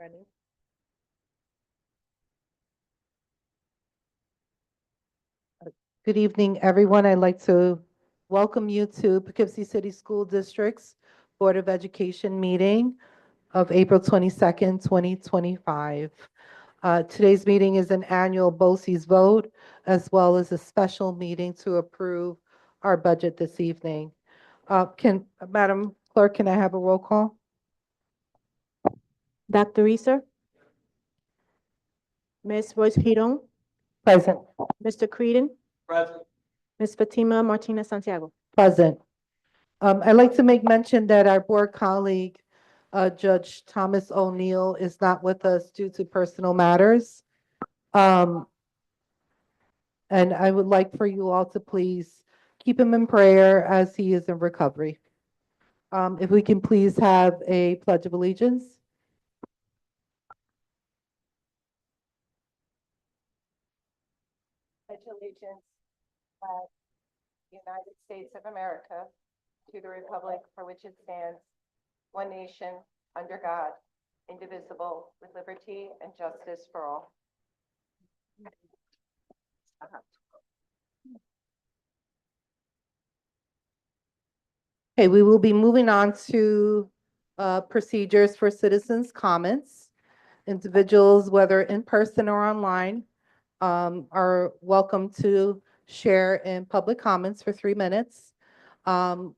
Ready? Good evening, everyone. I'd like to welcome you to Poughkeepsie City School District's Board of Education meeting of April 22nd, 2025. Today's meeting is an annual BOCES vote, as well as a special meeting to approve our budget this evening. Madam Clerk, can I have a roll call? Dr. Reeser, Ms. Royce Hiron, Present. Mr. Creedon, Present. Ms. Fatima Martinez Santiago. Present. I'd like to make mention that our board colleague, Judge Thomas O'Neill, is not with us due to personal matters. And I would like for you all to please keep him in prayer as he is in recovery. If we can please have a pledge of allegiance. Pledge allegiance to the United States of America, to the republic for which it stands, one nation, under God, indivisible, with liberty and justice for all. Okay, we will be moving on to procedures for citizens' comments. Individuals, whether in person or online, are welcome to share in public comments for 3 minutes.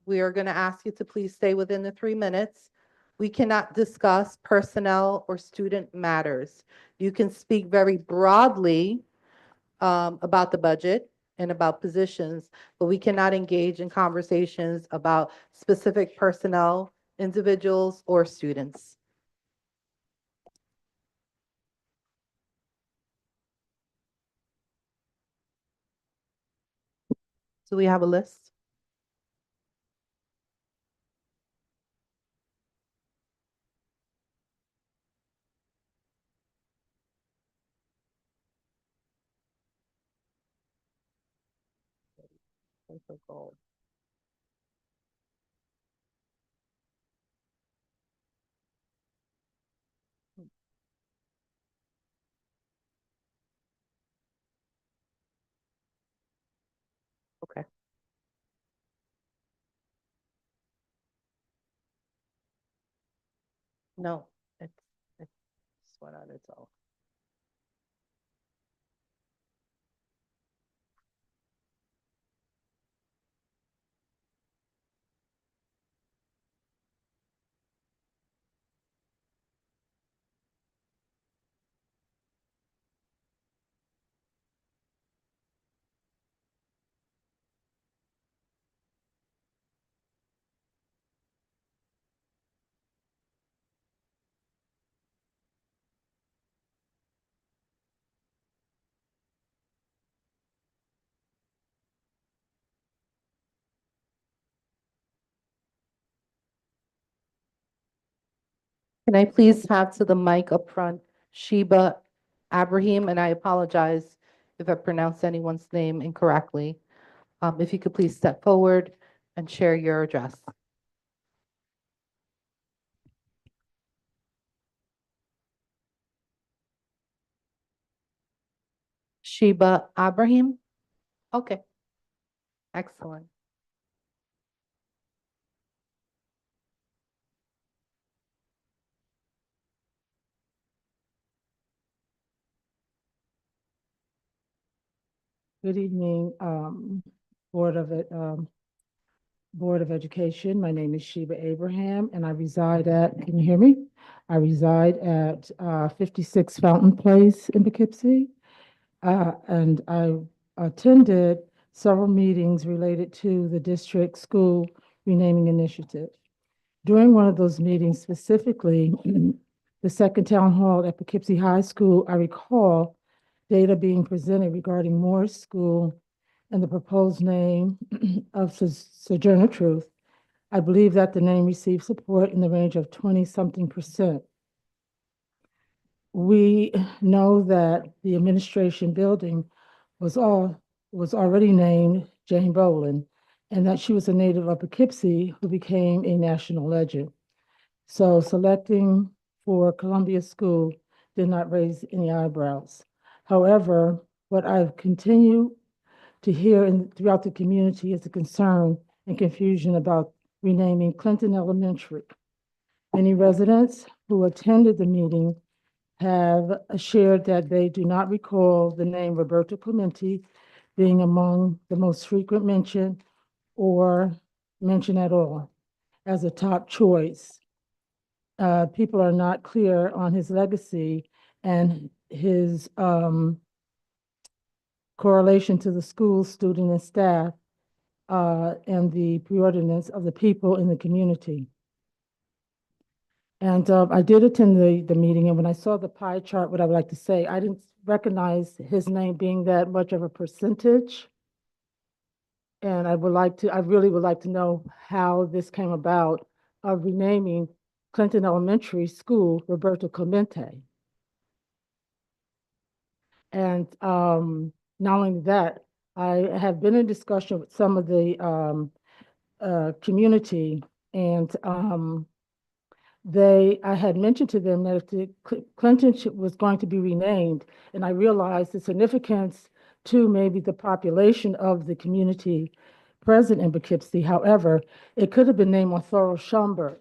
We are going to ask you to please stay within the 3 minutes. We cannot discuss personnel or student matters. You can speak very broadly about the budget and about positions, but we cannot engage in conversations about specific personnel, individuals, or students. Do we have a list? Okay. No, it's what on its own. Can I please have to the mic up front, Sheba Abraham, and I apologize if I pronounced anyone's name incorrectly. If you could please step forward and share your address. Sheba Abraham? Okay, excellent. Good evening, Board of Education. My name is Sheba Abraham, and I reside at, can you hear me? I reside at 56 Fountain Place in Poughkeepsie. And I attended several meetings related to the district school renaming initiative. During one of those meetings, specifically the second town hall at Poughkeepsie High School, I recall data being presented regarding Morris School and the proposed name of Sojourner Truth. I believe that the name received support in the range of 20-something%. We know that the administration building was already named Jane Boland, and that she was a native of Poughkeepsie who became a national legend. So selecting for Columbia School did not raise any eyebrows. However, what I've continued to hear throughout the community is a concern and confusion about renaming Clinton Elementary. Many residents who attended the meeting have shared that they do not recall the name Roberto Clemente being among the most frequent mention or mention at all as a top choice. People are not clear on his legacy and his correlation to the school, student, and staff, and the preordinance of the people in the community. And I did attend the meeting, and when I saw the pie chart, what I would like to say, I didn't recognize his name being that much of a percentage. And I really would like to know how this came about of renaming Clinton Elementary School Roberto Clemente. And not only that, I have been in discussion with some of the community, and I had mentioned to them that if the Clinton was going to be renamed, and I realized the significance to maybe the population of the community present in Poughkeepsie. However, it could have been named Arthur Schomburg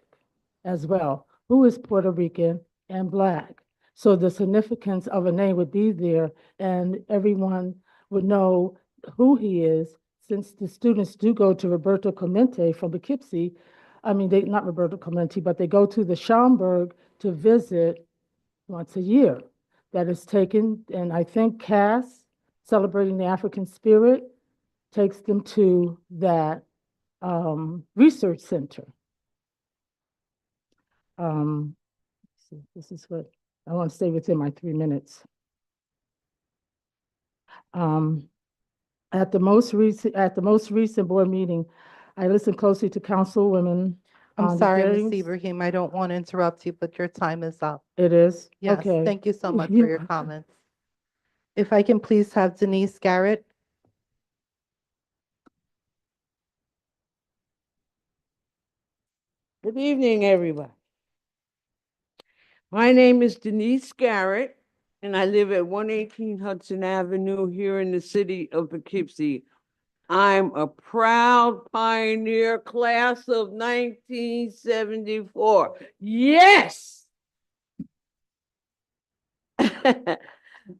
as well, who is Puerto Rican and Black. So the significance of a name would be there, and everyone would know who he is, since the students do go to Roberto Clemente from Poughkeepsie. I mean, not Roberto Clemente, but they go to the Schomburg to visit once a year. That is taken, and I think CAS, Celebrating the African Spirit, takes them to that research center. This is what I want to stay within my 3 minutes. At the most recent board meeting, I listened closely to councilwomen. I'm sorry, Ms. Ibrahim, I don't want to interrupt you, but your time is up. It is? Yes, Okay. thank you so much for your comments. If I can please have Denise Garrett. Good evening, everyone. My name is Denise Garrett, and I live at 118 Hudson Avenue here in the city of Poughkeepsie. I'm a proud pioneer, class of 1974. Yes!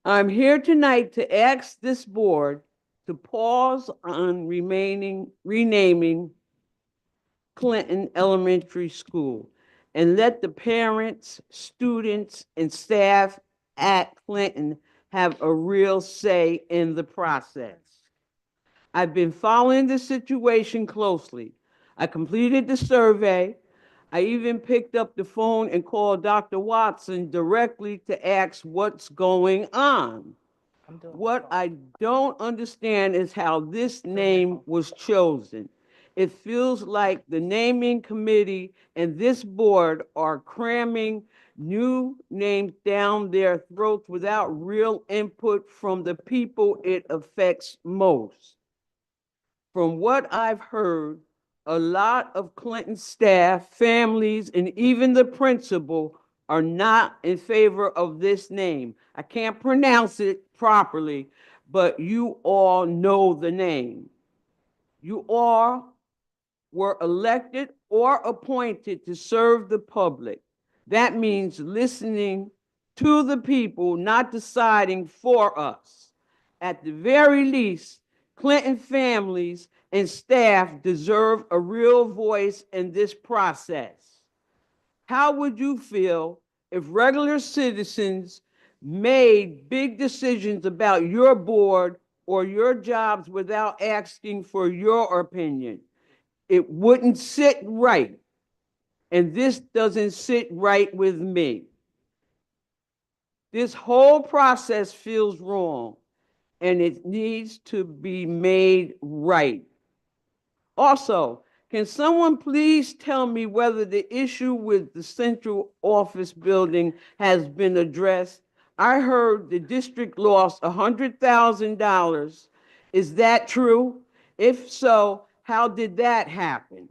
I'm here tonight to ask this board to pause on renaming Clinton Elementary School and let the parents, students, and staff at Clinton have a real say in the process. I've been following the situation closely. I completed the survey. I even picked up the phone and called Dr. Watson directly to ask what's going on. What I don't understand is how this name was chosen. It feels like the naming committee and this board are cramming new names down their throats without real input from the people it affects most. From what I've heard, a lot of Clinton staff, families, and even the principal are not in favor of this name. I can't pronounce it properly, but you all know the name. You all were elected or appointed to serve the public. That means listening to the people, not deciding for us. At the very least, Clinton families and staff deserve a real voice in this process. How would you feel if regular citizens made big decisions about your board or your jobs without asking for your opinion? It wouldn't sit right. And this doesn't sit right with me. This whole process feels wrong, and it needs to be made right. Also, can someone please tell me whether the issue with the central office building has been addressed? I heard the district lost $100,000. Is that true? If so, how did that happen?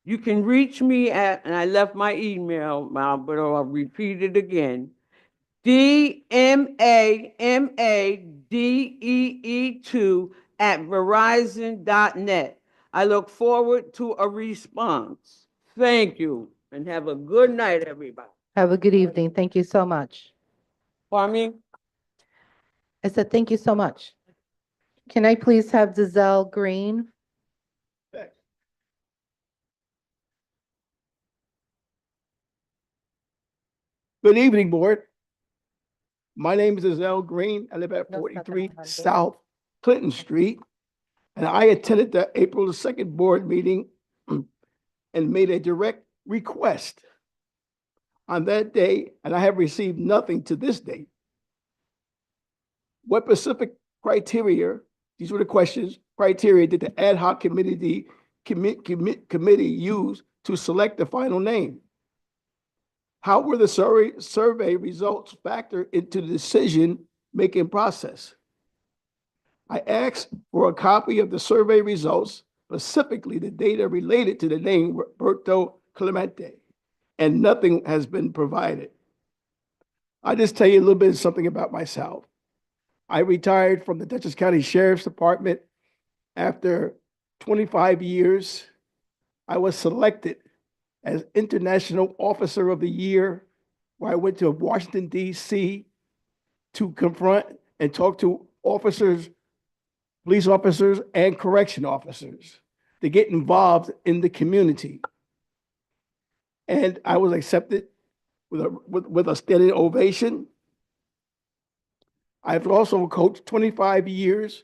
You can reach me at, and I left my email, but I'll repeat it again. DMAMADEE2@verizon.net. I look forward to a response. Thank you, and have a good night, everybody. Have a good evening. Thank you so much. Pardon me? I said, thank you so much. Can I please have Giselle Green? Good evening, Board. My name is Azell Green. I live at No, it's not that 43 one. South Clinton Street. And I attended the April the 2nd board meeting and made a direct request on that day, and I have received nothing to this date. What specific criteria, these were the questions, criteria did the ad hoc committee use to select the final name? How were the survey results factored into the decision-making process? I asked for a copy of the survey results, specifically the data related to the name Roberto Clemente, and nothing has been provided. I'll just tell you a little bit of something about myself. I retired from the Dutchess County Sheriff's Department after 25 years. I was selected as International Officer of the Year, where I went to Washington, D.C. to confront and talk to officers, police officers, and correction officers to get involved in the community. And I was accepted with a standing ovation. I've also coached 25 years,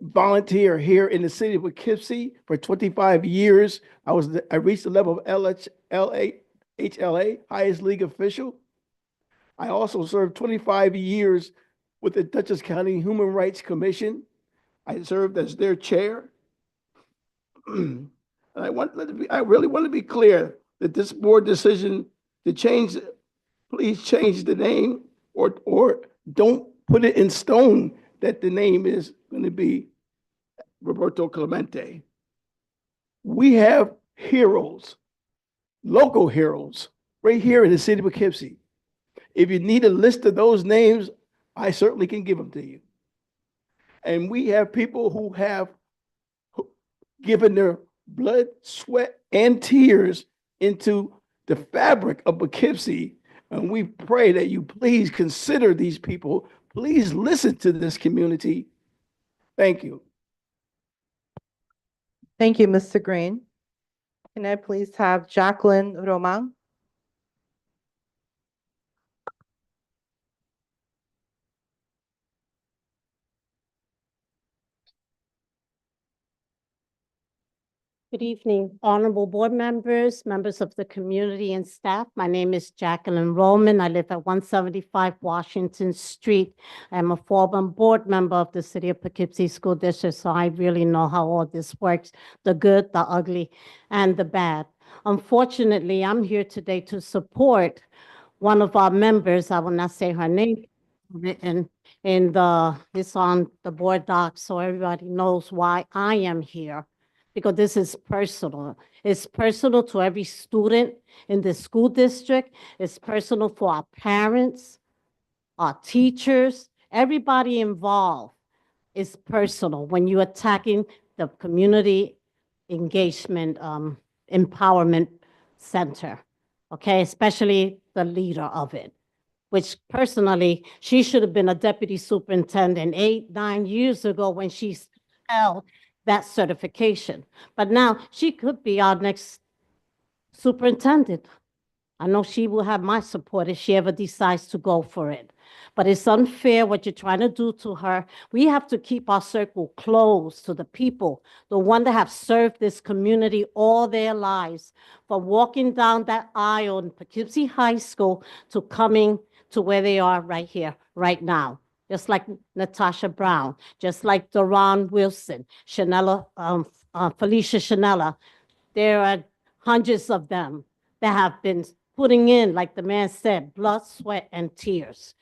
volunteer here in the city of Poughkeepsie for 25 years. I reached the level of HLA, highest league official. I also served 25 years with the Dutchess County Human Rights Commission. I served as their chair. And I really want to be clear that this board decision to change, please change the name or don't put it in stone that the name is going to be Roberto Clemente. We have heroes, local heroes, right here in the city of Poughkeepsie. If you need a list of those names, I certainly can give them to you. And we have people who have given their blood, sweat, and tears into the fabric of Poughkeepsie. And we pray that you please consider these people. Please listen to this community. Thank you. Thank you, Mr. Green. Can I please have Jacqueline Roman? Good evening, honorable board members, members of the community and staff. My name is Jacqueline Roman. I live at 175 Washington Street. I'm a former board member of the City of Poughkeepsie School District, so I really know how all this works, the good, the ugly, and the bad. Unfortunately, I'm here today to support one of our members. I will not say her name, written in it's on the board docs, so everybody knows why I am here. Because this is personal. It's personal to every student in the school district. It's personal for our parents, our teachers, everybody involved. It's personal when you're attacking the community engagement empowerment center, okay? Especially the leader of it, which personally, she should have been a deputy superintendent 8, 9 years ago when she held that certification. But now she could be our next superintendent. I know she will have my support if she ever decides to go for it. But it's unfair what you're trying to do to her. We have to keep our circle closed to the people, the one that have served this community all their lives, from walking down that aisle in Poughkeepsie High School to coming to where they are right here, right now. Just like Natasha Brown, just like Doron Wilson, Felicia Chanella. There are hundreds of them that have been putting in, like the man said, blood, sweat, and tears.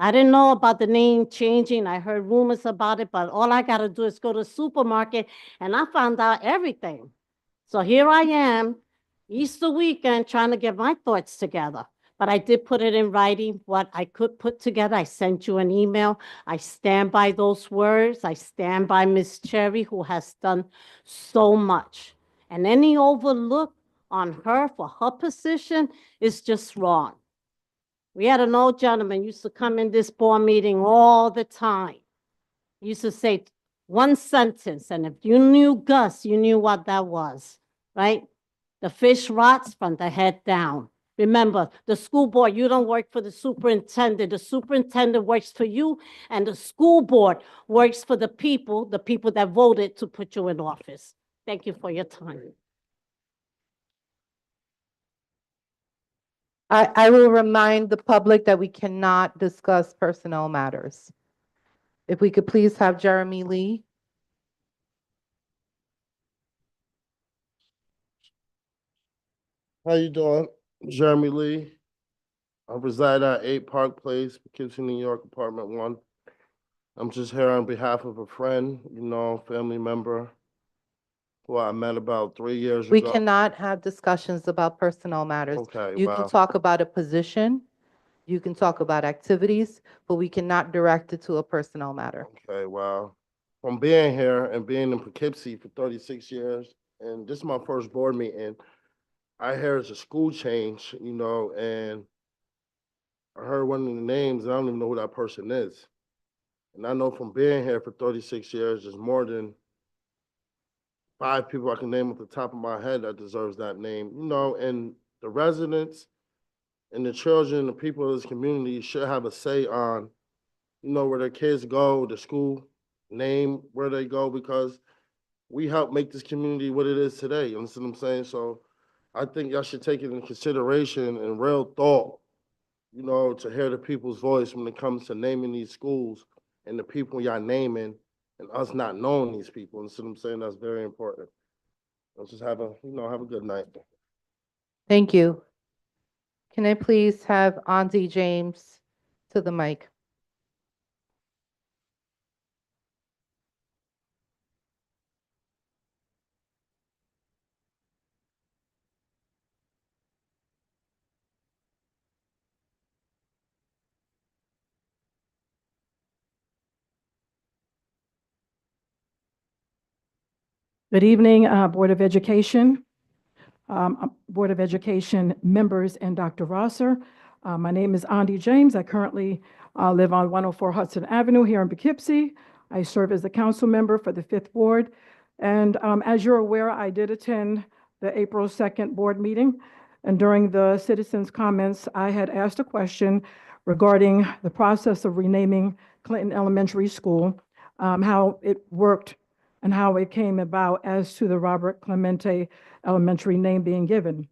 I didn't know about the name changing. I heard rumors about it, but all I got to do is go to the supermarket, and I found out everything. So here I am, Easter weekend, trying to get my thoughts together. But I did put it in writing, what I could put together. I sent you an email. I stand by those words. I stand by Ms. Cherry, who has done so much. And any overlook on her for her position is just wrong. We had an old gentleman used to come in this board meeting all the time. He used to say one sentence, and if you knew Gus, you knew what that was, right? The fish rots from the head down. Remember, the school board, you don't work for the superintendent. The superintendent works for you, and the school board works for the people that voted to put you in office. Thank you for your time. I will remind the public that we cannot discuss personnel matters. If we could please have Jeremy Lee. How you doing? Jeremy Lee. I reside at 8 Park Place, Poughkeepsie, New York, apartment 1. I'm just here on behalf of a friend, family member who I met about 3 years We ago. cannot have discussions about personnel matters. Okay, You can wow. talk about a position, you can talk about activities, but we cannot direct it to a personnel matter. Okay, wow. From being here and being in Poughkeepsie for 36 years, and this is my first board meeting, I heard it's a school change, and I heard one of the names, and I don't even know who that person is. And I know from being here for 36 years, there's more than 5 people I can name off the top of my head that deserves that name, and the residents and the children, the people of this community should have a say on, where their kids go, the school name, where they go, because we help make this community what it is today. You understand what I'm saying? So I think y'all should take it into consideration and real thought, to hear the people's voice when it comes to naming these schools and the people y'all naming and us not knowing these people. You see what I'm saying? That's very important. Let's just have a good night. Thank you. Can I please have Auntie James to the mic? Good evening, Board of Education, Board of Education members, and Dr. Rosser. My name is Andy James. I currently live on 104 Hudson Avenue here in Poughkeepsie. I serve as the council member for the 5th Ward. And as you're aware, I did attend the April 2nd board meeting. And during the citizens' comments, I had asked a question regarding the process of renaming Clinton Elementary School, how it worked and how it came about as to the Robert Clemente Elementary name being given.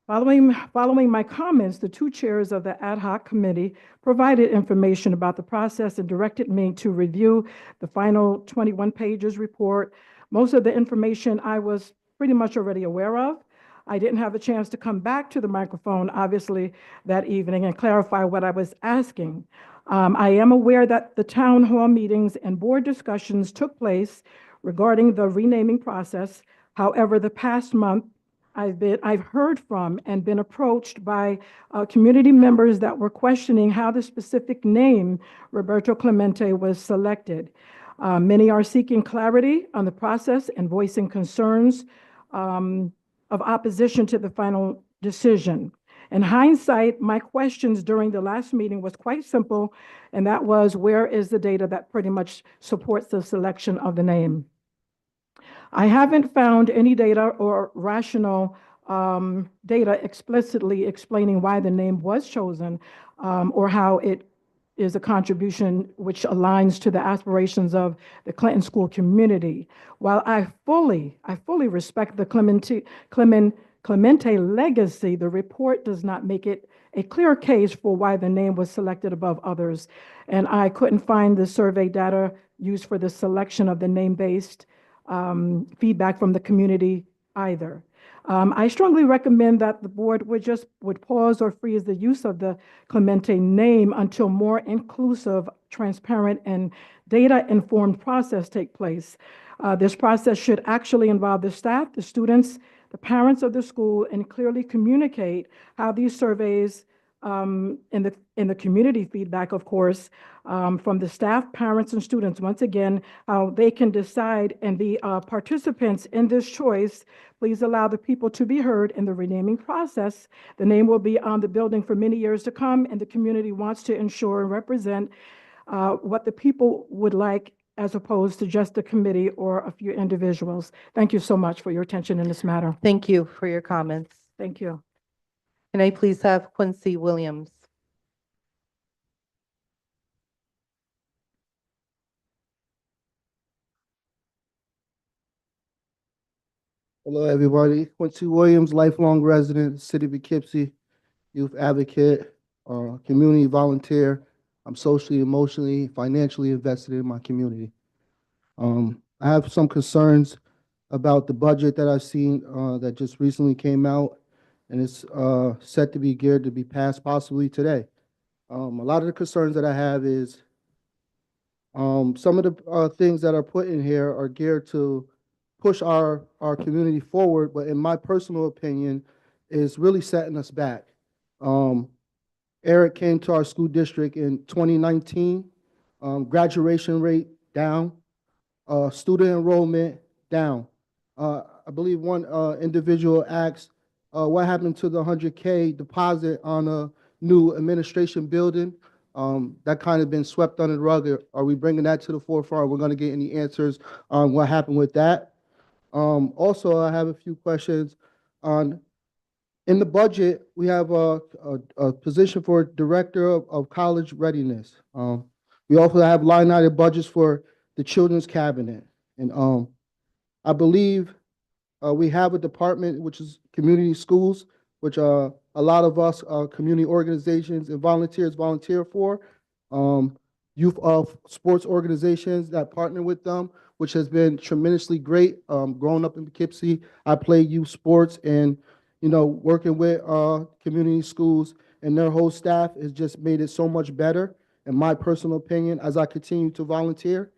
Following my comments, the 2 chairs of the ad hoc committee provided information about the process and directed me to review the final 21 pages report. Most of the information I was pretty much already aware of. I didn't have a chance to come back to the microphone, obviously, that evening and clarify what I was asking. I am aware that the town hall meetings and board discussions took place regarding the renaming process. However, the past month, I've heard from and been approached by community members that were questioning how the specific name Roberto Clemente was selected. Many are seeking clarity on the process and voicing concerns of opposition to the final decision. In hindsight, my questions during the last meeting was quite simple, and that was, where is the data that pretty much supports the selection of the name? I haven't found any data or rational data explicitly explaining why the name was chosen or how it is a contribution which aligns to the aspirations of the Clinton school community. While I fully respect the Clemente legacy, the report does not make it a clear case for why the name was selected above others. And I couldn't find the survey data used for the selection of the name-based feedback from the community either. I strongly recommend that the board would pause or freeze the use of the Clemente name until more inclusive transparent, and data-informed process take place. This process should actually involve the staff, the students, the parents of the school, and clearly communicate how these surveys in the community feedback, of course, from the staff, parents, and students, once again, how they can decide and be participants in this choice. Please allow the people to be heard in the renaming process. The name will be on the building for many years to come, and the community wants to ensure and represent what the people would like as opposed to just the committee or a few individuals. Thank you so much for your attention in this matter. Thank you for your comments. Thank you. Can I please have Quincy Williams? Hello, everybody. Quincy Williams, lifelong resident, City of Poughkeepsie, youth advocate, community volunteer. I'm socially, emotionally, financially invested in my community. I have some concerns about the budget that I've seen that just recently came out, and it's set to be geared to be passed possibly today. A lot of the concerns that I have is some of the things that are put in here are geared to push our community forward, but in my personal opinion, is really setting us back. Eric came to our school district in 2019, graduation rate down, student enrollment down. I believe one individual asked, what happened to the 100K deposit on a new administration building? That kind of been swept under the rug. Are we bringing that to the forefront? We're going to get any answers on what happened with that. Also, I have a few questions on, in the budget, we have a position for Director of College Readiness. We also have line item budgets for the Children's Cabinet. And I believe we have a department which is community schools, which a lot of us community organizations and volunteers volunteer for. Youth of sports organizations that partner with them, which has been tremendously great. Growing up in Poughkeepsie, I played youth sports, and working with community schools and their whole staff has just made it so much better, in my personal opinion, as I continue to volunteer.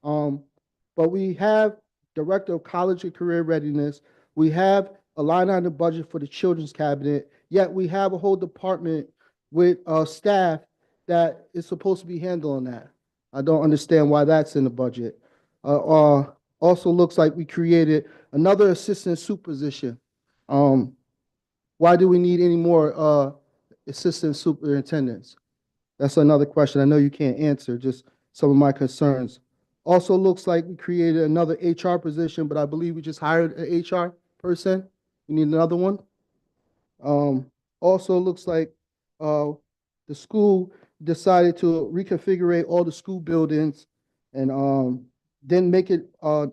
But we have Director of College and Career Readiness. We have a line item budget for the Children's Cabinet, yet we have a whole department with staff that is supposed to be handling that. I don't understand why that's in the budget. Also looks like we created another assistant soup position. Why do we need any more assistant superintendents? That's another question I know you can't answer, just some of my concerns. Also looks like we created another HR position, but I believe we just hired an HR person. We need another one. Also looks like the school decided to reconfigure all the school buildings and then make it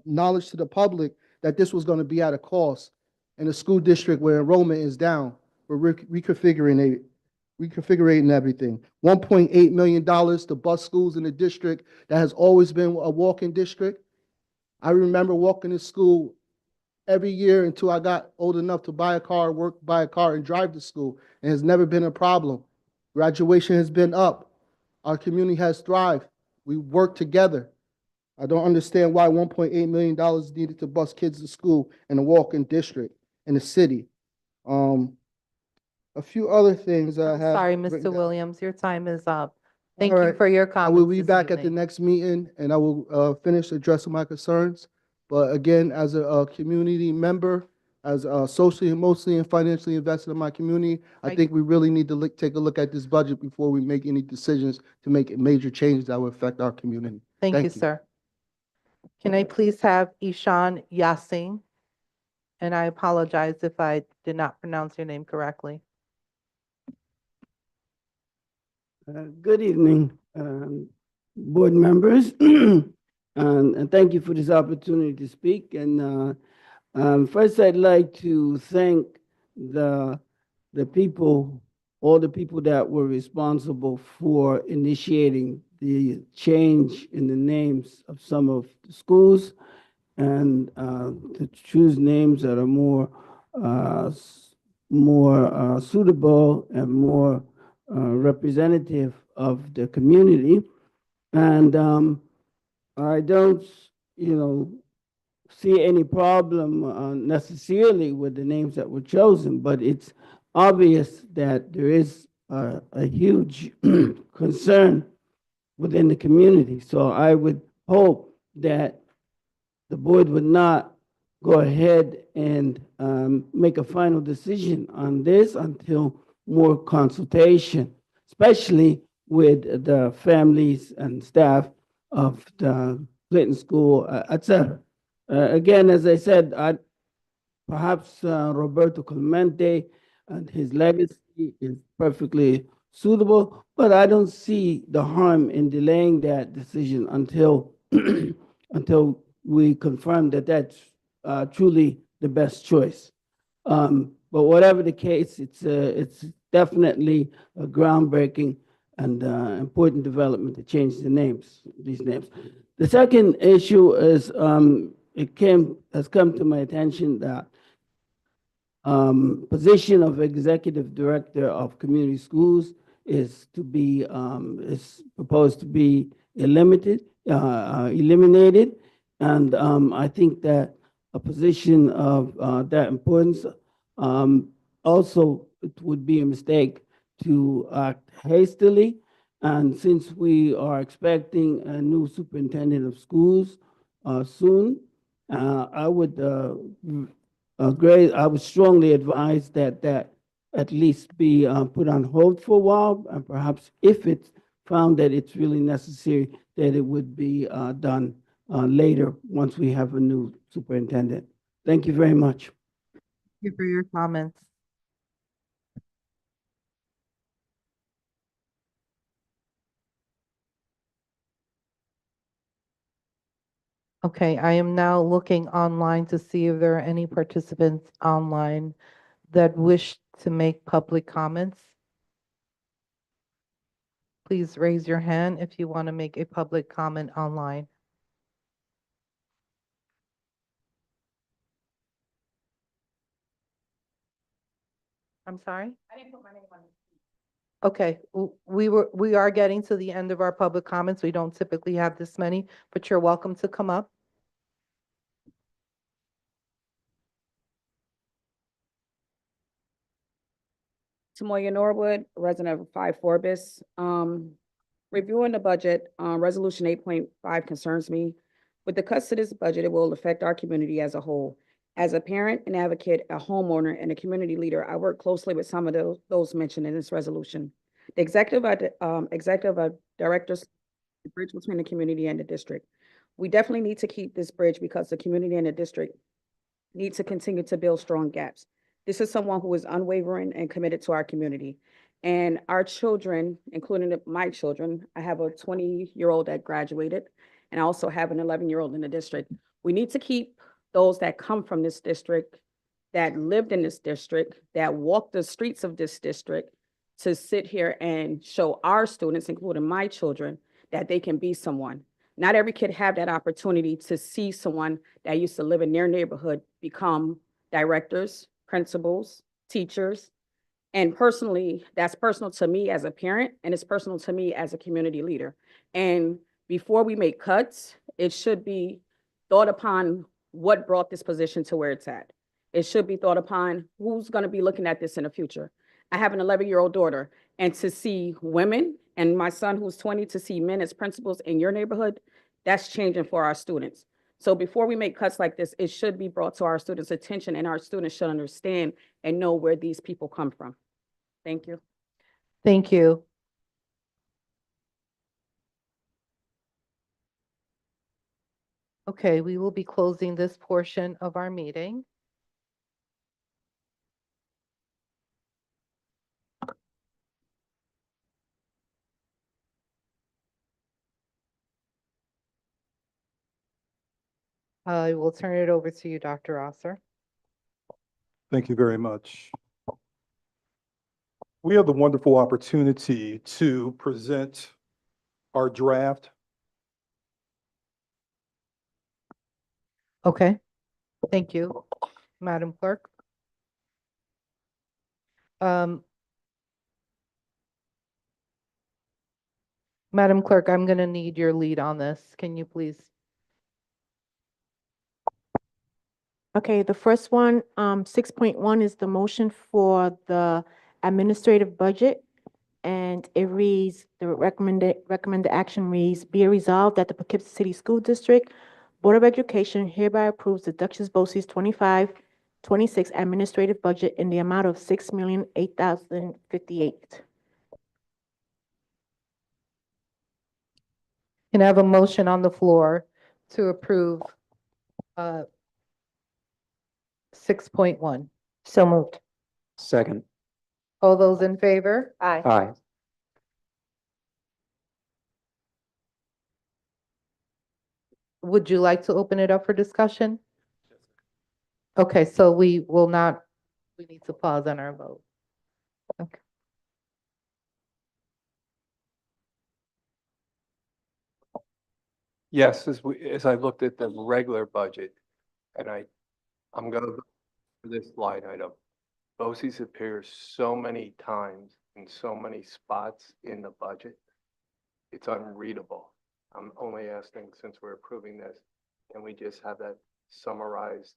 knowledge to the public that this was going to be at a cost in a school district where enrollment is down. We're reconfiguring everything. $1.8 million to bus schools in the district that has always been a walk-in district. I remember walking to school every year until I got old enough to buy a car, buy a car, and drive to school, and has never been a problem. Graduation has been up. Our community has thrived. We work together. I don't understand why $1.8 million is needed to bus kids to school in a walk-in district in the city. A few other things I have. Sorry, written Mr. down. Williams, your time is up. Thank All you right. for your I comments. will be this back at the evening. next meeting, and I will finish addressing my concerns. But again, as a community member, as socially, emotionally, and financially invested in my community, I think we really need to take a look at this budget before we make any decisions to make major changes that will affect our community. Thank you, sir. Can I please have Ishan Yassing? And I apologize if I did not pronounce your name correctly. Good evening, board members, and thank you for this opportunity to speak. And first, I'd like to thank the people, all the people that were responsible for initiating the change in the names of some of the schools, and to choose names that are more suitable and more representative of the community. And I don't, you know, see any problem necessarily with the names that were chosen, but it's obvious that there is a huge concern within the community. So I would hope that the board would not go ahead and make a final decision on this until more consultation, especially with the families and staff of the Clinton School, et cetera. Again, as I said, perhaps Roberto Clemente and his legacy is perfectly suitable, but I don't see the harm in delaying that decision until until we confirm that that's truly the best choice. But whatever the case, it's definitely a groundbreaking and important development to change these names. The second issue is has come to my attention that position of executive director of community schools is proposed to be eliminated, and I think that a position of that importance also it would be a mistake to act hastily. And since we are expecting a new superintendent of schools soon, I would I would strongly advise that at least be put on hold for a while, and perhaps if it's found that it's really necessary, that it would be done later once we have a new superintendent. Thank you very much. Thank you for your comments. Okay, I am now looking online to see if there are any participants online that wish to make public comments. Please raise your hand if you want to make a public comment online. I'm sorry? I didn't put my name on it. Okay, we are getting to the end of our public comments. We don't typically have this many, but you're welcome to come up. Tamoya Norwood, resident of 5 Forbes. Reviewing the budget, Resolution 8.5 concerns me. With the cuts to this budget, it will affect our community as a whole. As a parent, an advocate, a homeowner, and a community leader, I work closely with some of those mentioned in this resolution. The executive directors, the bridge between the community and the district. We definitely need to keep this bridge because the community and the district need to continue to build strong gaps. This is someone who is unwavering and committed to our community. And our children, including my children, I have a 20-year-old that graduated, and I also have an 11-year-old in the district. We need to keep those that come from this district, that lived in this district, that walked the streets of this district to sit here and show our students, including my children, that they can be someone. Not every kid have that opportunity to see someone that used to live in their neighborhood become directors, principals, teachers. And personally, that's personal to me as a parent, and it's personal to me as a community leader. And before we make cuts, it should be thought upon what brought this position to where it's at. It should be thought upon who's going to be looking at this in the future. I have an 11-year-old daughter, and to see women, and my son who's 20, to see men as principals in your neighborhood, that's changing for our students. So before we make cuts like this, it should be brought to our students' attention, and our students should understand and know where these people come from. Thank you. Thank you. Okay, we will be closing this portion of our meeting. I will turn it over to you, Dr. Rosser. Thank you very much. We have the wonderful opportunity to present our draft. Okay, thank you, Madam Clerk. Madam Clerk, I'm going to need your lead on this. Can you please? Okay, the first one, 6.1 is the motion for the administrative budget. And it reads, the recommended action reads, be it resolved that the Poughkeepsie City School District Board of Education hereby approves the Duchess BOCES 25-26 administrative budget in the amount of $6,008,058. Can I have a motion on the floor to approve 6.1? So moved. Second. All those in favor? Aye. Aye. Would you like to open it up for discussion? Okay, so we will not, we need to pause on our vote. Okay. Yes, as I looked at the regular budget, and I'm gonna vote for this line item. BOCES appears so many times in so many spots in the budget. It's unreadable. I'm only asking, since we're approving this, can we just have that summarized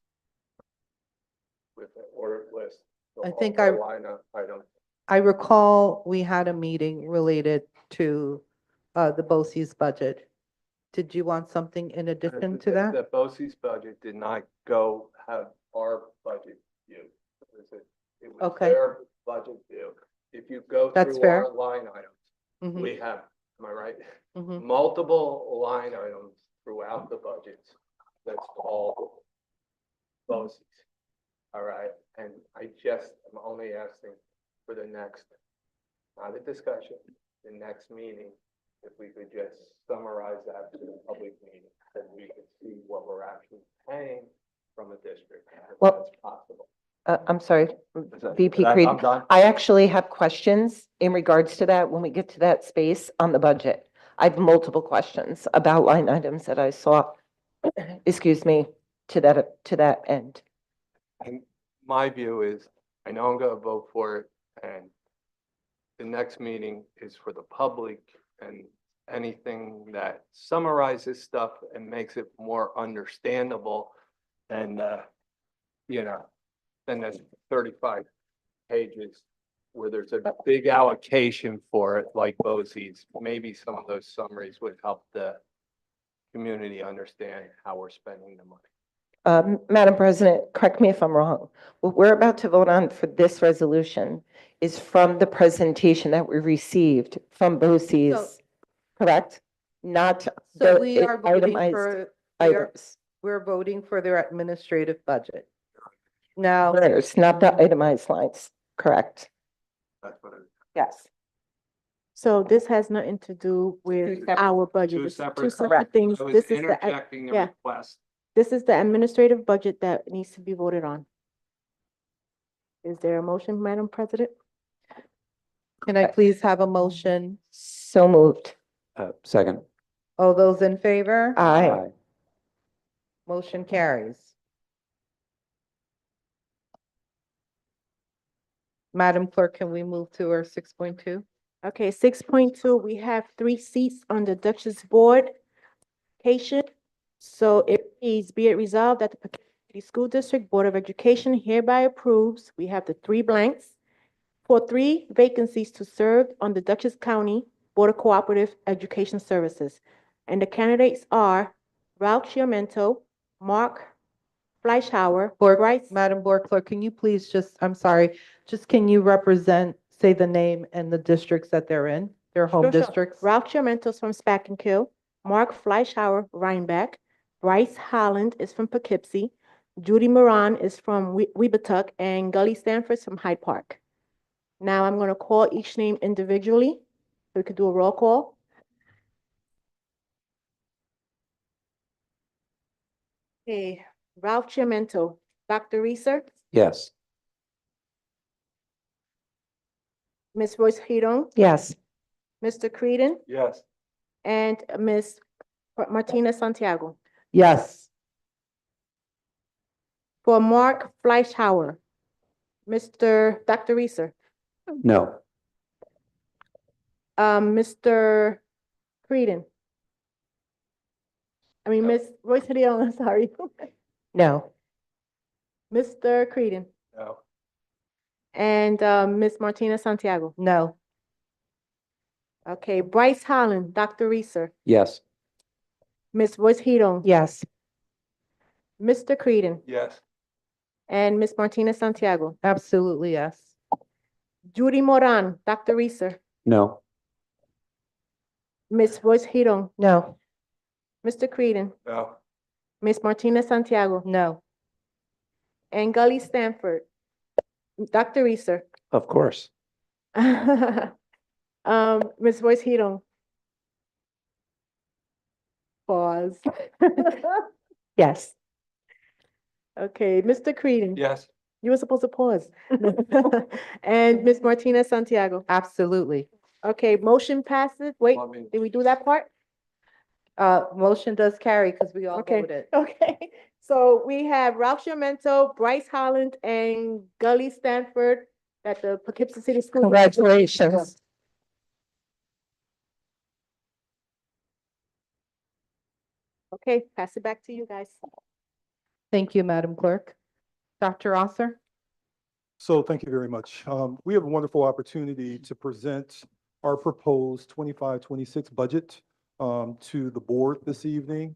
with the ordered list? the I whole think line item. I recall we had a meeting related to the BOCES budget. Did you want something in addition to that? The BOCES budget did not go have our budget view. It was Okay. their budget view. If you go That's through fair. our line items, Mhm, we have, am I right? mhm. Multiple line items throughout the budgets that's called BOCES. All right, and I just am only asking for the next, not a discussion, the next meeting, if we could just summarize that to the public meeting, then we could see what we're actually paying from a district, if Well- that's possible. I'm sorry, Is that- VP I'm Creed. done. I actually have questions in regards to that when we get to that space on the budget. I have multiple questions about line items that I saw, excuse me, to that end. And my view is, I know I'm gonna vote for it, and the next meeting is for the public, and anything that summarizes stuff and makes it more understandable than, than the 35 pages where there's a big allocation for it, like BOCES. Maybe some of those summaries would help the community understand how we're spending the money. Madam President, correct me if I'm wrong. What we're about to vote on for this resolution is from the presentation that we received from BOCES, correct? Not So the we are voting itemized for, items. we're voting for their administrative budget. Now, Letters, not the itemized lines, correct? That's what it is. Yes. So this has nothing to do with separate- our budget. Two It's separate. two separate things. I was This is the, interjecting the yeah. request. this is the administrative budget that needs to be voted on. Is there a motion, Madam President? can I please have a motion? So moved. Second. All those in favor? Aye. Motion carries. Madam Clerk, can we move to our 6.2? Okay, 6.2, we have 3 seats on the Duchess Board. So it reads, be it resolved that the Poughkeepsie City School District Board of Education hereby approves, we have the 3 blanks, for 3 vacancies to serve on the Dutchess County Board of Cooperative Education Services. And the candidates are Ralph Chiamento, Mark Fleischhauer, Bryce. Madam Board Clerk, can you please just, I'm sorry, just can you say the name and the districts that they're in, their home Sure, sure. districts? Ralph Chiamento's from Spackenkill, Mark Fleischhauer, Rhinebeck, Bryce Holland is from Poughkeepsie, Judy Moran is from Weebatuck, and Gully Stanford's from Hyde Park. Now I'm going to call each name individually. We could do a roll call. Okay, Ralph Chiamento, Dr. Reeser, Yes. Ms. Royce Hidong, Yes. Mr. Creedon, Yes. and Ms. Martina Santiago. Yes. For Mark Fleischhauer, Dr. Reeser, No. Mr. Creedon. Ms. Royce Hill, I'm sorry. No. Mr. Creedon. No. And Ms. Martina Santiago. No. Okay, Bryce Holland, Dr. Reeser. Yes. Ms. Royce Hill. Yes. Mr. Creedon. Yes. And Ms. Martina Santiago. Absolutely, yes. Judy Moran, Dr. Reeser. No. Ms. Royce Hill. No. Mr. Creedon. No. Ms. Martina Santiago. No. And Gully Stanford. Dr. Reeser. Of course. Ms. Royce Hill. Pause. Yes. Okay, Mr. Creedon. Yes. You were supposed to pause. And Ms. Martina Santiago. Absolutely. Okay, motion passes. Wait, Well, I mean- did we do that part? Motion does carry because we all Okay, voted. okay. So we have Ralph Sciamento, Bryce Holland, and Gully Stanford at the Poughkeepsie City School. Congratulations. Okay, pass it back to you guys. Thank you, Madam Clerk. Dr. Rosser? So thank you very much. We have a wonderful opportunity to present our proposed 25-26 budget to the board this evening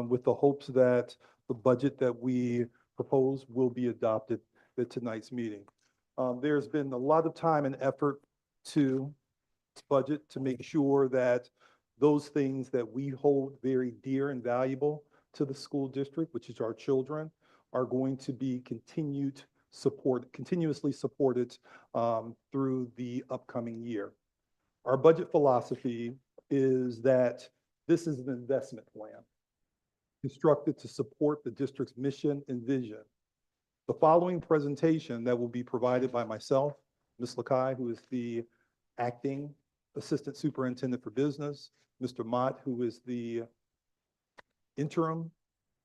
with the hopes that the budget that we propose will be adopted at tonight's meeting. There's been a lot of time and effort to budget to make sure that those things that we hold very dear and valuable to the school district, which is our children, are going to be continuously supported through the upcoming year. Our budget philosophy is that this is an investment plan constructed to support the district's mission and vision. The following presentation that will be provided by myself, Ms. Lakai, who is the acting assistant superintendent for business, Mr. Mott, who is the interim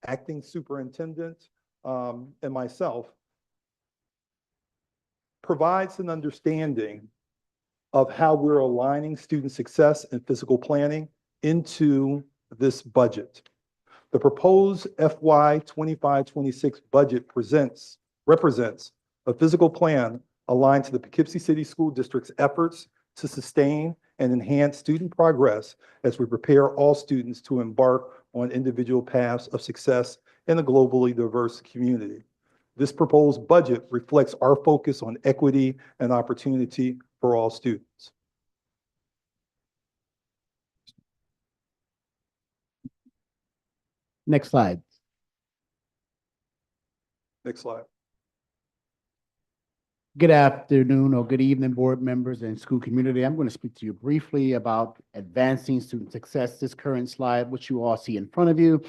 acting superintendent, and myself, provides an understanding of how we're aligning student success and physical planning into this budget. The proposed FY 25-26 budget represents a physical plan aligned to the Poughkeepsie City School District's efforts to sustain and enhance student progress as we prepare all students to embark on individual paths of success in a globally diverse community. This proposed budget reflects our focus on equity and opportunity for all students. Next slide. Next slide. Good afternoon or good evening, board members and school community. I'm going to speak to you briefly about advancing student success. This current slide, which you all see in front of you,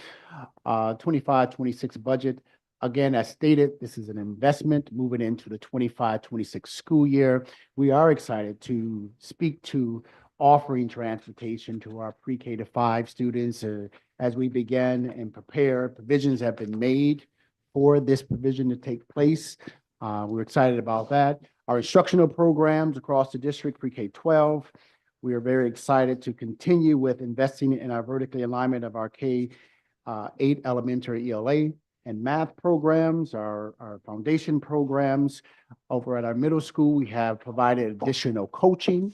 25-26 budget. Again, as stated, this is an investment moving into the 25-26 school year. We are excited to speak to offering transportation to our pre-K to 5 students as we begin and prepare. Provisions have been made for this provision to take place. We're excited about that. Our instructional programs across the district, pre-K-12, we are very excited to continue with investing in our vertically alignment of our K-8 elementary ELA and math programs, our foundation programs. Over at our middle school, we have provided additional coaching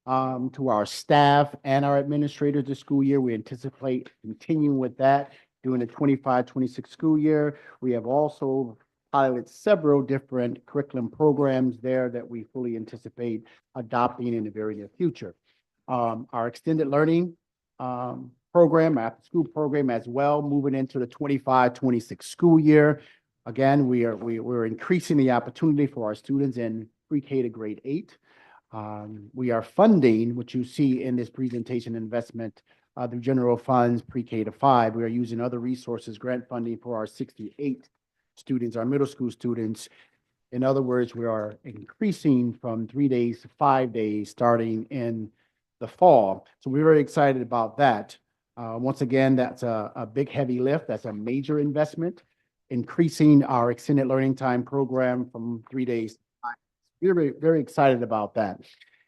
to our staff and our administrators this school year. We anticipate continuing with that during the 25-26 school year. We have also piloted several different curriculum programs there that we fully anticipate adopting in the very near future. Our extended learning program, after school program as well, moving into the 25-26 school year. Again, we're increasing the opportunity for our students in pre-K to grade 8. We are funding, which you see in this presentation, investment the general funds pre-K to 5. We are using other resources, grant funding for our 68 students, our middle school students. In other words, we are increasing from 3 days to 5 days starting in the fall. So we're very excited about that. Once again, that's a big heavy lift. That's a major investment, increasing our extended learning time program from 3 days to 5. We're very, very excited about that.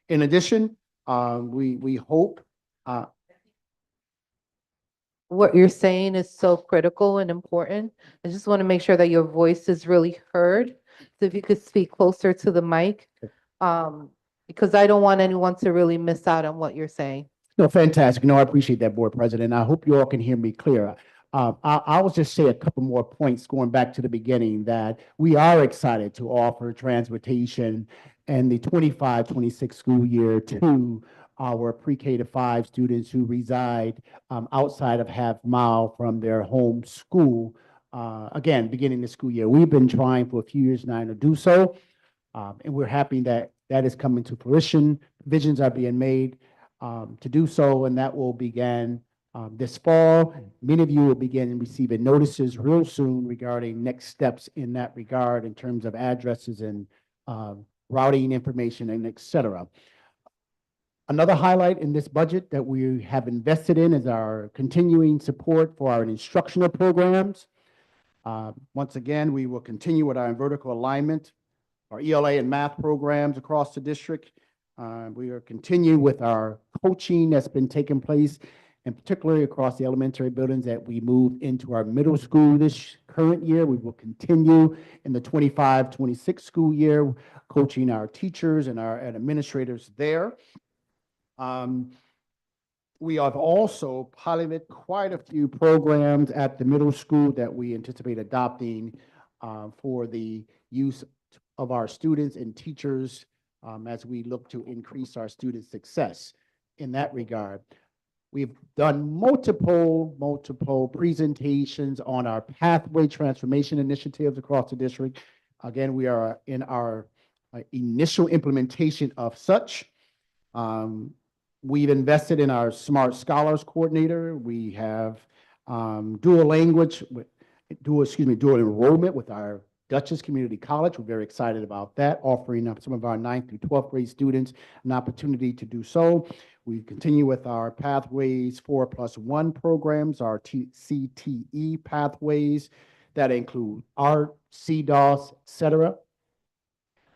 In addition, we hope Uh, What you're saying is so critical and important. I just want to make sure that your voice is really heard. So if you could speak closer to the mic, because I don't want anyone to really miss out on what you're saying. No, fantastic. No, I appreciate that, Board President. I hope you all can hear me clear. I'll just say a couple more points going back to the beginning that we are excited to offer transportation in the 25-26 school year to our pre-K to 5 students who reside outside of half mile from their home school. Again, beginning the school year. We've been trying for a few years now to do so, and we're happy that that is coming to fruition. Provisions are being made to do so, and that will begin this fall. Many of you will begin receiving notices real soon regarding next steps in that regard in terms of addresses and routing information and et cetera. Another highlight in this budget that we have invested in is our continuing support for our instructional programs. Once again, we will continue with our vertical alignment, our ELA and math programs across the district. We are continuing with our coaching that's been taking place, and particularly across the elementary buildings that we moved into our middle school this current year. We will continue in the 25-26 school year, coaching our teachers and our administrators there. We have also piloted quite a few programs at the middle school that we anticipate adopting for the use of our students and teachers as we look to increase our student success in that regard. We've done multiple presentations on our pathway transformation initiatives across the district. Again, we are in our initial implementation of such. We've invested in our Smart Scholars Coordinator. We have dual enrollment with our Dutchess Community College. We're very excited about that, offering some of our 9th through 12th grade students an opportunity to do so. We continue with our Pathways 4+1 programs, our CTE pathways that include art, CDOS, et cetera.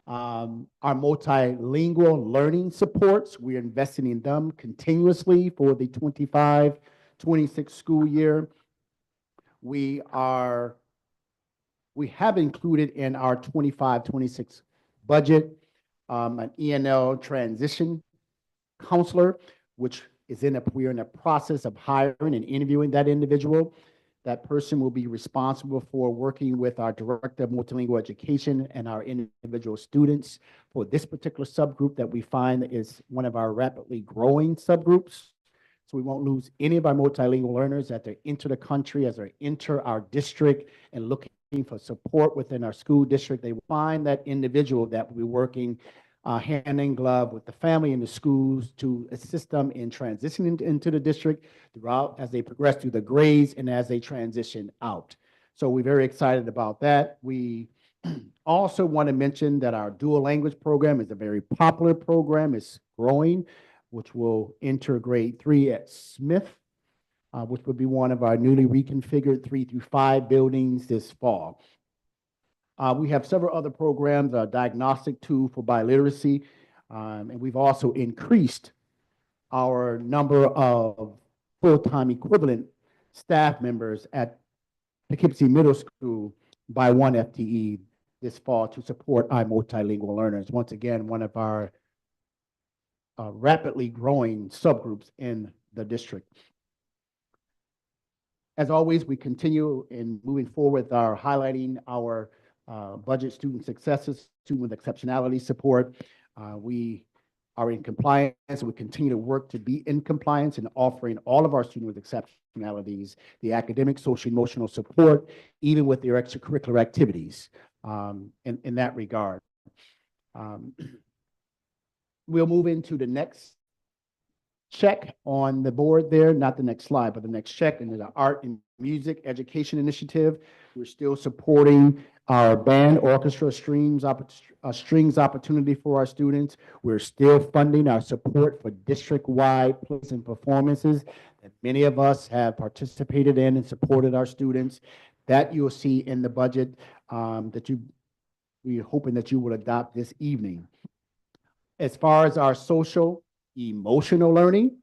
Our multilingual learning supports, we're investing in them continuously for the 25-26 school year. We have included in our 25-26 budget an ENL transition counselor, which is we're in the process of hiring and interviewing that individual. That person will be responsible for working with our Director of Multilingual Education and our individual students for this particular subgroup that we find is one of our rapidly growing subgroups. So we won't lose any of our multilingual learners as they enter the country, as they enter our district and looking for support within our school district. They will find that individual that will be working hand in glove with the family and the schools to assist them in transitioning into the district throughout as they progress through the grades and as they transition out. So we're very excited about that. We also want to mention that our dual language program is a very popular program. It's growing, which will enter grade 3 at Smith, which will be one of our newly reconfigured 3 through 5 buildings this fall. We have several other programs, a diagnostic tool for biliteracy, and we've also increased our number of full-time equivalent staff members at Poughkeepsie Middle School by 1 FTE this fall to support our multilingual learners. Once again, one of our rapidly growing subgroups in the district. As always, we continue in moving forward with our highlighting our budget student successes, student with exceptionality support. We are in compliance, and we continue to work to be in compliance and offering all of our students with exceptionalities the academic, social, emotional support, even with their extracurricular activities in that regard. We'll move into the next check on the board there, not the next slide, but the next check, and the Art and Music Education Initiative. We're still supporting our band orchestra strings opportunity for our students. We're still funding our support for district-wide plays and performances that many of us have participated in and supported our students. That you'll see in the budget we're hoping that you will adopt this evening. As far as our social emotional learning,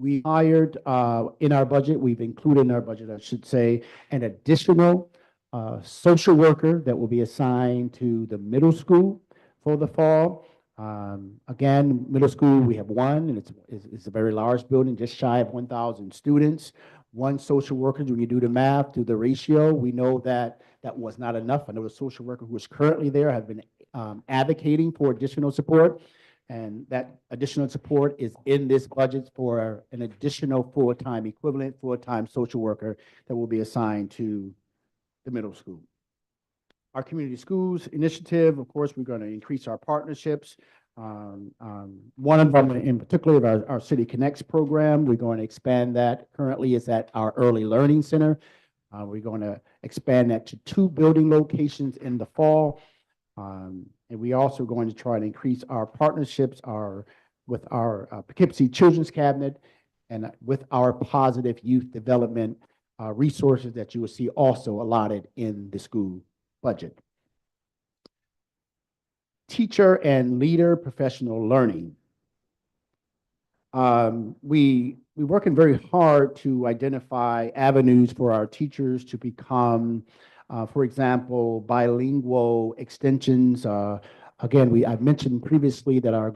We hired, in our budget, we've included in our budget, I should say, an additional social worker that will be assigned to the middle school for the fall. Again, middle school, we have one, and it's a very large building, just shy of 1,000 students. One social worker, when you do the math, do the ratio, we know that that was not enough. I know the social worker who is currently there have been advocating for additional support. And that additional support is in this budget for an additional full-time equivalent, full-time social worker that will be assigned to the middle school. Our community schools initiative, of course, we're going to increase our partnerships. One of them in particular, our City Connects program, we're going to expand that. Currently, it's at our Early Learning Center. We're going to expand that to 2 building locations in the fall. And we also going to try to increase our partnerships with our Poughkeepsie Children's Cabinet and with our positive youth development resources that you will see also allotted in the school budget. Teacher and leader professional learning. We're working very hard to identify avenues for our teachers to become, for example, bilingual extensions. Again, I've mentioned previously that our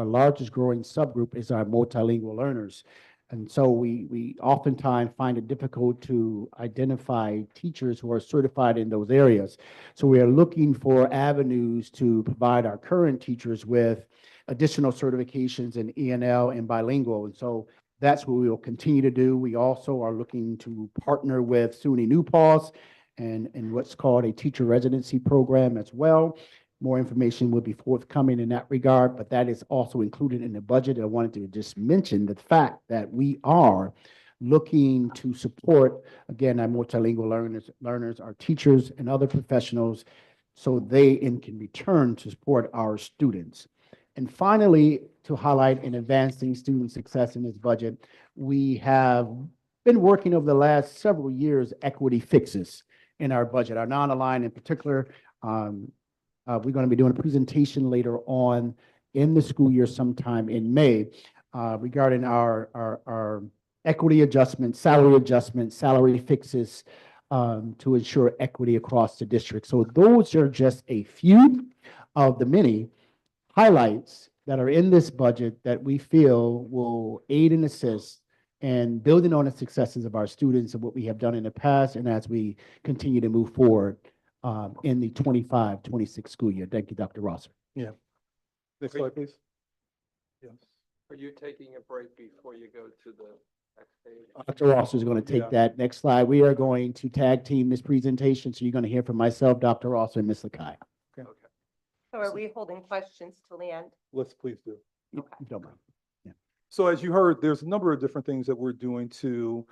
largest growing subgroup is our multilingual learners. And so we oftentimes find it difficult to identify teachers who are certified in those areas. So we are looking for avenues to provide our current teachers with additional certifications in ENL and bilingual. And so that's what we will continue to do. We also are looking to partner with SUNY New Paltz and what's called a teacher residency program as well. More information will be forthcoming in that regard, but that is also included in the budget. I wanted to just mention the fact that we are looking to support, again, our multilingual learners, our teachers and other professionals, so they can return to support our students. And finally, to highlight in advancing student success in this budget, we have been working over the last several years equity fixes in our budget. Our non-aligned in particular, we're going to be doing a presentation later on in the school year sometime in May regarding our equity adjustments, salary fixes to ensure equity across the district. So those are just a few of the many highlights that are in this budget that we feel will aid and assist in building on the successes of our students and what we have done in the past and as we continue to move forward in the 25-26 school year. Thank you, Dr. Rosser. Yeah. Next slide, please. Yes. Are you taking a break before you go to the next page? Dr. Rosser is going to take that next slide. We are going to tag team this presentation, so you're going to hear from myself, Dr. Rosser, and Ms. Lakai. Okay. So are we holding questions till the end? Let's please do. If you don't mind. Yeah. So as you heard, there's a number of different things that we're doing to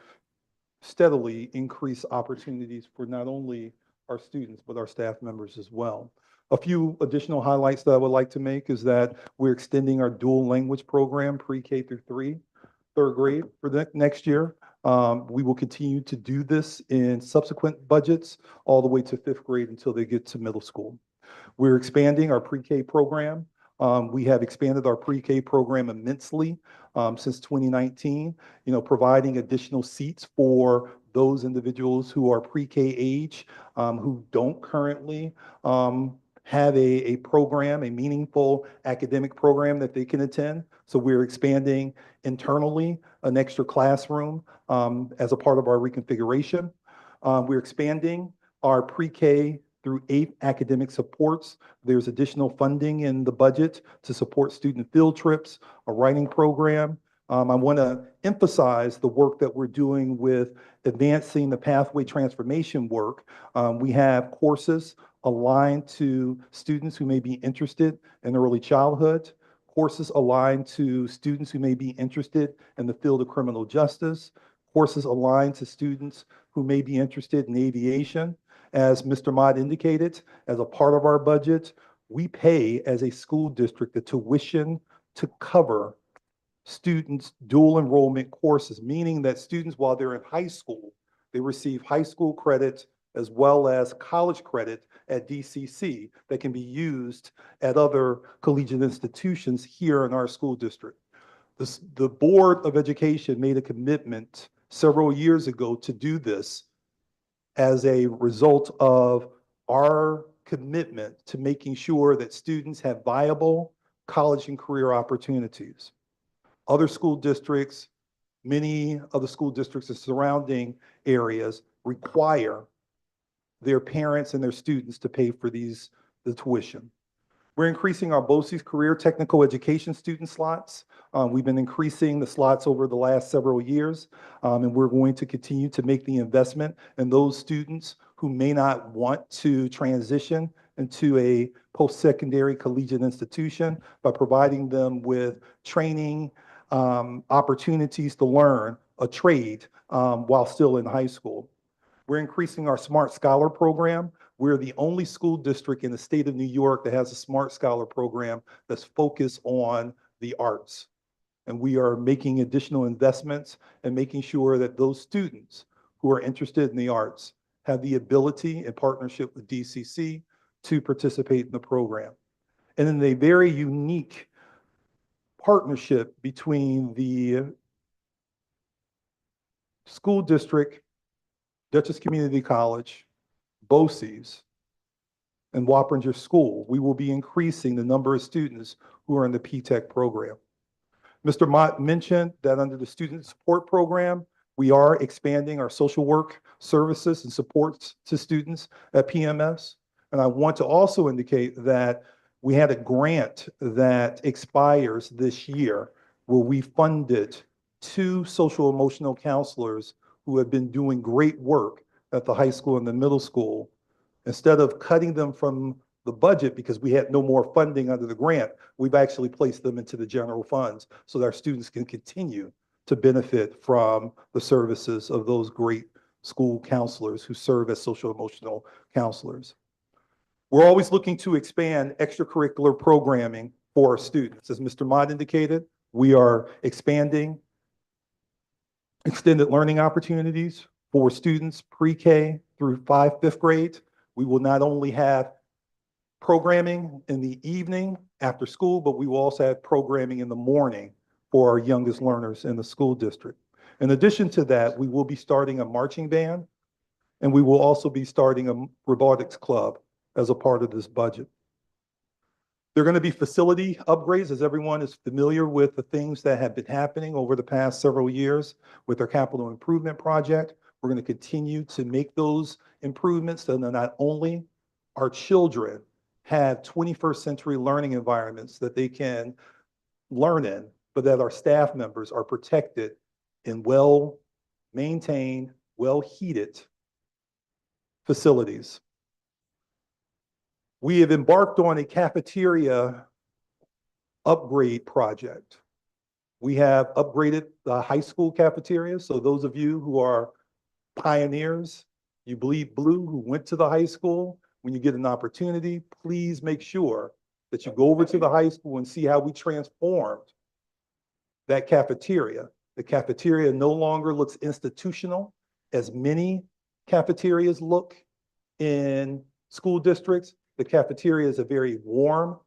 steadily increase opportunities for not only our students, but our staff members as well. A few additional highlights that I would like to make is that we're extending our dual language program, pre-K through 3rd grade for the next year. We will continue to do this in subsequent budgets all the way to 5th grade until they get to middle school. We're expanding our pre-K program. We have expanded our pre-K program immensely since 2019, providing additional seats for those individuals who are pre-K age, who don't currently have a program, a meaningful academic program that they can attend. So we're expanding internally an extra classroom as a part of our reconfiguration. We're expanding our pre-K through 8th academic supports. There's additional funding in the budget to support student field trips, a writing program. I want to emphasize the work that we're doing with advancing the pathway transformation work. We have courses aligned to students who may be interested in early childhood, courses aligned to students who may be interested in the field of criminal justice, courses aligned to students who may be interested in aviation. As Mr. Mott indicated, as a part of our budget, we pay as a school district the tuition to cover students' dual enrollment courses, meaning that students, while they're in high school, they receive high school credit as well as college credit at DCC that can be used at other collegiate institutions here in our school district. The Board of Education made a commitment several years ago to do this as a result of our commitment to making sure that students have viable college and career opportunities. Other school districts, many of the school districts in surrounding areas require their parents and their students to pay for the tuition. We're increasing our BOCES career technical education student slots. We've been increasing the slots over the last several years, and we're going to continue to make the investment in those students who may not want to transition into a post-secondary collegiate institution by providing them with training, opportunities to learn a trade while still in high school. We're increasing our Smart Scholar program. We're the only school district in the state of New York that has a Smart Scholar program that's focused on the arts. And we are making additional investments and making sure that those students who are interested in the arts have the ability, in partnership with DCC, to participate in the program. And in a very unique partnership between the school district, Dutchess Community College, BOCES, and Wappinger School, we will be increasing the number of students who are in the P-TECH program. Mr. Mott mentioned that under the Student Support Program, we are expanding our social work services and supports to students at PMS. And I want to also indicate that we had a grant that expires this year where we funded 2 social emotional counselors who have been doing great work at the high school and the middle school. Instead of cutting them from the budget because we had no more funding under the grant, we've actually placed them into the general funds so that our students can continue to benefit from the services of those great school counselors who serve as social emotional counselors. We're always looking to expand extracurricular programming for our students. As Mr. Mott indicated, we are expanding extended learning opportunities for students pre-K through 5th grade. We will not only have programming in the evening after school, but we will also have programming in the morning for our youngest learners in the school district. In addition to that, we will be starting a marching band, and we will also be starting a robotics club as a part of this budget. There are going to be facility upgrades, as everyone is familiar with the things that have been happening over the past several years with our capital improvement project. We're going to continue to make those improvements so that not only our children have 21st century learning environments that they can learn in, but that our staff members are protected in well-maintained, well-heated facilities. We have embarked on a cafeteria upgrade project. We have upgraded the high school cafeteria. So those of you who are pioneers, you bleed blue, who went to the high school, when you get an opportunity, please make sure that you go over to the high school and see how we transformed that cafeteria. The cafeteria no longer looks institutional as many cafeterias look in school districts. The cafeteria is a very warm,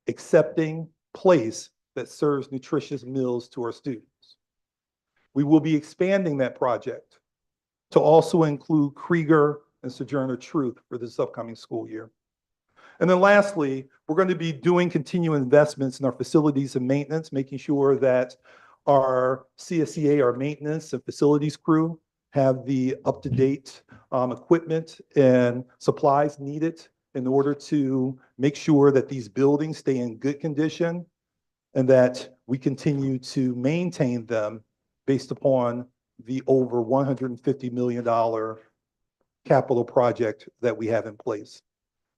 accepting place that serves nutritious meals to our students. We will be expanding that project to also include Krieger and Sojourner Truth for this upcoming school year. And then lastly, we're going to be doing continuing investments in our facilities and maintenance, making sure that our CSEA, our maintenance and facilities crew, have the up-to-date equipment and supplies needed in order to make sure that these buildings stay in good condition and that we continue to maintain them based upon the over $150 million capital project that we have in place.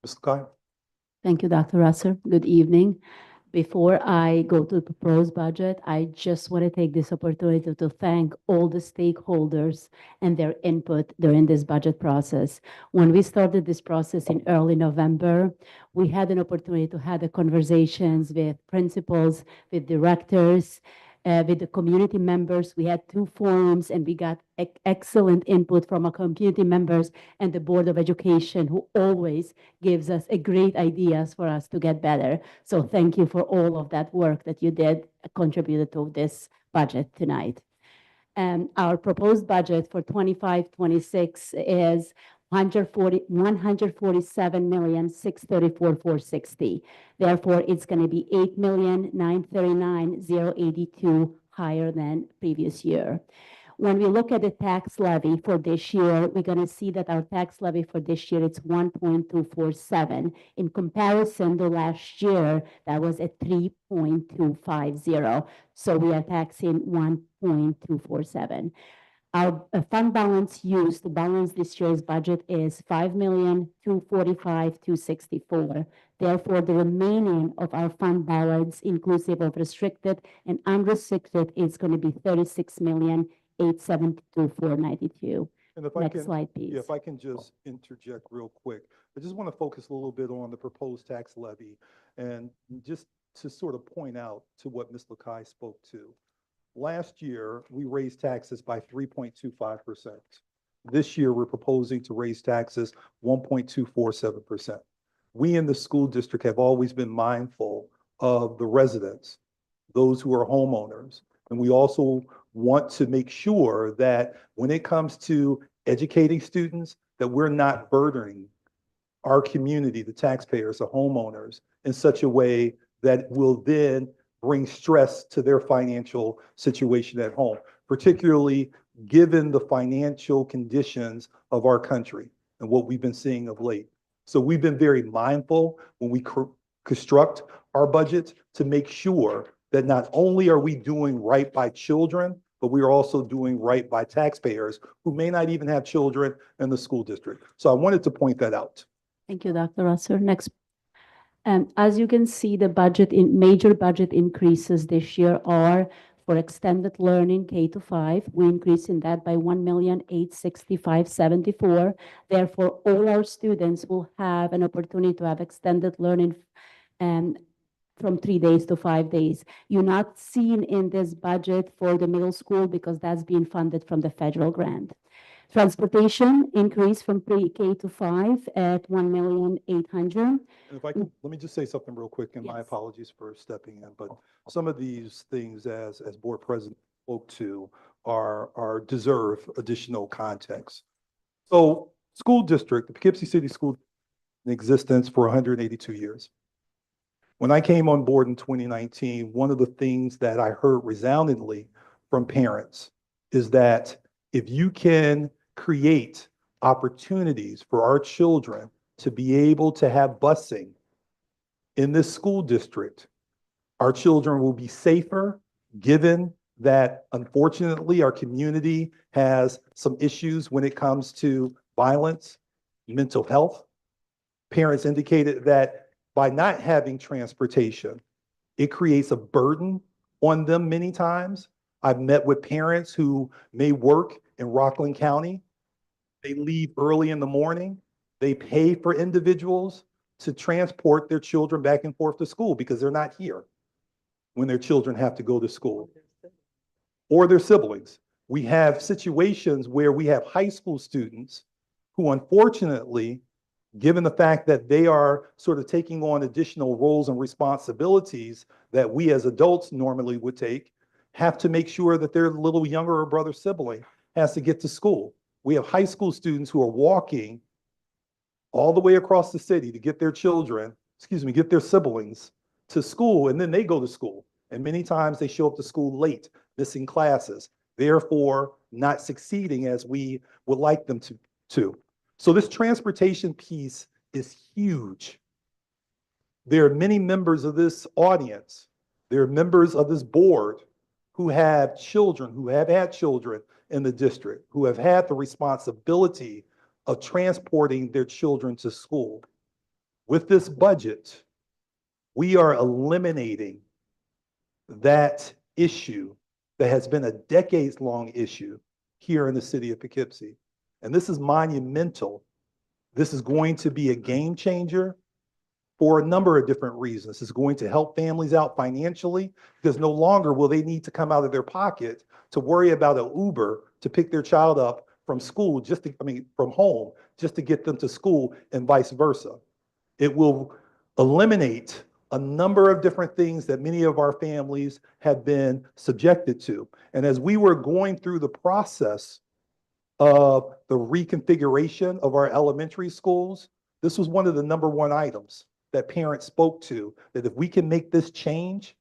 Ms. Kai? Thank you, Dr. Russer. Good evening. Before I go to the proposed budget, I just want to take this opportunity to thank all the stakeholders and their input during this budget process. When we started this process in early November, we had an opportunity to have the conversations with principals, with directors, with the community members. We had 2 forums and we got excellent input from our community members and the Board of Education, who always gives us a great ideas for us to get better. So thank you for all of that work that you did contributed to this budget tonight. And our proposed budget for 25-26 is 147,634,460. Therefore, it's going to be 8,939,082 higher than previous year. When we look at the tax levy for this year, we're going to see that our tax levy for this year, it's 1.247. In comparison to last year, that was at 3.250. So we are taxing 1.247. Our fund balance used to balance this year's budget is 5,245,264. Therefore, the remaining of our fund balance, inclusive of restricted and unrestricted, is going to be 36,872,492. And if I Next can, slide, please. yeah, if I can just interject real quick, I just want to focus a little bit on the proposed tax levy and just to sort of point out to what Ms. Lakai spoke to. Last year, we raised taxes by 3.25%. This year, we're proposing to raise taxes 1.247%. We in the school district have always been mindful of the residents, those who are homeowners. And we also want to make sure that when it comes to educating students, that we're not burdening our community, the taxpayers, the homeowners, in such a way that will then bring stress to their financial situation at home, particularly given the financial conditions of our country and what we've been seeing of late. So we've been very mindful when we construct our budget to make sure that not only are we doing right by children, but we are also doing right by taxpayers who may not even have children in the school district. So I wanted to point that out. Thank you, Dr. Russer. Next. As you can see, the major budget increases this year are for extended learning K-5. We increase in that by 1,865,074. Therefore, all our students will have an opportunity to have extended learning from 3 days to 5 days. You're not seeing in this budget for the middle school because that's being funded from the federal grant. Transportation increase from pre-K to 5 at 1,800,000. And if I can, let me just say something real quick, and my apologies for stepping in, but some of these things, as board president spoke to, are deserve additional context. So, school district, the Poughkeepsie City School, in existence for 182 years. When I came on board in 2019, one of the things that I heard resoundingly from parents is that if you can create opportunities for our children to be able to have busing in this school district, our children will be safer, given that unfortunately our community has some issues when it comes to violence, mental health. Parents indicated that by not having transportation, it creates a burden on them many times. I've met with parents who may work in Rockland County. They leave early in the morning. They pay for individuals to transport their children back and forth to school because they're not here when their children have to go to school, or their siblings. We have situations where we have high school students who, unfortunately, given the fact that they are sort of taking on additional roles and responsibilities that we as adults normally would take, have to make sure that their little younger brother sibling has to get to school. We have high school students who are walking all the way across the city to get their children, get their siblings to school, and then they go to school. And many times they show up to school late, missing classes, therefore not succeeding as we would like them to. So this transportation piece is huge. There are many members of this audience, there are members of this board who have children, who have had children in the district, who have had the responsibility of transporting their children to school. With this budget, we are eliminating that issue that has been a decades-long issue here in the city of Poughkeepsie. And this is monumental. This is going to be a game changer for a number of different reasons. It's going to help families out financially because no longer will they need to come out of their pocket to worry about an Uber to pick their child up from school, from home, just to get them to school and vice versa. It will eliminate a number of different things that many of our families have been subjected to. And as we were going through the process of the reconfiguration of our elementary schools, this was one of the number one items that parents spoke to, that if we can make this change,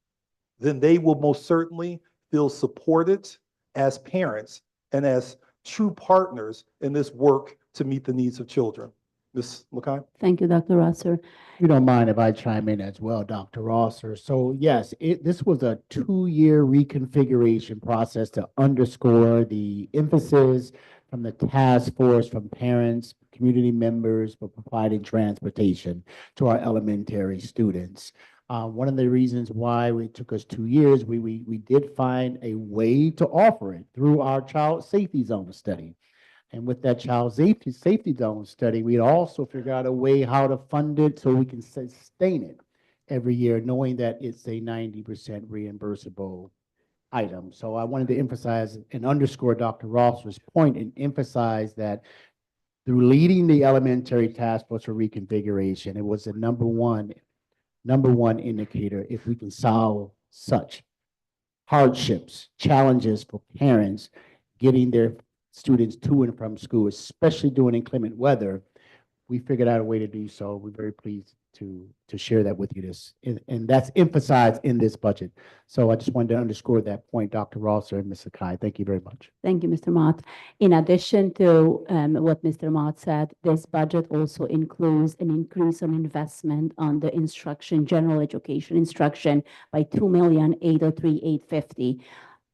then they will most certainly feel supported as parents and as true partners in this work to meet the needs of children. Ms. Lakai? Thank you, Dr. Rosser. You don't mind if I chime in as well, Dr. Rosser. So yes, this was a 2-year reconfiguration process to underscore the emphasis from the task force, from parents, community members, for providing transportation to our elementary students. One of the reasons why it took us 2 years, we did find a way to offer it through our child safety zone study. And with that child safety zone study, we also figured out a way how to fund it so we can sustain it every year, knowing that it's a 90% reimbursable item. So I wanted to emphasize and underscore Dr. Ross's point and emphasize that through leading the elementary task force for reconfiguration, it was the number one indicator if we can solve such hardships, challenges for parents getting their students to and from school, especially during inclement weather. We figured out a way to do so. We're very pleased to share that with you and that's emphasized in this budget. So I just wanted to underscore that point, Dr. Rosser and Ms. Sakai. Thank you very much. Thank you, Mr. Mott. In addition to what Mr. Mott said, this budget also includes an increase on investment on the instruction, general education instruction by $2,803,850.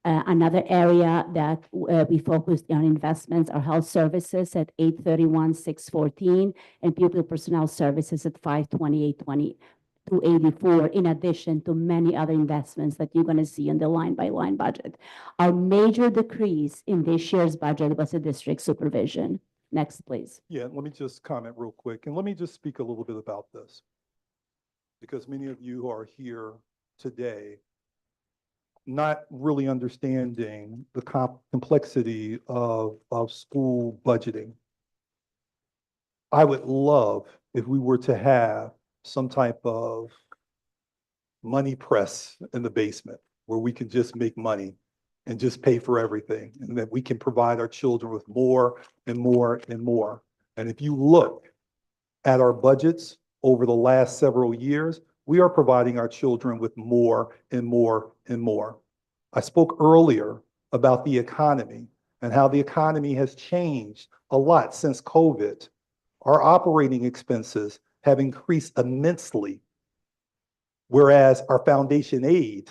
Another area that we focused on investments are health services at $831,614 and pupil personnel services at $528,284, in addition to many other investments that you're going to see in the line-by-line budget. Our major decrease in this year's budget was the district supervision. Next, please. Yeah, let me just comment real quick, and let me just speak a little bit about this, because many of you are here today not really understanding the complexity of school budgeting. I would love if we were to have some type of money press in the basement where we can just make money and just pay for everything, and that we can provide our children with more and more and more. And if you look at our budgets over the last several years, we are providing our children with more and more and more. I spoke earlier about the economy and how the economy has changed a lot since COVID. Our operating expenses have increased immensely, whereas our foundation aid,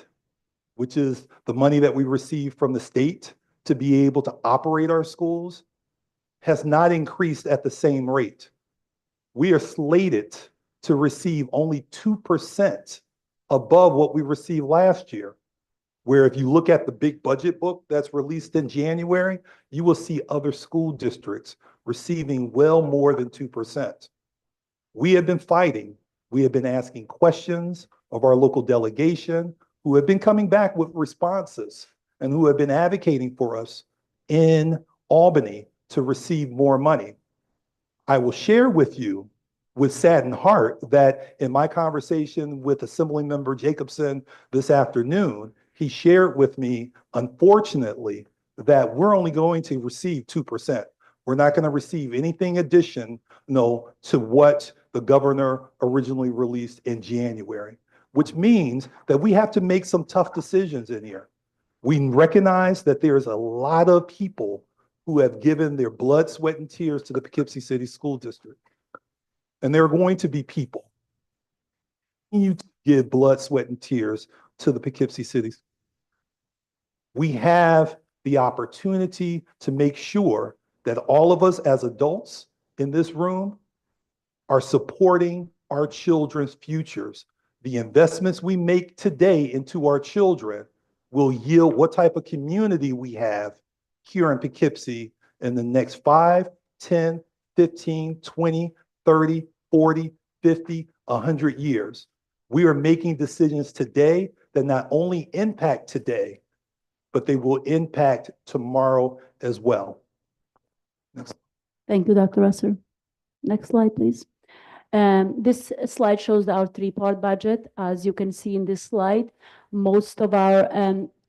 which is the money that we receive from the state to be able to operate our schools, has not increased at the same rate. We are slated to receive only 2% above what we received last year, where if you look at the big budget book that's released in January, you will see other school districts receiving well more than 2%. We have been fighting. We have been asking questions of our local delegation, who have been coming back with responses and who have been advocating for us in Albany to receive more money. I will share with you with saddened heart that in my conversation with Assemblymember Jacobson this afternoon, he shared with me, unfortunately, that we're only going to receive 2%. We're not going to receive anything additional to what the governor originally released in January, which means that we have to make some tough decisions in here. We recognize that there's a lot of people who have given their blood, sweat, and tears to the Poughkeepsie City School District. And there are going to be people who give blood, sweat, and tears to the Poughkeepsie City. We have the opportunity to make sure that all of us as adults in this room are supporting our children's futures. The investments we make today into our children will yield what type of community we have here in Poughkeepsie in the next 5, 10, 15, 20, 30, 40, 50, 100 years. We are making decisions today that not only impact today, but they will impact tomorrow as well. Thank you, Dr. Rosser. Next slide, please. This slide shows our three-part budget. As you can see in this slide, most of our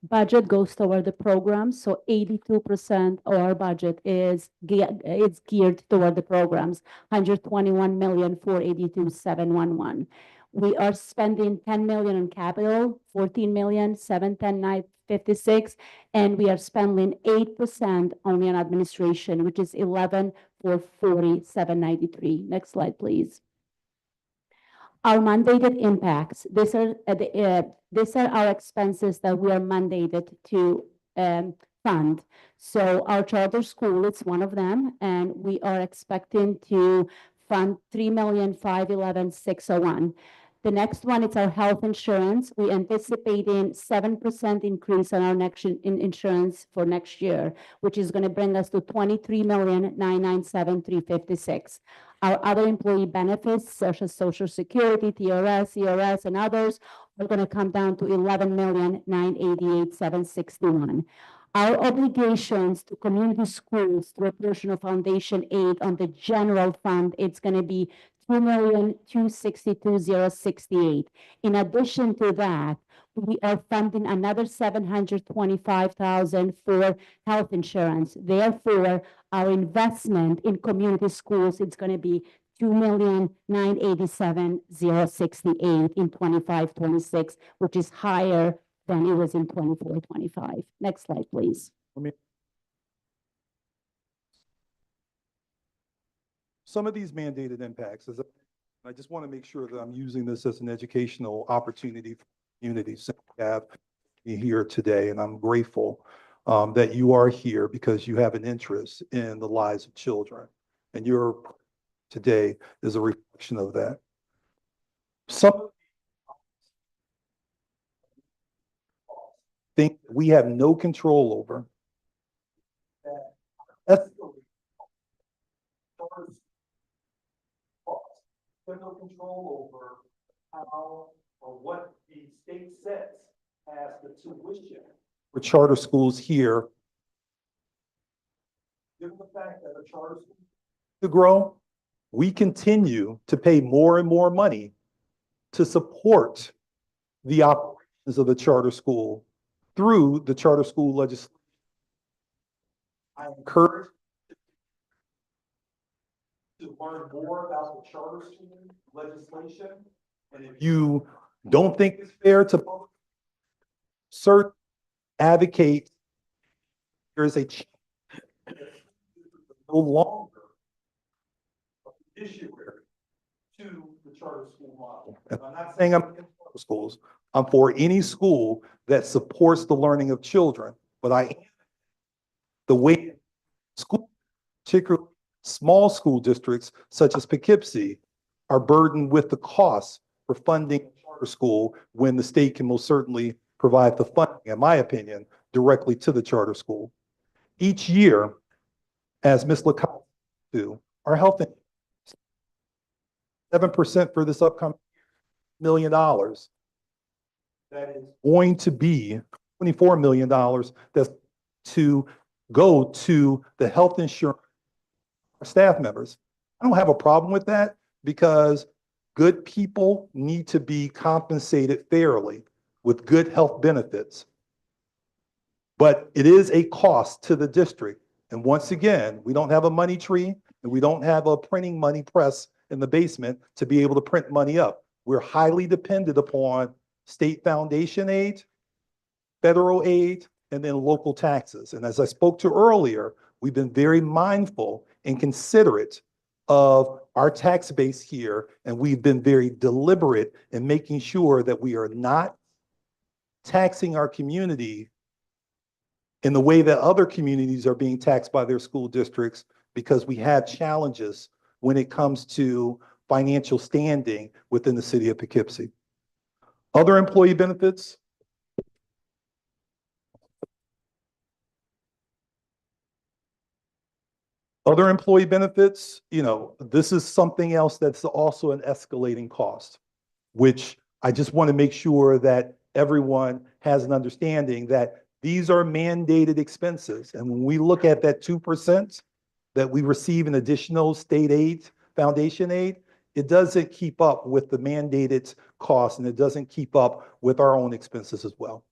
budget goes toward the programs. So 82% of our budget is geared toward the programs, 121,482,711. We are spending 10 million on capital, 14,710,956, and we are spending 8% only on administration, which is 11,447,93. Next slide, please. Our mandated impacts. These are our expenses that we are mandated to fund. So our charter school is one of them, and we are expecting to fund 3,511,601. The next one is our health insurance. We anticipating 7% increase on our insurance for next year, which is going to bring us to 23,997,356. Our other employee benefits, such as Social Security, TRS, ERS, and others, are going to come down to 11,988,761. Our obligations to community schools through a portion of foundation aid on the general fund, it's going to be 2,262,068. In addition to that, we are funding another 725,000 for health insurance. Therefore, our investment in community schools, it's going to be 2,987,068 in 25-26, which is higher than it was in 24-25. Next slide, please. Some of these mandated impacts, I just want to make sure that I'm using this as an educational opportunity for communities that have me here today, and I'm grateful that you are here because you have an interest in the lives of children, and your today is a reflection of that. Some things we have no control over. There's no control over how or what the state sets as the tuition for charter schools here. Given the fact that a charter school to grow, we continue to pay more and more money to support the operations of the charter school through the charter school legislation. I encourage to learn more about the charter school legislation. And if you don't think it's fair to advocate, there is a no longer issue to the charter school model. And I'm not saying I'm against charter schools. I'm for any school that supports the learning of children, but the way school, particularly small school districts such as Poughkeepsie, are burdened with the costs for funding a charter school when the state can most certainly provide the funding, in my opinion, directly to the charter school. Each year, as Ms. LaCoste do, our health 7% for this upcoming $1 million. That is going to be $24 million that's to go to the health insurance staff members. I don't have a problem with that because good people need to be compensated fairly with good health benefits. But it is a cost to the district. And once again, we don't have a money tree and we don't have a printing money press in the basement to be able to print money up. We're highly dependent upon state foundation aid, federal aid, and then local taxes. And as I spoke to earlier, we've been very mindful and considerate of our tax base here, and we've been very deliberate in making sure that we are not taxing our community in the way that other communities are being taxed by their school districts, because we have challenges when it comes to financial standing within the city of Poughkeepsie. Other employee benefits. Other employee benefits, this is something else that's also an escalating cost, which I just want to make sure that everyone has an understanding that these are mandated expenses. And when we look at that 2% that we receive in additional state aid, foundation aid, it doesn't keep up with the mandated costs, and it doesn't keep up with our own expenses as well.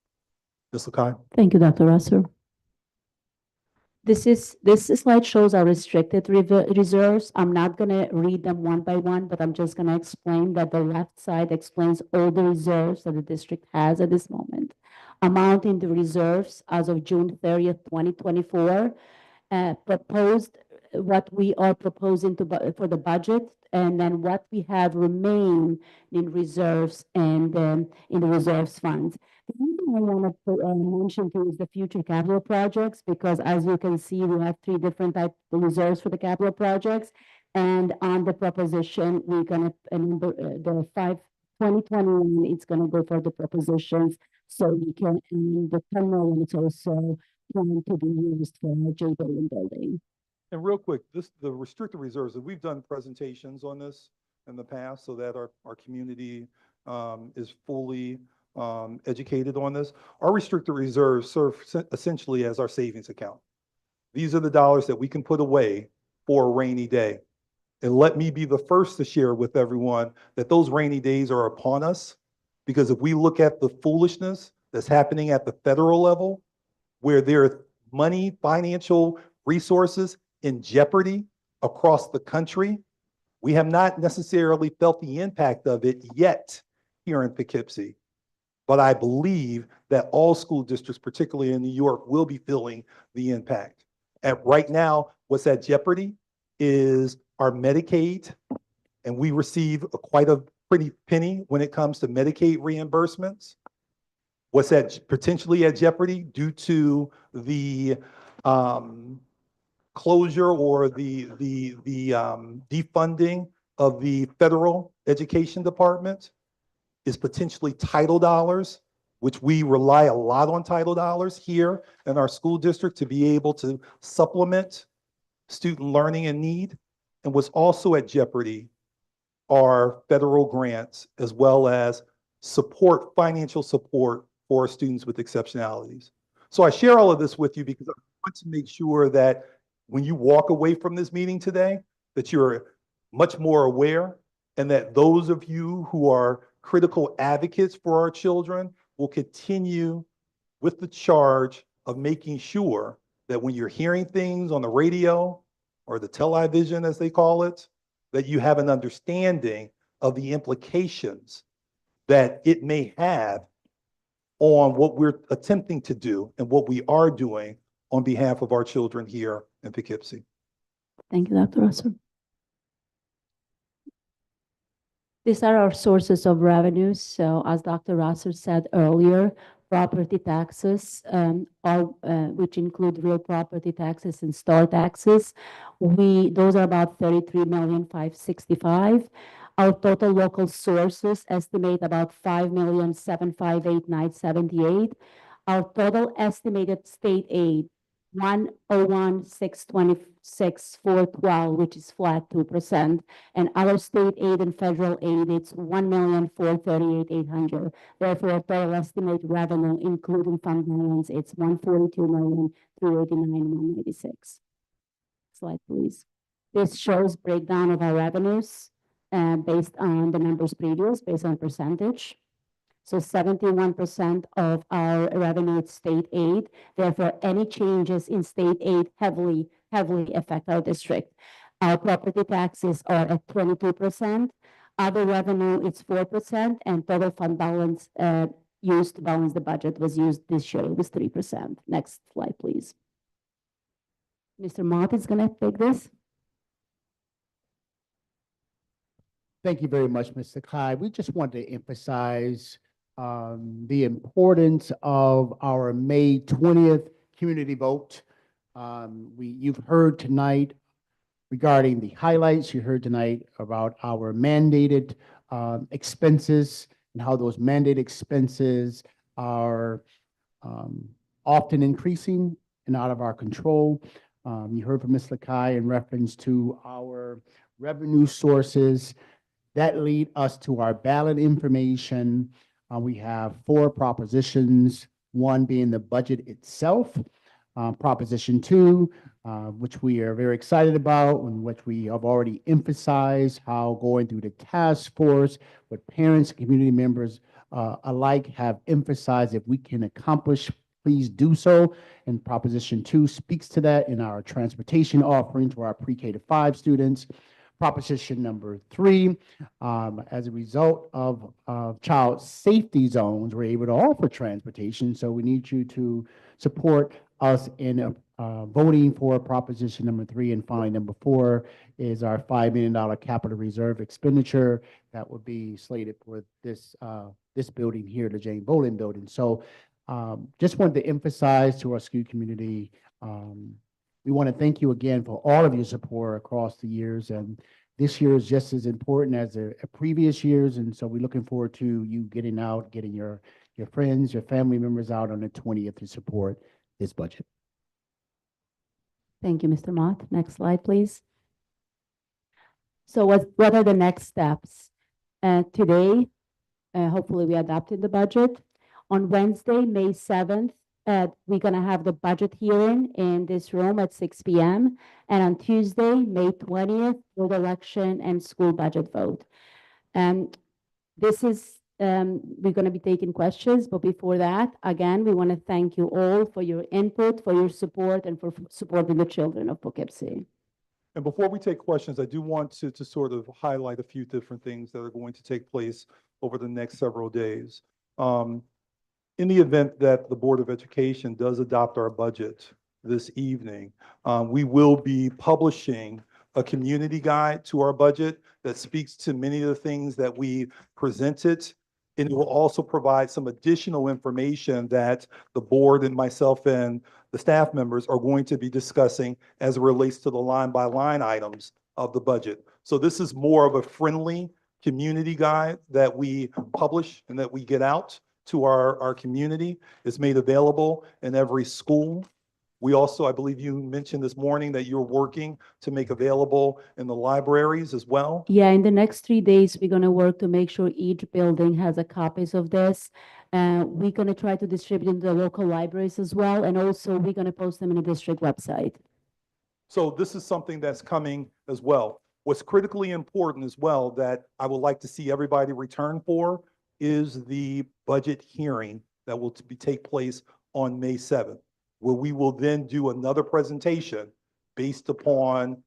Ms. Lakai? Thank you, Dr. Russell. This slide shows our restricted reserves. I'm not gonna read them one by one, but I'm just gonna explain that the left side explains all the reserves that the district has at this moment. Amount in the reserves as of June 30th, 2024, proposed, what we are proposing for the budget, and then what we have remain in reserves and in the reserves funds. The one thing I want to mention too is the future capital projects, because as you can see, we have three different type of reserves for the capital projects. And on the proposition, we're gonna, the 2021, it's gonna go for the propositions. So we can, and the 10 million, it's also going to be used for J building building. And real quick, the restricted reserves, and we've done presentations on this in the past so that our community is fully educated on this. Our restricted reserves serve essentially as our savings account. These are the dollars that we can put away for a rainy day. And let me be the first to share with everyone that those rainy days are upon us, because if we look at the foolishness that's happening at the federal level, where there are money, financial resources in jeopardy across the country, we have not necessarily felt the impact of it yet here in Poughkeepsie. But I believe that all school districts, particularly in New York, will be feeling the impact. And right now, what's at jeopardy is our Medicaid, and we receive quite a pretty penny when it comes to Medicaid reimbursements. What's potentially at jeopardy due to the closure or the defunding of the federal education department is potentially title dollars, which we rely a lot on title dollars here in our school district to be able to supplement student learning and need. And what's also at jeopardy are federal grants, as well as support, financial support for students with exceptionalities. So I share all of this with you because I want to make sure that when you walk away from this meeting today, that you're much more aware, and that those of you who are critical advocates for our children will continue with the charge of making sure that when you're hearing things on the radio or the television, as they call it, that you have an understanding of the implications that it may have on what we're attempting to do and what we are doing on behalf of our children here in Poughkeepsie. Thank you, Dr. Russell. These are our sources of revenues. So as Dr. Russell said earlier, property taxes, which include real property taxes and store taxes, those are about 33,565,000. Our total local sources estimate about 5,758,978. Our total estimated state aid, 101,626,412, which is flat 2%. And our state aid and federal aid, it's 1,438,800. Therefore, our total estimated revenue, including fund balance, it's 142,389,186. Slide, please. This shows breakdown of our revenues based on the numbers previous, based on percentage. So 71% of our revenue is state aid. Therefore, any changes in state aid heavily affect our district. Our property taxes are at 22%. Other revenue, it's 4%, and total fund balance used to balance the budget was used this year, it was 3%. Next slide, please. Mr. Mott is gonna take this. Thank you very much, Mr. Clyde. We just want to emphasize the importance of our May 20th community vote. You've heard tonight regarding the highlights. You heard tonight about our mandated expenses and how those mandated expenses are often increasing and out of our control. You heard from Ms. Lakai in reference to our revenue sources that lead us to our ballot information. We have 4 propositions, one being the budget itself, Proposition 2, which we are very excited about, and which we have already emphasized how going through the task force with parents, community members alike have emphasized if we can accomplish, please do so. And Proposition 2 speaks to that in our transportation offering to our pre-K to 5 students. Proposition number 3, as a result of child safety zones, we're able to offer transportation. So we need you to support us in voting for Proposition number 3. And finally, number 4 is our $5 million capital reserve expenditure that would be slated for this building here, the Jane Bolin building. So just wanted to emphasize to our school community, we want to thank you again for all of your support across the years. And this year is just as important as the previous years. And so we're looking forward to you getting out, getting your friends, your family members out on the 20th to support this budget. Thank you, Mr. Mott. Next slide, please. So what are the next steps? Today, hopefully we adopted the budget. On Wednesday, May 7th, we're going to have the budget hearing in this room at 6 p.m. And on Tuesday, May 20th, board election and school budget vote. This is, we're going to be taking questions, but before that, again, we want to thank you all for your input, for your support, and for supporting the children of Poughkeepsie. And before we take questions, I do want to sort of highlight a few different things that are going to take place over the next several days. In the event that the Board of Education does adopt our budget this evening, we will be publishing a community guide to our budget that speaks to many of the things that we presented. And it will also provide some additional information that the board and myself and the staff members are going to be discussing as it relates to the line-by-line items of the budget. So this is more of a friendly community guide that we publish and that we get out to our community. It's made available in every school. We also, I believe you mentioned this morning that you're working to make available in the libraries as well. Yeah, in the next 3 days, we're going to work to make sure each building has a copies of this. We're going to try to distribute in the local libraries as well. And also we're going to post them in the district website. So this is something that's coming as well. What's critically important as well that I would like to see everybody return for is the budget hearing that will take place on May 7th, where we will then do another presentation based upon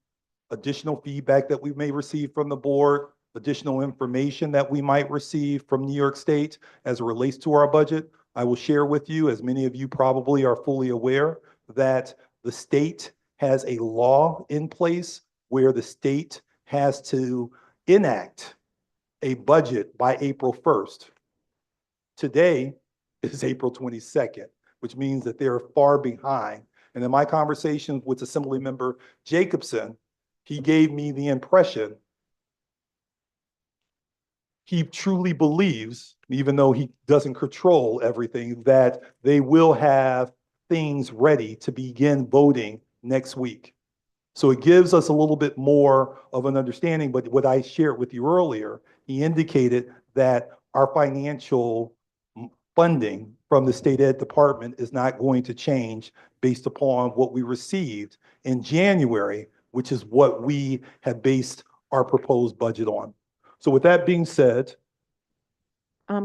additional feedback that we may receive from the board, additional information that we might receive from New York State as it relates to our budget. I will share with you, as many of you probably are fully aware, that the state has a law in place where the state has to enact a budget by April 1st. Today is April 22nd, which means that they're far behind. And in my conversations with Assemblymember Jacobson, he gave me the impression he truly believes, even though he doesn't control everything, that they will have things ready to begin voting next week. So it gives us a little bit more of an understanding, but what I shared with you earlier, he indicated that our financial funding from the state ed department is not going to change based upon what we received in January, which is what we have based our proposed budget on. So with that being said.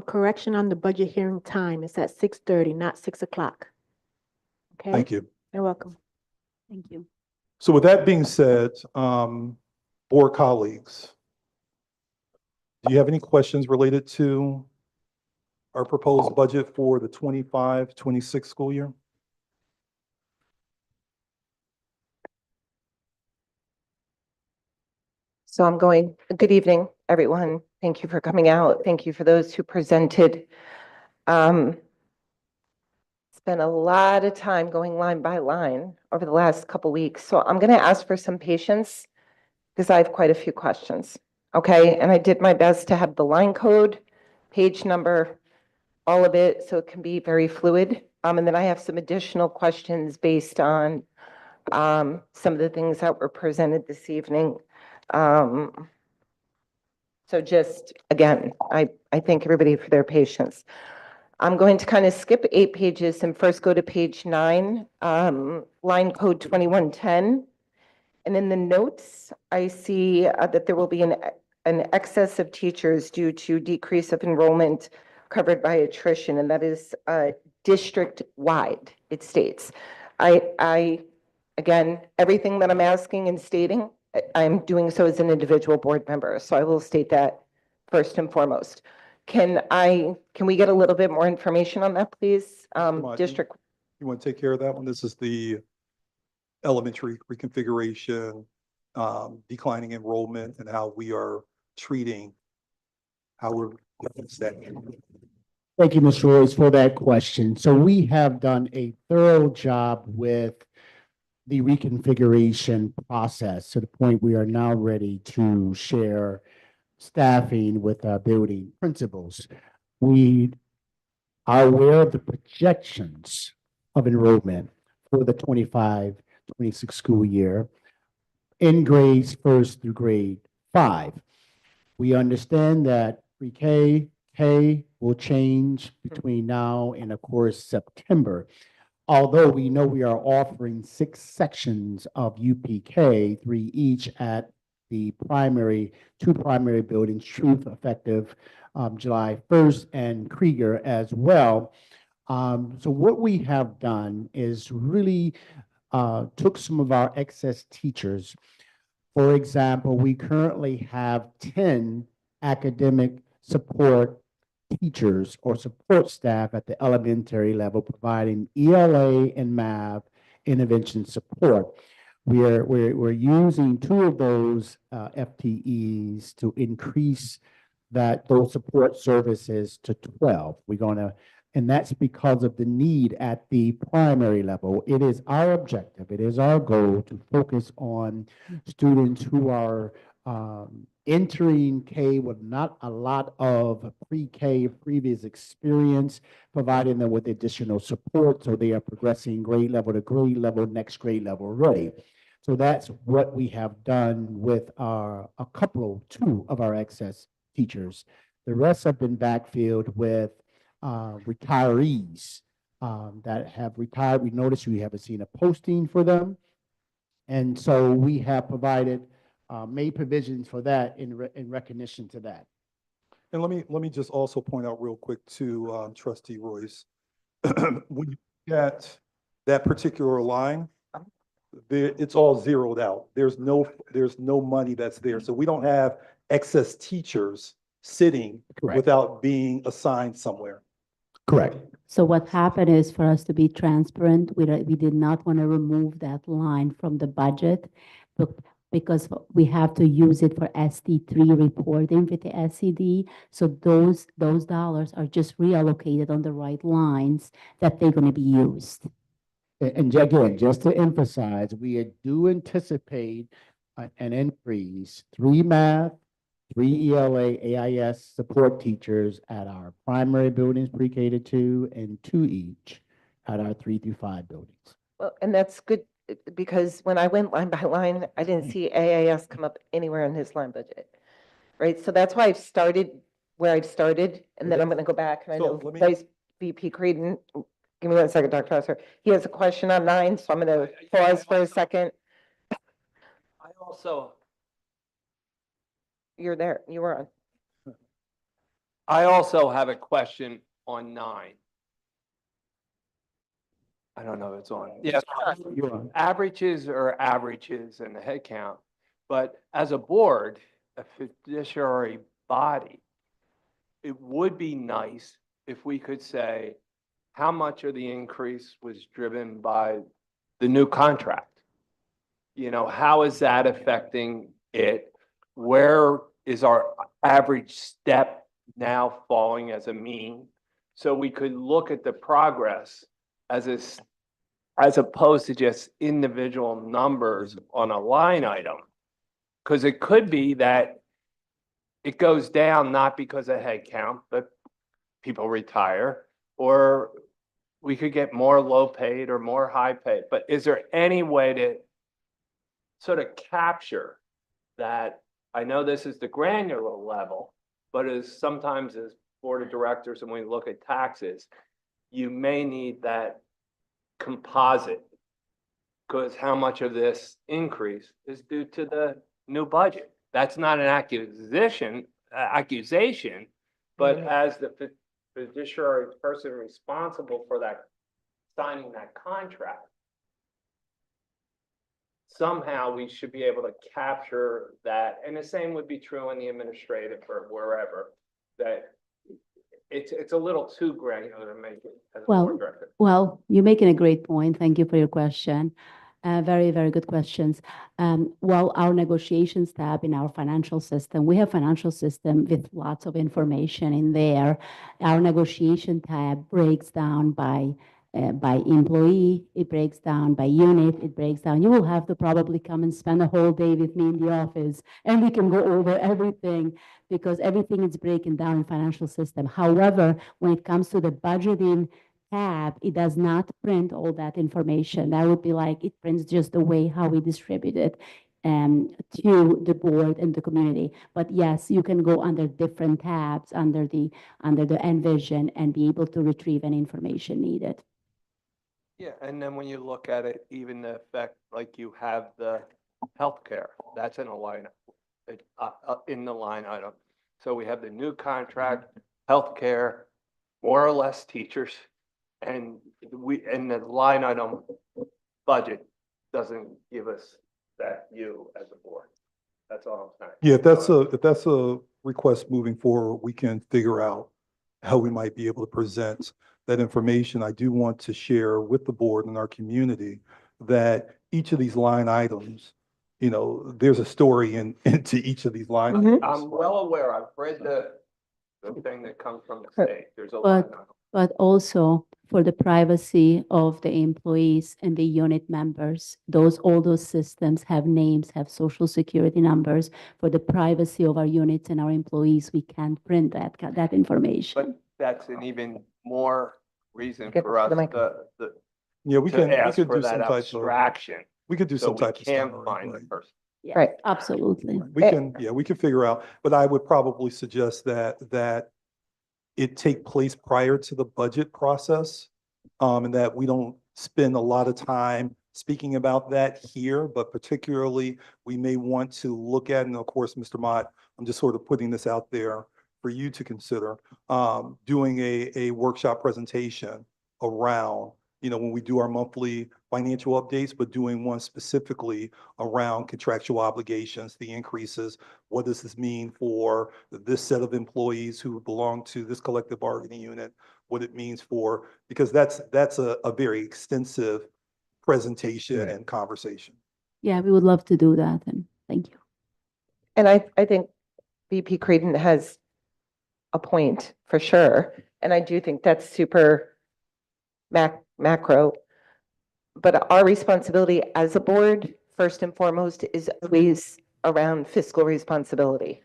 Correction on the budget hearing time. It's at 6:30, not 6 o'clock. Okay? Thank you. You're welcome. Thank you. So with that being said, board colleagues, do you have any questions related to our proposed budget for the 25-26 school year? So good evening, everyone. Thank you for coming out. Thank you for those who presented. Spent a lot of time going line by line over the last couple weeks. So I'm going to ask for some patience because I have quite a few questions. Okay, and I did my best to have the line code, page number, all of it, so it can be very fluid. And then I have some additional questions based on some of the things that were presented this evening. So just, again, I thank everybody for their patience. I'm going to kind of skip 8 pages and first go to page 9, line code 2110. And in the notes, I see that there will be an excess of teachers due to decrease of enrollment covered by attrition, and that is district-wide, it states. Again, everything that I'm asking and stating, I'm doing so as an individual board member, so I will state that first and foremost. Can we get a little bit more information on that, please? District. You want to take care of that one? This is the elementary reconfiguration, declining enrollment, and how we are treating, how we're. Thank you, Ms. Royce, for that question. So we have done a thorough job with the reconfiguration process to the point we are now ready to share staffing with our building principals. We are aware of the projections of enrollment for the 25-26 school year in grades 1st through grade 5. We understand that pre-K, K will change between now and, of course, September. Although we know we are offering 6 sections of UPK, 3 each at the two primary buildings, Truth effective July 1st and Krieger as well. So what we have done is really took some of our excess teachers. For example, we currently have 10 academic support teachers or support staff at the elementary level providing ELA and math intervention support. We're using 2 of those FTEs to increase those support services to 12. And that's because of the need at the primary level. It is our objective, it is our goal to focus on students who are entering K with not a lot of pre-K previous experience, providing them with additional support so they are progressing grade level to grade level, next grade level ready. So that's what we have done with 2 of our excess teachers. The rest have been backfilled with retirees that have retired. We noticed we haven't seen a posting for them. And so we have made provisions for that in recognition to that. And let me just also point out real quick to Trustee Royce, when you look at that particular line, it's all zeroed out. There's no money that's there. So we don't have excess teachers sitting without being assigned somewhere. Correct. So what happened is, for us to be transparent, we did not want to remove that line from the budget, but because we have to use it for ST3 reporting with the SCD. So those dollars are just reallocated on the right lines that they're going to be used. And again, just to emphasize, we do anticipate an increase, 3 math, 3 ELA, AIS support teachers at our primary buildings, pre-K to 2, and 2 each at our 3 through 5 buildings. Well, and that's good because when I went line by line, I didn't see AIS come up anywhere in his line budget, right? So that's why I've started where I've started, and then I'm going to go back. And I know Vice VP Creedon, give me 1 second, Dr. Esser. He has a question on 9, so I'm going to pause for a second. You're there. You were on. I also have a question on 9. I don't know if it's on. Yes. You're on. Averages are averages and the head count, but as a board, a fiduciary body, it would be nice if we could say how much of the increase was driven by the new contract. You know, how is that affecting it? Where is our average step now falling as a mean? So we could look at the progress as opposed to just individual numbers on a line item. Because it could be that it goes down not because of head count, but people retire, or we could get more low paid or more high paid. But is there any way to sort of capture that? I know this is the granular level, but sometimes as board of directors and we look at taxes, you may need that composite. Because how much of this increase is due to the new budget? That's not an accusation, but as the fiduciary person responsible for that, signing that contract, somehow we should be able to capture that, and the same would be true in the administrative or wherever, that it's a little too granular to make it as a Well, board director. Well, you're making a great point. Thank you for your question. Very, very good questions. Well, our negotiations tab in our financial system, we have financial system with lots of information in there. Our negotiation tab breaks down by employee, it breaks down by unit, it breaks down. You will have to probably come and spend a whole day with me in the office, and we can go over everything because everything is breaking down in financial system. However, when it comes to the budgeting tab, it does not print all that information. That would be like, it prints just the way how we distribute it to the board and the community. But yes, you can go under different tabs under the Envision and be able to retrieve any information needed. Yeah, and then when you look at it, even the effect, like you have the healthcare, that's in a line, in the line item. So we have the new contract, healthcare, more or less teachers, and the line item budget doesn't give us that view as a board. That's all I'm saying. Yeah, if that's a request moving forward, we can figure out how we might be able to present that information. I do want to share with the board and our community that each of these line items, there's a story into each of these line items. I'm well aware. I've read the thing that comes from the state. There's a line item. But also for the privacy of the employees and the unit members, all those systems have names, have social security numbers. For the privacy of our units and our employees, we can't print that information. But that's an even more reason Get for us to the mic. Yeah, we to can ask do for some that type of, abstraction. we could do So some we type of can summary, find the right? person. Yes, Right. absolutely. We can figure out, but I would probably suggest that it take place prior to the budget process, and that we don't spend a lot of time speaking about that here, but particularly we may want to look at, and of course, Mr. Mott, I'm just sort of putting this out there for you to consider, doing a workshop presentation around, when we do our monthly financial updates, but doing one specifically around contractual obligations, the increases. What does this mean for this set of employees who belong to this collective bargaining unit? What it means for, because that's a very extensive presentation and conversation. Yeah, we would love to do that, and thank you. And I think VP Creighton has a point for sure. And I do think that's super macro. But our responsibility as a board, first and foremost, is always around fiscal responsibility.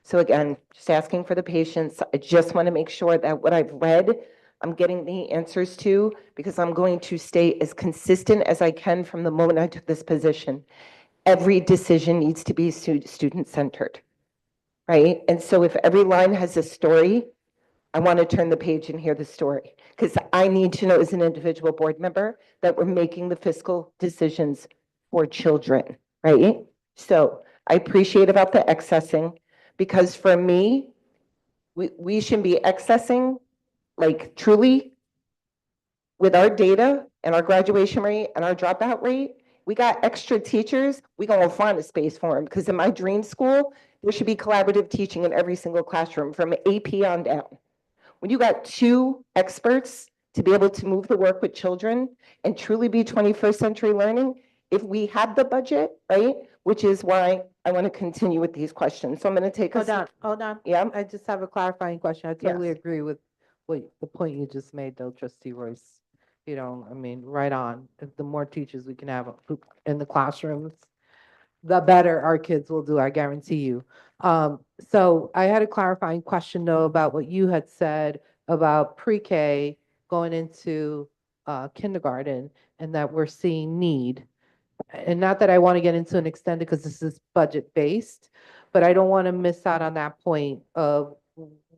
So again, just asking for the patience. I just want to make sure that what I've read, I'm getting the answers to, because I'm going to stay as consistent as I can from the moment I took this position. Every decision needs to be student-centered, right? And so if every line has a story, I want to turn the page and hear the story, because I need to know as an individual board member that we're making the fiscal decisions for children, right? So I appreciate about the accessing, because for me, we should be accessing, like truly, with our data and our graduation rate and our dropout rate. We got extra teachers, we gonna find a space for them, because in my dream school, there should be collaborative teaching in every single classroom from AP on down. When you got two experts to be able to move the work with children and truly be 21st century learning, if we had the budget, right? Which is why I want to continue with these questions. So I'm going to take us. Hold on. Yeah. I just have a clarifying question. I totally Yes. agree with the point you just made though, Trustee Royce. Right on. If the more teachers we can have in the classrooms, the better our kids will do, I guarantee you. So I had a clarifying question though about what you had said about pre-K going into kindergarten, and that we're seeing need. And not that I want to get into an extended, because this is budget based, but I don't want to miss out on that point of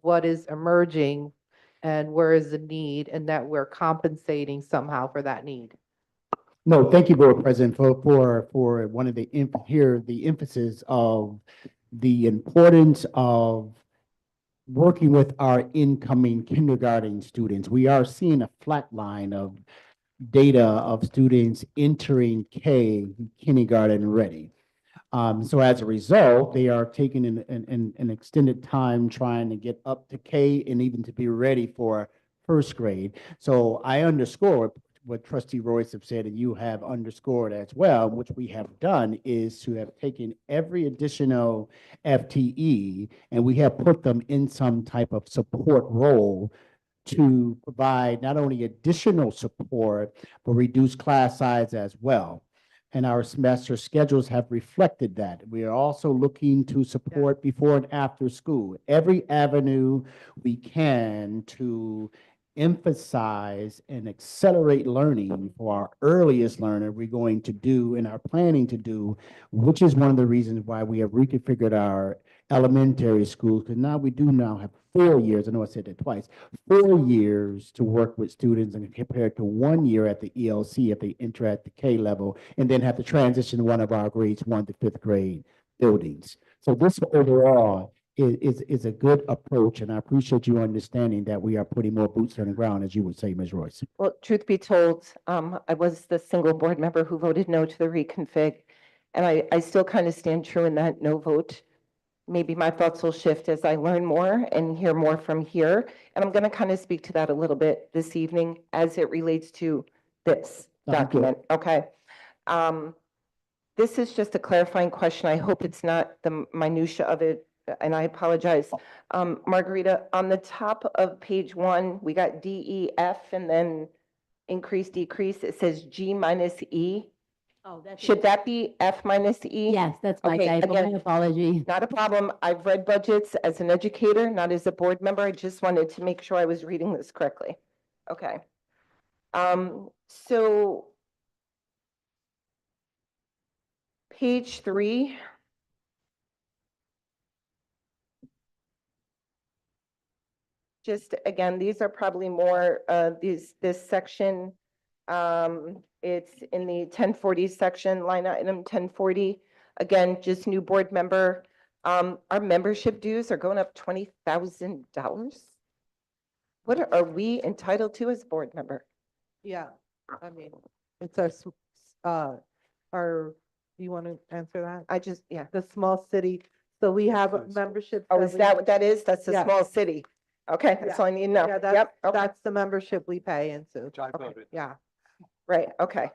what is emerging and where is the need, and that we're compensating somehow for that need. No, thank you, Board President, for one of the, the emphasis of the importance of working with our incoming kindergarten students. We are seeing a flat line of data of students entering kindergarten ready. So as a result, they are taking an extended time trying to get up to K and even to be ready for first grade. So I underscore what Trustee Royce have said, and you have underscored as well, which we have done is to have taken every additional FTE and we have put them in some type of support role to provide not only additional support, but reduce class size as well. And our semester schedules have reflected that. We are also looking to support before and after school, every avenue we can to emphasize and accelerate learning for our earliest learner we're going to do and are planning to do, which is one of the reasons why we have reconfigured our elementary schools, because now we do now have 4 years, I know I said that twice, 4 years to work with students and compared to 1 year at the ELC if they enter at the K level and then have to transition one of our grades 1 to 5th grade buildings. So this overall is a good approach, and I appreciate you understanding that we are putting more boots on the ground, as you would say, Ms. Royce. Well, truth be told, I was the single board member who voted no to the reconfig. And I still kind of stand true in that no vote. Maybe my thoughts will shift as I learn more and hear more from here. And I'm going to kind of speak to that a little bit this evening as it relates to this document. Okay. This is just a clarifying question. I hope it's not the minutia of it, and I apologize. Margarita, on the top of page 1, we got D, E, F, and then increase, decrease. It says G minus E. Oh, that's. Should that be F minus E? Yes, that's my Okay, typo. My again, apology. not a problem. I've read budgets as an educator, not as a board member. I just wanted to make sure I was reading this correctly. Okay. So page 3. Just again, these are probably more, this section, it's in the 1040 section, line item 1040. Again, just new board member. Our membership dues are going up $20,000. What are we entitled to as board member? Yeah, I mean, it's you want to answer that? Yeah. The small city, so we have a membership. Oh, is that what that is? That's a Yeah. small city. Okay, that's all I need to know. Yeah, Yep, okay. that's the membership we pay into. Which I voted. Yeah. Right, okay.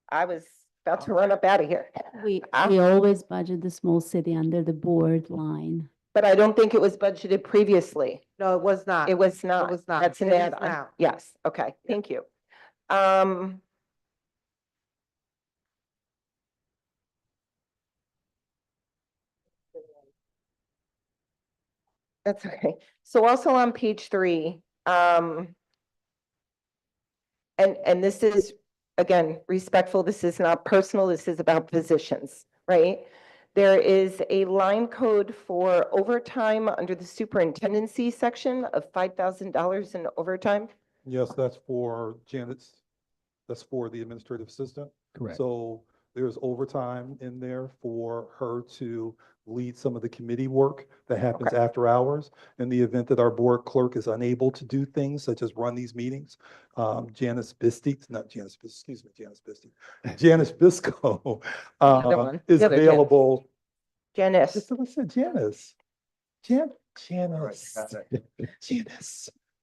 I was about to run up out of here. We always budget the small city under the board line. But I don't think it was budgeted previously. No, it was not. It was not. It was not. That's an It is add-on. now. Yes, okay, thank you. That's okay. So also on page 3, and this is, again, respectful, this is not personal, this is about positions, right? There is a line code for overtime under the superintendency section of $5,000 in overtime. Yes, that's for Janet's, that's for the administrative assistant. Correct. So there's overtime in there for her to lead some of the committee work that happens after hours. In the event that our board clerk is unable to do things such as run these meetings, Janice Bisty, not Janice, excuse me, Janice Bisty, Janice Bisco is available. Janice. Just what I said, Janice. Janice.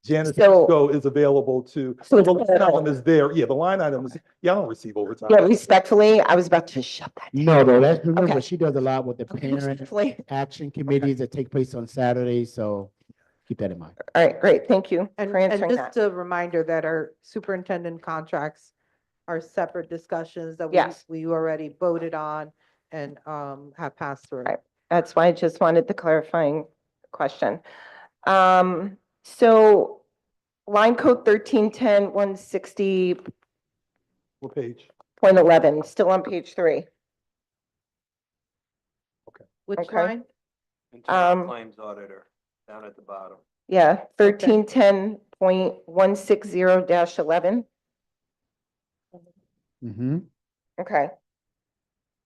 Janice Bisco is available to, so the line item is there. Yeah, the line item is, yeah, I don't receive overtime. Yeah, respectfully, I was about to shut that down. No, that's, remember, Okay. she does a lot with the Okay, parent respectfully. action committees that take place on Saturdays, so keep that in mind. All right, great, thank you And for answering that. just a reminder that our superintendent contracts are separate discussions that Yes. we already voted on and have passed through. Right. That's why I just wanted the clarifying question. So line code 1310, 160.11, What page? still on page 3. Which Okay. line? Internal Um, claims auditor. Down at the bottom. Yeah, 1310.160-11. Mm-hmm. Okay.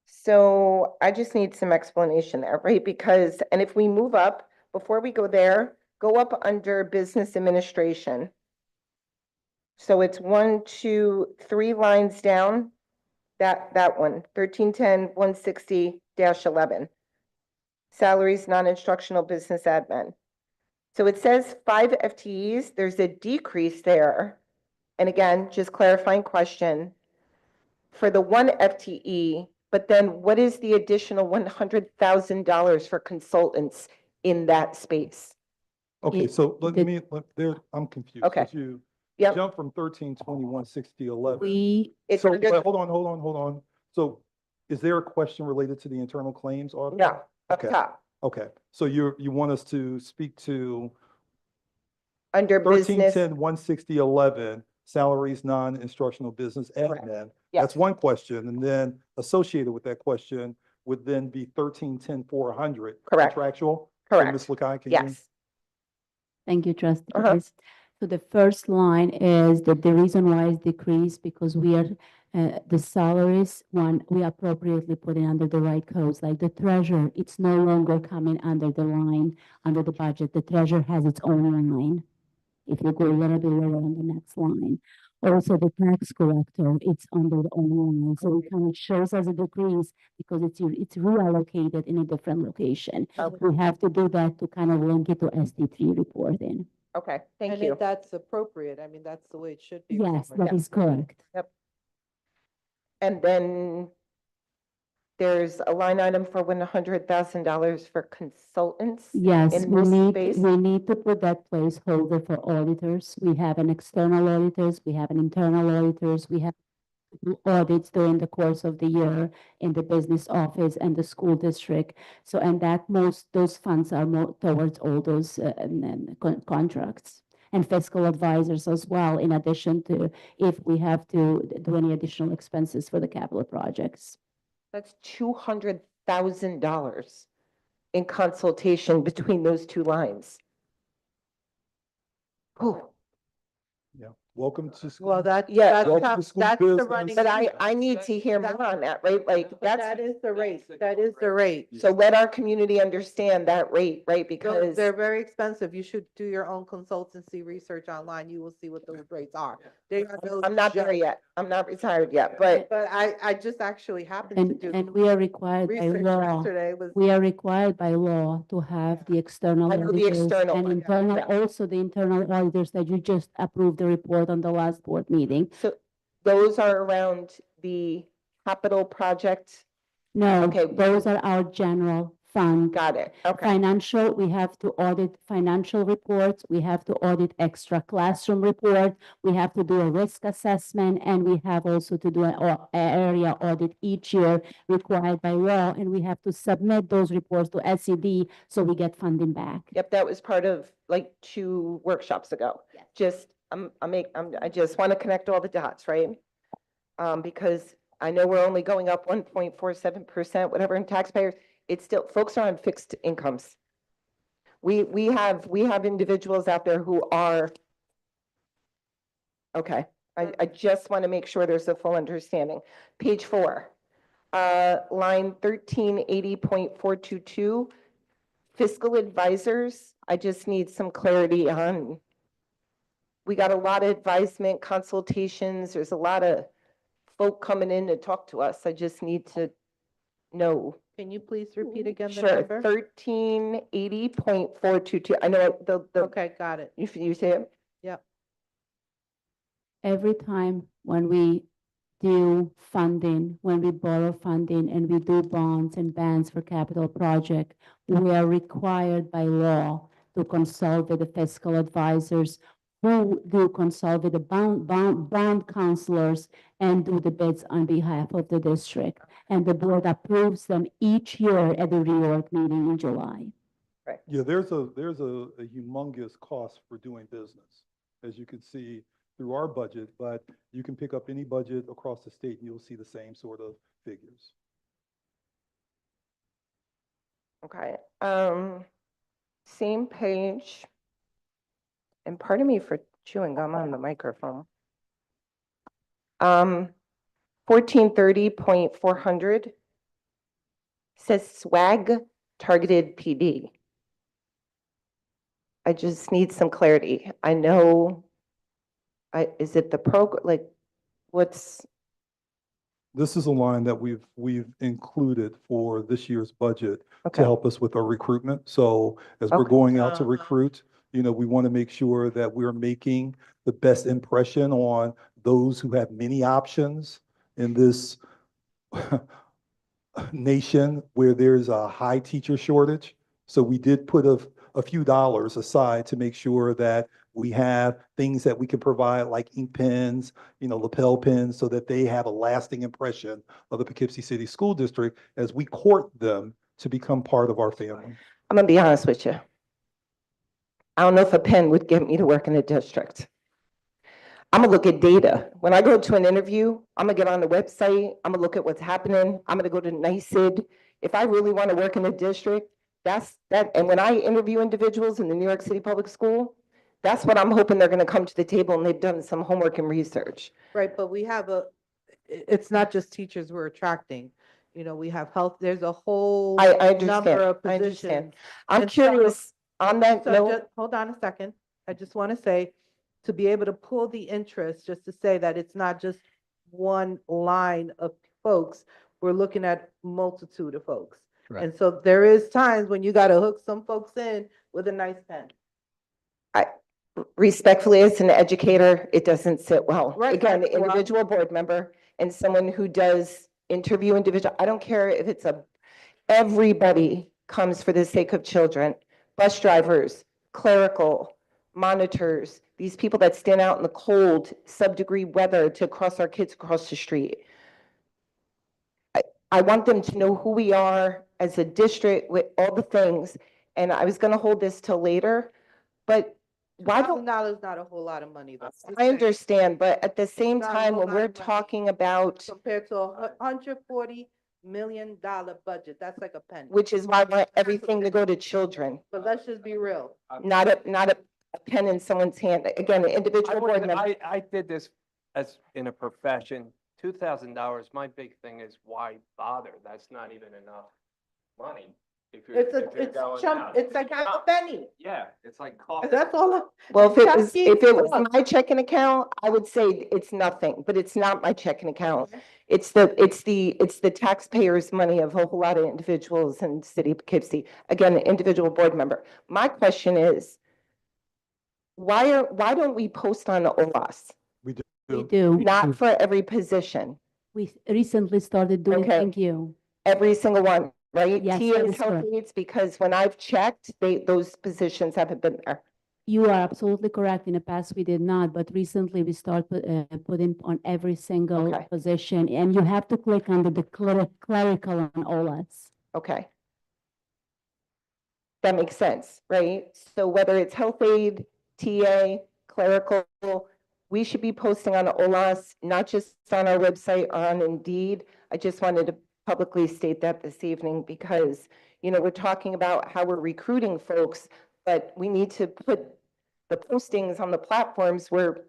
So I just need some explanation there, right? Because, and if we move up, before we go there, go up under business administration. So it's 1, 2, 3 lines down. That one, 1310.160-11. Salaries, non-instructional business admin. So it says 5 FTEs, there's a decrease there. And again, just clarifying question. For the 1 FTE, but then what is the additional $100,000 for consultants in that space? Okay, so let the- me, I'm confused. Okay. 'Cause you Yep. jump from 13216011. We, It's So, under, wait, hold on. So is there a question related to the internal claims audit? no, up Okay. top, Okay, so you want us to speak to under business. 1310.160.11, salaries, non-instructional business admin. Yes. That's one question, and then associated with that question would then be 1310.400. Correct. Contractual? So, Correct. Ms. Lakai, can you? Yes. thank you, trustee. Uh-huh. Joyce. So the first line is that the reason why it's decreased because we are, the salaries, one, we appropriately put it under the right codes, like the treasurer, it's no longer coming under the line, under the budget. The treasurer has its own line. If you go a little bit lower on the next line. Also, the tax collector, it's under the own line. So it kind of shows as a decrease because it's reallocated in a different location. Okay. We have to do that to kind of link it to SD3 reporting. Okay, thank And you. if that's appropriate, I mean, that's the way it should be. Yes, reported. that is correct. And then there's a line item for $100,000 for consultants. Yes, In this space? we need to put that placeholder for auditors. We have an external auditors, we have an internal auditors, we have audits during the course of the year in the business office and the school district. So, and that those funds are more towards all those contracts and fiscal advisors as well, in addition to if we have to do any additional expenses for the capital projects. That's $200,000 in consultation between those two lines. Oh, Yeah, welcome to school. Well, that's, Yeah. that's, Welcome how- to school that's the business. running. but I need to hear more on that, right? Like, But that's, that is the rate, that is the rate. so let our community understand that rate, right? Those- Because, They're very expensive. You should do your own consultancy research online. You will see what those rates are. They are those I'm not there just- yet. I'm not retired yet, but But I just actually happened to do. And we are required by research law. yesterday was. We are required by law to have the external I know the auditors external, and yeah, internal, yeah. also the internal auditors that you just approved the report on the last board meeting. so those are around the capital project. No, Okay. those are our general fund. Got it. Okay. Financial, we have to audit financial reports, we have to audit extra classroom report, we have to do a risk assessment, and we have also to do an area audit each year required by law, and we have to submit those reports to SED so we get funding back. Yep, that was part of like 2 workshops ago. Yes. Just, I just want to connect all the dots, right? Because I know we're only going up 1.47%, whatever in taxpayers. It's still, folks are on fixed incomes. We have individuals out there who are, okay, I just want to make sure there's a full understanding. Page 4, line 1380.422, fiscal advisors. I just need some clarity on, we got a lot of advisement consultations. There's a lot of folk coming in to talk to us. I just need to know. Can you please repeat again the Sure, number? 1380.422. I know the, Okay, got it. you say it? Yep. Every time when we do funding, when we borrow funding and we do bonds and bans for capital project, we are required by law to consult with the fiscal advisors who do consult with the bond counselors and do the bids on behalf of the district. And the board approves them each year at the reorg meeting in July. Yeah, there's a humongous cost for doing business, as you can see through our budget, but you can pick up any budget across the state and you'll see the same sort of figures. Okay. Same page. And pardon me for chewing gum on the microphone. 1430.400 says swag targeted PD. I just need some clarity. I know, is it the program, like, what's, This is a line that we've included for this year's budget to okay, help us with our recruitment. So as we're Okay. going out to recruit, we want to make sure that we're making the best impression on those who have many options in this nation where there's a high teacher shortage. So we did put a few dollars aside to make sure that we have things that we can provide like ink pens, lapel pins, so that they have a lasting impression of the Poughkeepsie City School District as we court them to become part of our family. I'm gonna be honest with you. I don't know if a pen would get me to work in the district. I'm gonna look at data. When I go to an interview, I'm gonna get on the website, I'm gonna look at what's happening, I'm gonna go to NYSID. If I really want to work in the district, that's that. And when I interview individuals in the New York City Public School, that's what I'm hoping they're gonna come to the table and they've done some homework and research. Right, but we have it's not just teachers we're attracting. We have health, there's a whole I number understand, of I understand. positions. I'm And so- curious, on that So note, just, hold on a second. I just want to say, to be able to pull the interest, just to say that it's not just one line of folks, we're looking at multitude of folks. Correct. And so there is times when you got to hook some folks in with a nice pen. respectfully, as an educator, it doesn't sit well. Right, Again, well- individual board member and someone who does interview individual, I don't care if it's everybody comes for the sake of children, bus drivers, clerical, monitors, these people that stand out in the cold, sub-degree weather to cross our kids across the street. I want them to know who we are as a district with all the things. And I was gonna hold this till later, but why don't, $1,000 not a whole lot of money, though. Just I saying. understand, but at the same Not a time, whole when lot we're of money. talking about, Compared to $140 million budget, that's like a penny. which is why I want everything to go to children, But let's just be real. not a pen in someone's hand. Again, an individual board member. I did this as in a profession, $2,000. My big thing is why bother? That's not even enough money. If you're going out. It's like half a penny. Yeah, it's like coffee. That's all. Well, Chunky if it was stuff. my checking account, I would say it's nothing, but it's not my checking account. It's the taxpayers' money of a whole lot of individuals in the city of Poughkeepsie. Again, the individual board member. My question is, why don't we post on the OLAS? We do. Not for every position, We recently started doing, Okay. thank you. every single one, right? Yes, that TAs, is health correct. aides, because when I've checked, those positions haven't been there. You are absolutely correct. In the past, we did not, but recently we putting on every single Okay. position, and you have to click on the clerical on OLS. Okay. That makes sense, right? So whether it's health aide, TA, clerical, we should be posting on the OLAS, not just on our website or on Indeed. I just wanted to publicly state that this evening because, we're talking about how we're recruiting folks, but we need to put the postings on the platforms where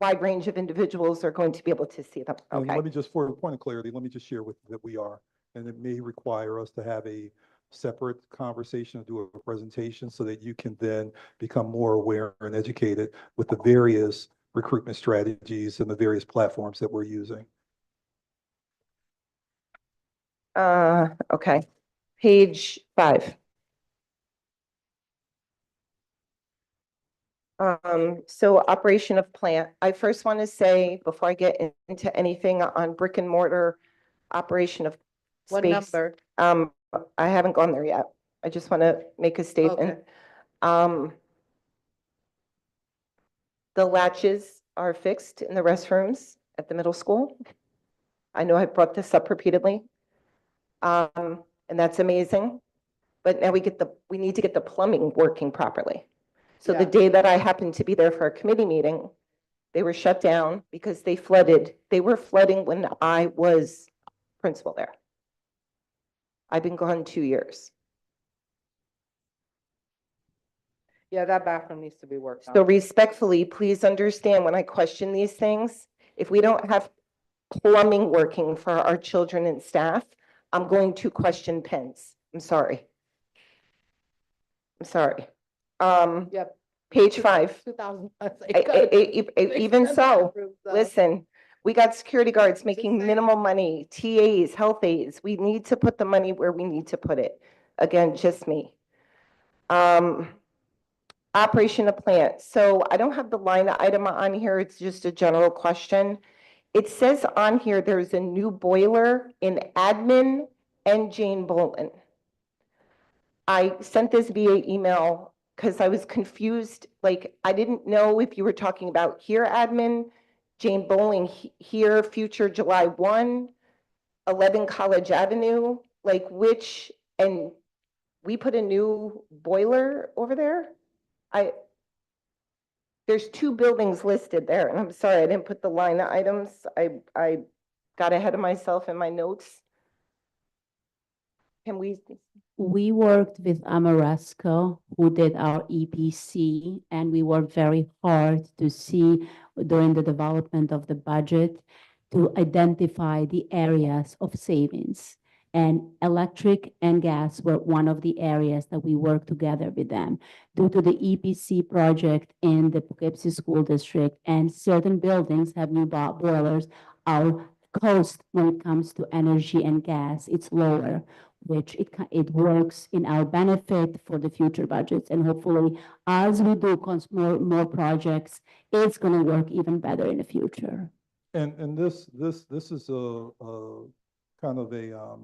wide range of individuals are going to be able to see them. And Okay. let me just, for a point of clarity, let me just share with that we are, and it may require us to have a separate conversation or do a presentation so that you can then become more aware and educated with the various recruitment strategies and the various platforms that we're using. Okay. Page 5. So operation of plant. I first want to say, before I get into anything on brick and mortar operation of What space. number? I haven't gone there yet. I just want to make a statement. The latches are fixed in the restrooms at the middle school. I know I've brought this up repeatedly. And that's amazing. But now we need to get the plumbing working properly. So the Yeah. day that I happened to be there for a committee meeting, they were shut down because they flooded. They were flooding when I was principal there. I've been gone 2 years. Yeah, that bathroom needs to be worked on. So respectfully, please understand when I question these things, if we don't have plumbing working for our children and staff, I'm going to question pens. I'm sorry. I'm sorry. Yep. Page 5. 2,000. Even so, listen, we got security guards making minimal money, TAs, health aides. We need to put the money where we need to put it. Again, just me. Operation of plant. So I don't have the line item on here. It's just a general question. It says on here, there's a new boiler in admin and Jane Bolin. I sent this via email because I was confused. Like, I didn't know if you were talking about here admin, Jane Bowling here, future July 1, 11 College Avenue, like which, and we put a new boiler over there? There's 2 buildings listed there, and I'm sorry, I didn't put the line items. I got ahead of myself in my notes. Can we? We worked with Amoresco, who did our EPC, and we worked very hard to see during the development of the budget to identify the areas of savings. And electric and gas were one of the areas that we worked together with them. Due to the EPC project in the Poughkeepsie School District and certain buildings have new boilers, our cost when it comes to energy and gas, it's lower, which it works in our benefit for the future budgets. And hopefully, as we do more projects, it's going to work even better in the future. And this is a kind of a,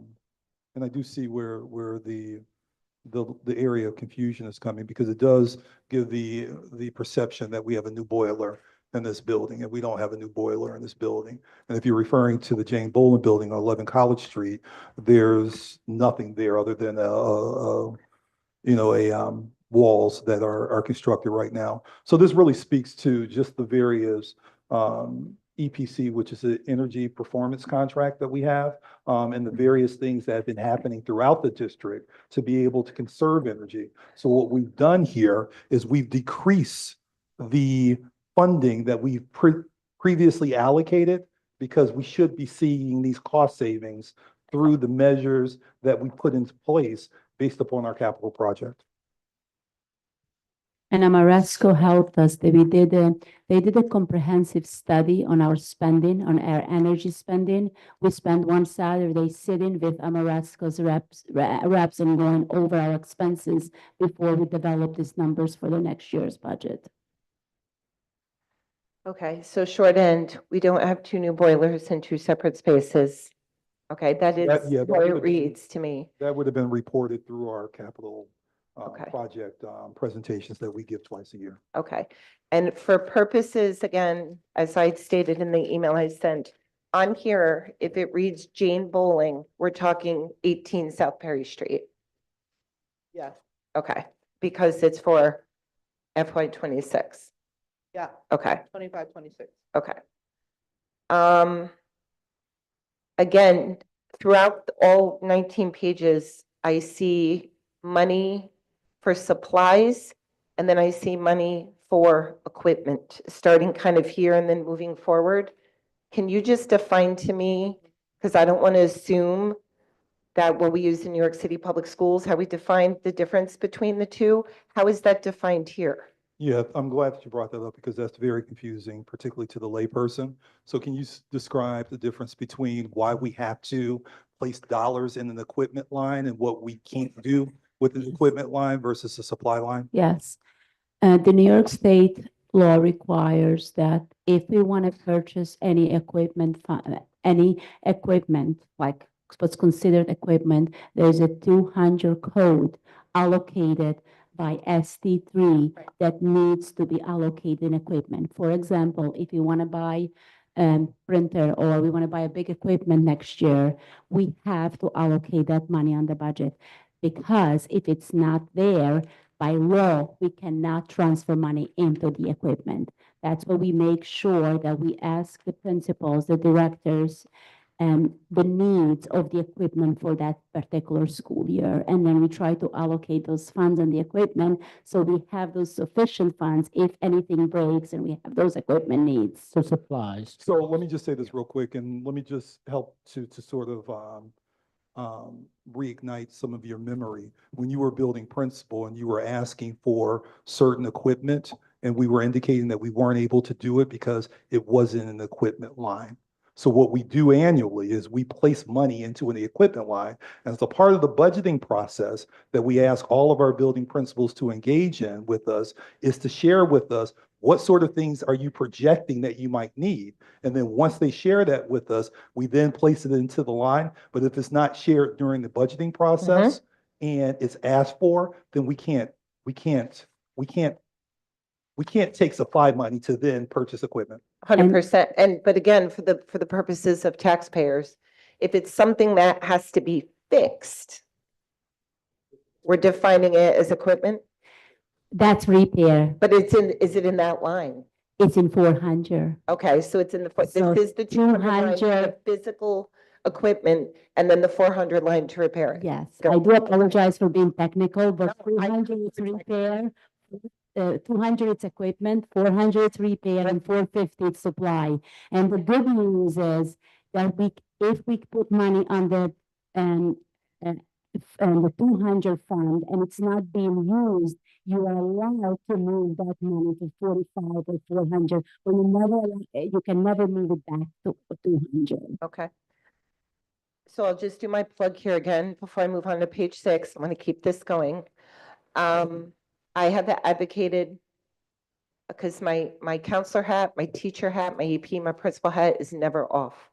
and I do see where the area of confusion is coming, because it does give the perception that we have a new boiler in this building, and we don't have a new boiler in this building. And if you're referring to the Jane Bolin building on 11 College Street, there's nothing there other than walls that are constructed right now. So this really speaks to just the various EPC, which is an energy performance contract that we have, and the various things that have been happening throughout the district to be able to conserve energy. So what we've done here is we've decreased the funding that we've previously allocated, because we should be seeing these cost savings through the measures that we put into place based upon our capital project. And Amoresco helped us. They did a comprehensive study on our spending, on our energy spending. We spent one Saturday sitting with Amoresco's reps and going over our expenses before we developed these numbers for the next year's budget. Okay, so short end, we don't have 2 new boilers in 2 separate spaces. Okay, that is how it reads to me. That would have been reported through our capital Okay. project presentations that we give twice a year. Okay, and for purposes, again, as I stated in the email I sent, on here, if it reads Jane Bowling, we're talking 18 South Perry Street. Yes, Okay, because it's for FY26. yeah, Okay, 25, 26. okay. Again, throughout all 19 pages, I see money for supplies, and then I see money for equipment, starting kind of here and then moving forward. Can you just define to me, because I don't want to assume that what we use in New York City Public Schools, how we define the difference between the two, how is that defined here? Yeah, I'm glad that you brought that up, because that's very confusing, particularly to the layperson. So can you describe the difference between why we have to place dollars in an equipment line and what we can't do with an equipment line versus a supply line? Yes. The New York State law requires that if we want to purchase any equipment, like what's considered equipment, there's a 200 code allocated by SD3 that needs to be allocated in equipment. For example, if you want to buy printer, or we want to buy a big equipment next year, we have to allocate that money on the budget, because if it's not there, by law, we cannot transfer money into the equipment. That's why we make sure that we ask the principals, the directors, the needs of the equipment for that particular school year. And then we try to allocate those funds and the equipment so we have those sufficient funds if anything breaks and we have those equipment needs. So supplies. So let me just say this real quick, and let me just help to sort of reignite some of your memory. When you were building principal and you were asking for certain equipment, and we were indicating that we weren't able to do it because it wasn't an equipment line. So what we do annually is we place money into an equipment line. As a part of the budgeting process that we ask all of our building principals to engage in with us is to share with us what sort of things are you projecting that you might need? And then once they share that with us, we then place it into the line. But if it's not shared during the budgeting process and it's asked for, then we can't take supply money to then purchase equipment. 100%. And, but again, for the purposes of taxpayers, if it's something that has to be fixed, we're defining it as equipment, That's repair. but is it in that line? It's in 400. Okay, so it's in the, So this is the 200 line for the 200. physical equipment and then the 400 line to repair it. Yes, Go. I do apologize for being technical, but No, I 300 is repair, 200 is equipment, 400 is repair, and 450 is supply. And the good news is that if we put money on uh, the 200 fund and it's not being used, you are allowed to move that money to 45 or 400, but you can never move it back to 200. Okay. So I'll just do my plug here again before I move on to page 6. I'm going to keep this going. I have advocated, because my counselor hat, my teacher hat, my AP, my principal hat is never off,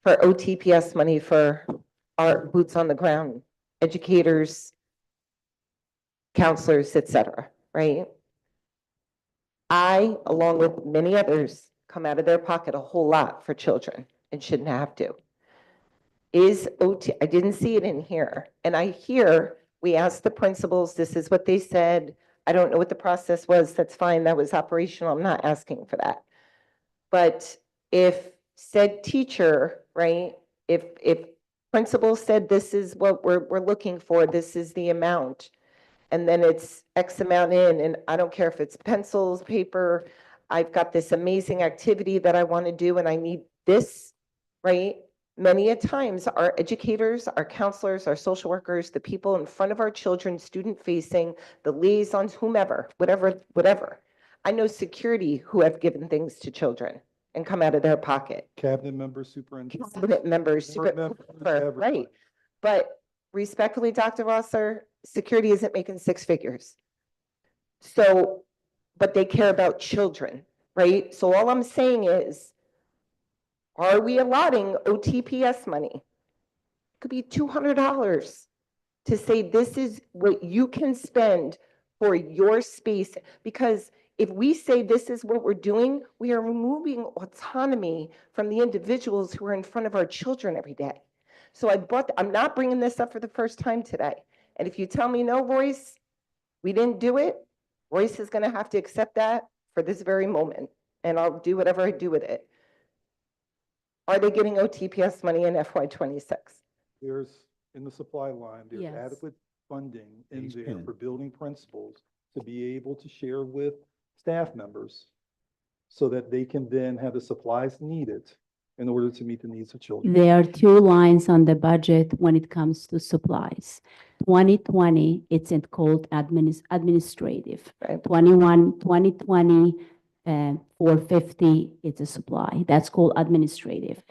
for OTPS money for our boots on the ground, educators, counselors, etc. Right? I, along with many others, come out of their pocket a whole lot for children and shouldn't have to. Is OT, I didn't see it in here. And I hear we asked the principals, this is what they said. I don't know what the process was. That's fine. That was operational. I'm not asking for that. But if said teacher, right, if principal said this is what we're looking for, this is the amount, and then it's X amount in, and I don't care if it's pencils, paper, I've got this amazing activity that I want to do and I need this, right? Many a times our educators, our counselors, our social workers, the people in front of our children, student facing, the liaisons, whomever, whatever. I know security who have given things to children and come out of their pocket. Cabinet members, superintendent. Cabinet members, Board members, everybody. right. But respectfully, Dr. Rosser, security isn't making 6 figures. So, but they care about children, right? So all I'm saying is, are we allotting OTPS money? It could be $200 to say this is what you can spend for your space. Because if we say this is what we're doing, we are removing autonomy from the individuals who are in front of our children every day. So I'm not bringing this up for the first time today. And if you tell me no, Royce, we didn't do it, Royce is going to have to accept that for this very moment. And I'll do whatever I do with it. Are they getting OTPS money in FY26? There's, in the supply line, there's Yes. adequate funding in He's there been- for building principals to be able to share with staff members so that they can then have the supplies needed in order to meet the needs of children. There are 2 lines on the budget when it comes to supplies. 2020, it's called administrative. Right. 2020, 450, it's a supply. That's called administrative.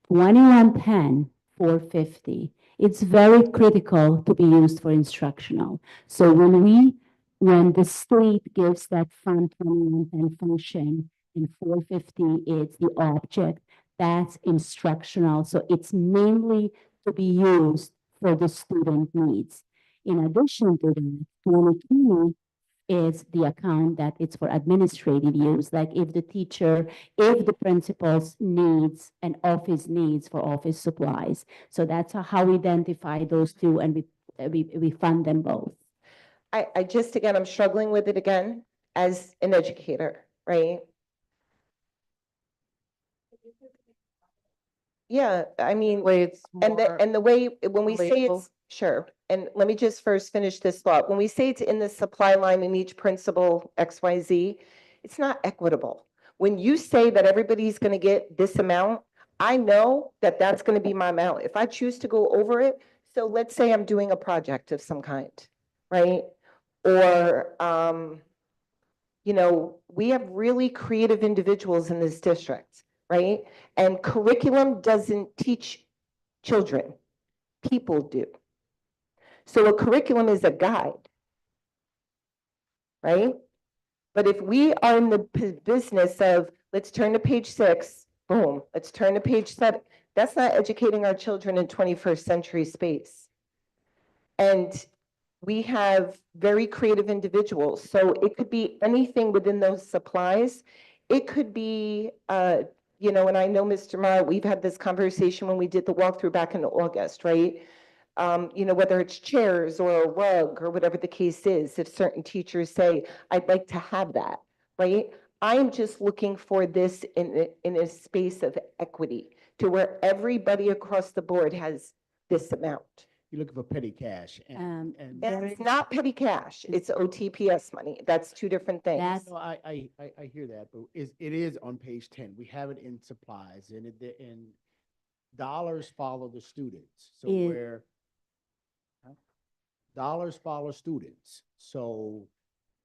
2110, 450, it's very critical to be used for instructional. So when the state gives that fund 2110 function and 450 is the object, that's instructional. So it's mainly to be used for the student needs. In addition to that, 2020 is the account that it's for administrative use, like if the principal's needs and office needs for office supplies. So that's how we identify those 2 and we fund them both. I just, again, I'm struggling with it again as an educator, right? Yeah, I mean, Way it's and more. the way, when we say relatable. it's, sure, and let me just first finish this thought. When we say it's in the supply line in each principal XYZ, it's not equitable. When you say that everybody's gonna get this amount, I know that that's gonna be my amount. If I choose to go over it, so let's say I'm doing a project of some kind, right? Or, you know, we have really creative individuals in this district, right? And curriculum doesn't teach children, people do. So a curriculum is a guide, right? But if we are in the business of, let's turn to page 6, boom, let's turn to page 7, that's not educating our children in 21st century space. And we have very creative individuals. So it could be anything within those supplies. It could be, you know, and I know, Mr. Mara, we've had this conversation when we did the walkthrough back in August, right? You know, whether it's chairs or a rug or whatever the case is, if certain teachers say, I'd like to have that, right? I'm just looking for this in a space of equity to where everybody across the board has this amount. You're looking for petty cash and And There it's is- not petty cash, it's OTPS money. That's two different things. That's- no, I hear that, but it is on page 10. We have it in supplies and and dollars follow the students. So Is- where dollars follow students. So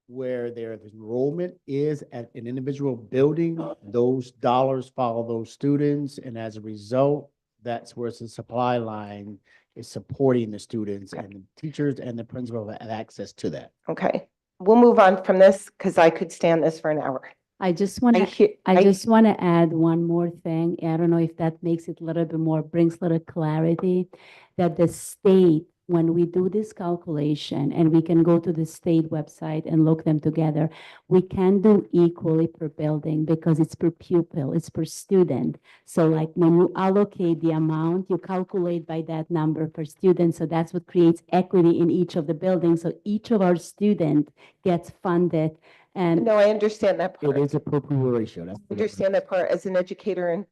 where their enrollment is at an individual building, those dollars follow those students. And as a result, that's where the supply line is supporting the students and the teachers and the principal have access to that. Okay, we'll move on from this because I could stand this for an hour. I just want to, I I- just want to add one more thing. I don't know if that makes it a little bit more, brings a little clarity, that the state, when we do this calculation, and we can go to the state website and look them together, we can do equally per building because it's per pupil, it's per student. So like when you allocate the amount, you calculate by that number per student. So that's what creates equity in each of the buildings. So each of our student gets funded. And No, I understand that It part. is a per pupil ratio. That's I understand that part as an educator in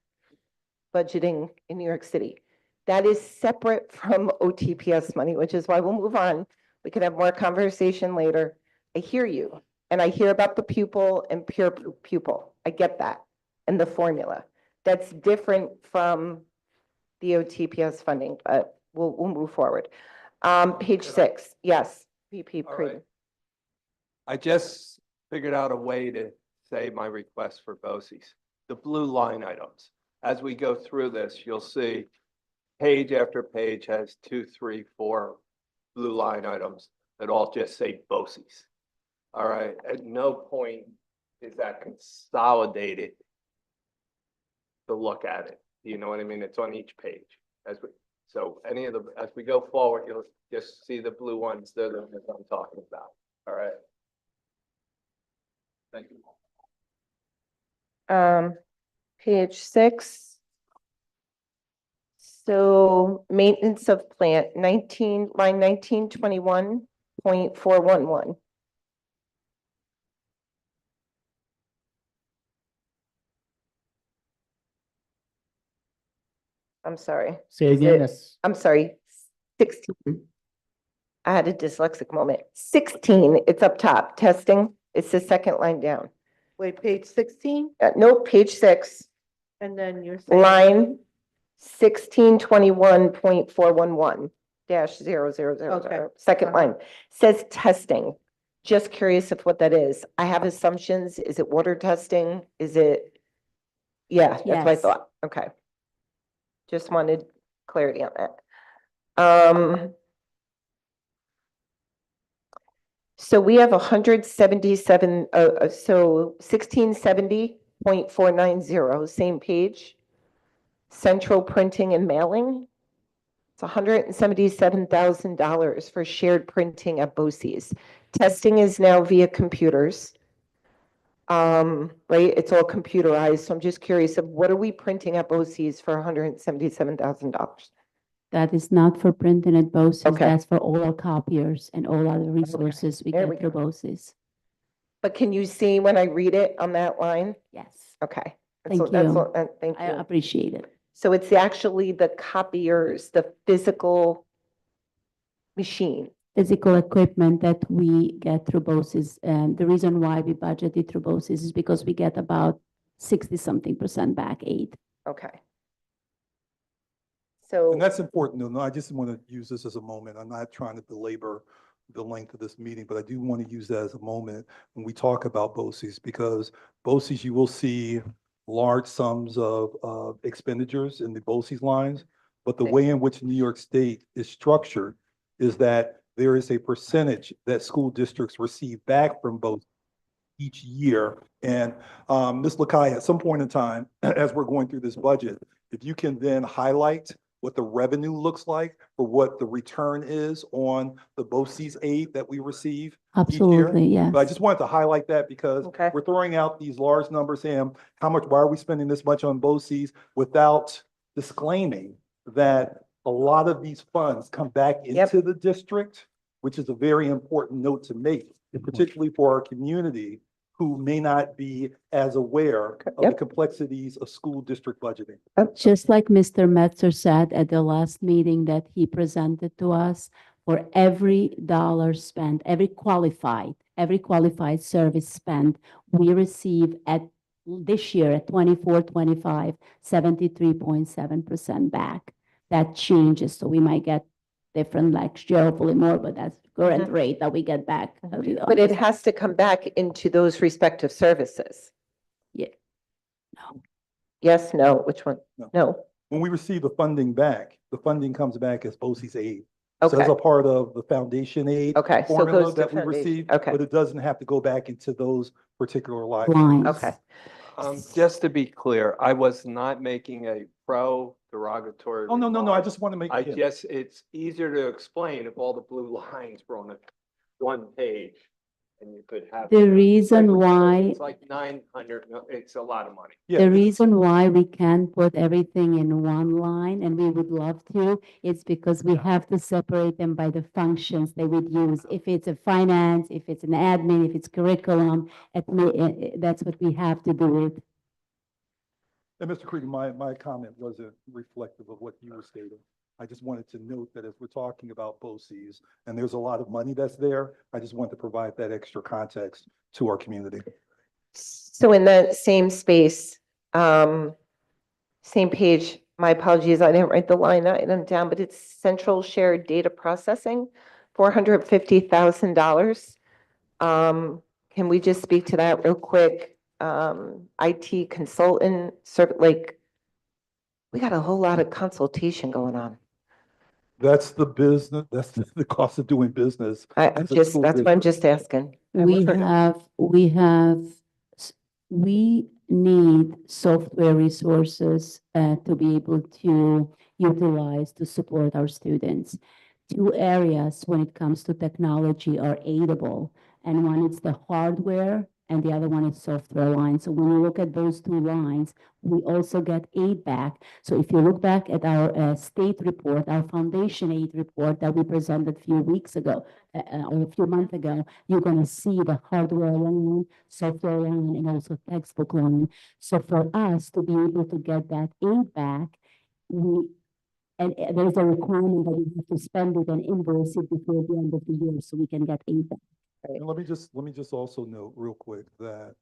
budgeting in New York City. That is separate from OTPS money, which is why we'll move on. We can have more conversation later. I hear you, and I hear about the pupil and pure pupil. I get that, and the formula. That's different from the OTPS funding, but we'll move forward. Page 6, yes, VP All Creed. right. I just figured out a way to say my request for BOCES. The blue line items. As we go through this, you'll see page after page has 2, 3, 4 blue line items that all just say BOCES. All right, at no point is that consolidated to look at it. You know what I mean? It's on each page. So any of the, as we go forward, you'll just see the blue ones. They're the ones I'm talking about. All right. Thank you. Page 6. So maintenance of plant, line 1921.411. I'm sorry. Say Is again, it- that's I'm sorry, 16. I had a dyslexic moment. 16, it's up top, testing. It's the second line down. Wait, page 16, Nope, page 6, and then you're saying. line 1621.411 dash 0000. Okay. Second Uh-huh. line, says testing. Just curious if what that is. I have assumptions. Is it water testing? Is it? Yeah, that's what I Yes. thought. Okay. Just wanted clarity on that. So we have 177, so 1670.490, same page. Central printing and mailing. It's $177,000 for shared printing at BOCES. Testing is now via computers. Right, it's all computerized, so I'm just curious of what are we printing at BOCES for $177,000? that is not for printing at BOCES, Okay. that's for all our copiers and all other resources we There get we through BOCES. But can you see when I read it on that line? Yes, Okay. Thank That's you. all, thank I you. appreciate it. So it's actually the copiers, the physical machine. Physical equipment that we get through BOCES. And the reason why we budgeted through BOCES is because we get about 60-something% back aid. Okay. So. And that's important. No, I just want to use this as a moment. I'm not trying to belabor the length of this meeting, but I do want to use that as a moment when we talk about BOCES, because BOCES, you will see large sums of expenditures in the BOCES lines, but the way in which New York State is structured is that there is a percentage that school districts receive back from BOCES each year. And Ms. Lakai, at some point in time, as we're going through this budget, if you can then highlight what the revenue looks like for what the return is on the BOCES aid that we receive each year. Absolutely, yes. But I just wanted to highlight that because Okay. we're throwing out these large numbers and why are we spending this much on BOCES without disclaiming that a lot of these funds come back into the district, which is a very important note to make, particularly for our community who may not be as aware of the complexities of school district budgeting. Just like Mr. Metzer said at the last meeting that he presented to us, for every dollar spent, every qualified service spent, we receive at this year at 24-25, 73.7% back. That changes, so we might get different next year, hopefully more, but that's current rate that we get back. But it has to come back into those respective services. Yeah. No. Yes, no, which one? No. When we receive the funding back, the funding comes back as BOCES aid. So Okay. as a part of the foundation aid Okay, so formula goes to that we foundation. receive, Okay. but it doesn't have to go back into those particular lines. Lines. Okay. Just to be clear, I was not making a derogatory. Oh, no, I remark. just want to make. I guess it's easier to explain if all the blue lines were on one page and you could have. The reason Like, why. It's like 900, it's a lot of money. Yeah, The reason why we can't put everything in one line, and we would love to, it's because we have to separate them by the functions they would use. If it's a finance, if it's an admin, if it's curriculum, that's what we have to do it. And Mr. Creedy, my comment wasn't reflective of what you were stating. I just wanted to note that as we're talking about BOCES, and there's a lot of money that's there, I just want to provide that extra context to our community. So in that same space, same page, my apologies, I didn't write the line item down, but it's central shared data processing, $450,000. Can we just speak to that real quick? IT consultant, we got a whole lot of consultation going on. That's the business, that's the cost of doing business. That's what I'm just asking. We need software resources to be able to utilize to support our students. Two areas when it comes to technology are aidable, and one is the hardware and the other one is software line. So when you look at those two lines, we also get aid back. So if you look back at our state report, our foundation aid report that we presented a few weeks ago, or a few months ago, you're going to see the hardware line, software line, and also textbook line. So for us to be able to get that aid back, there's a requirement that we have to spend it and invoice it before the end of the year so we can get aid back. And let me just also note real quick that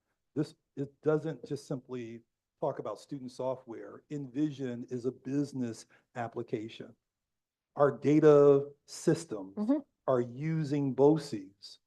it doesn't just simply talk about student software. Envision is a business application. Our data systems are using BOCES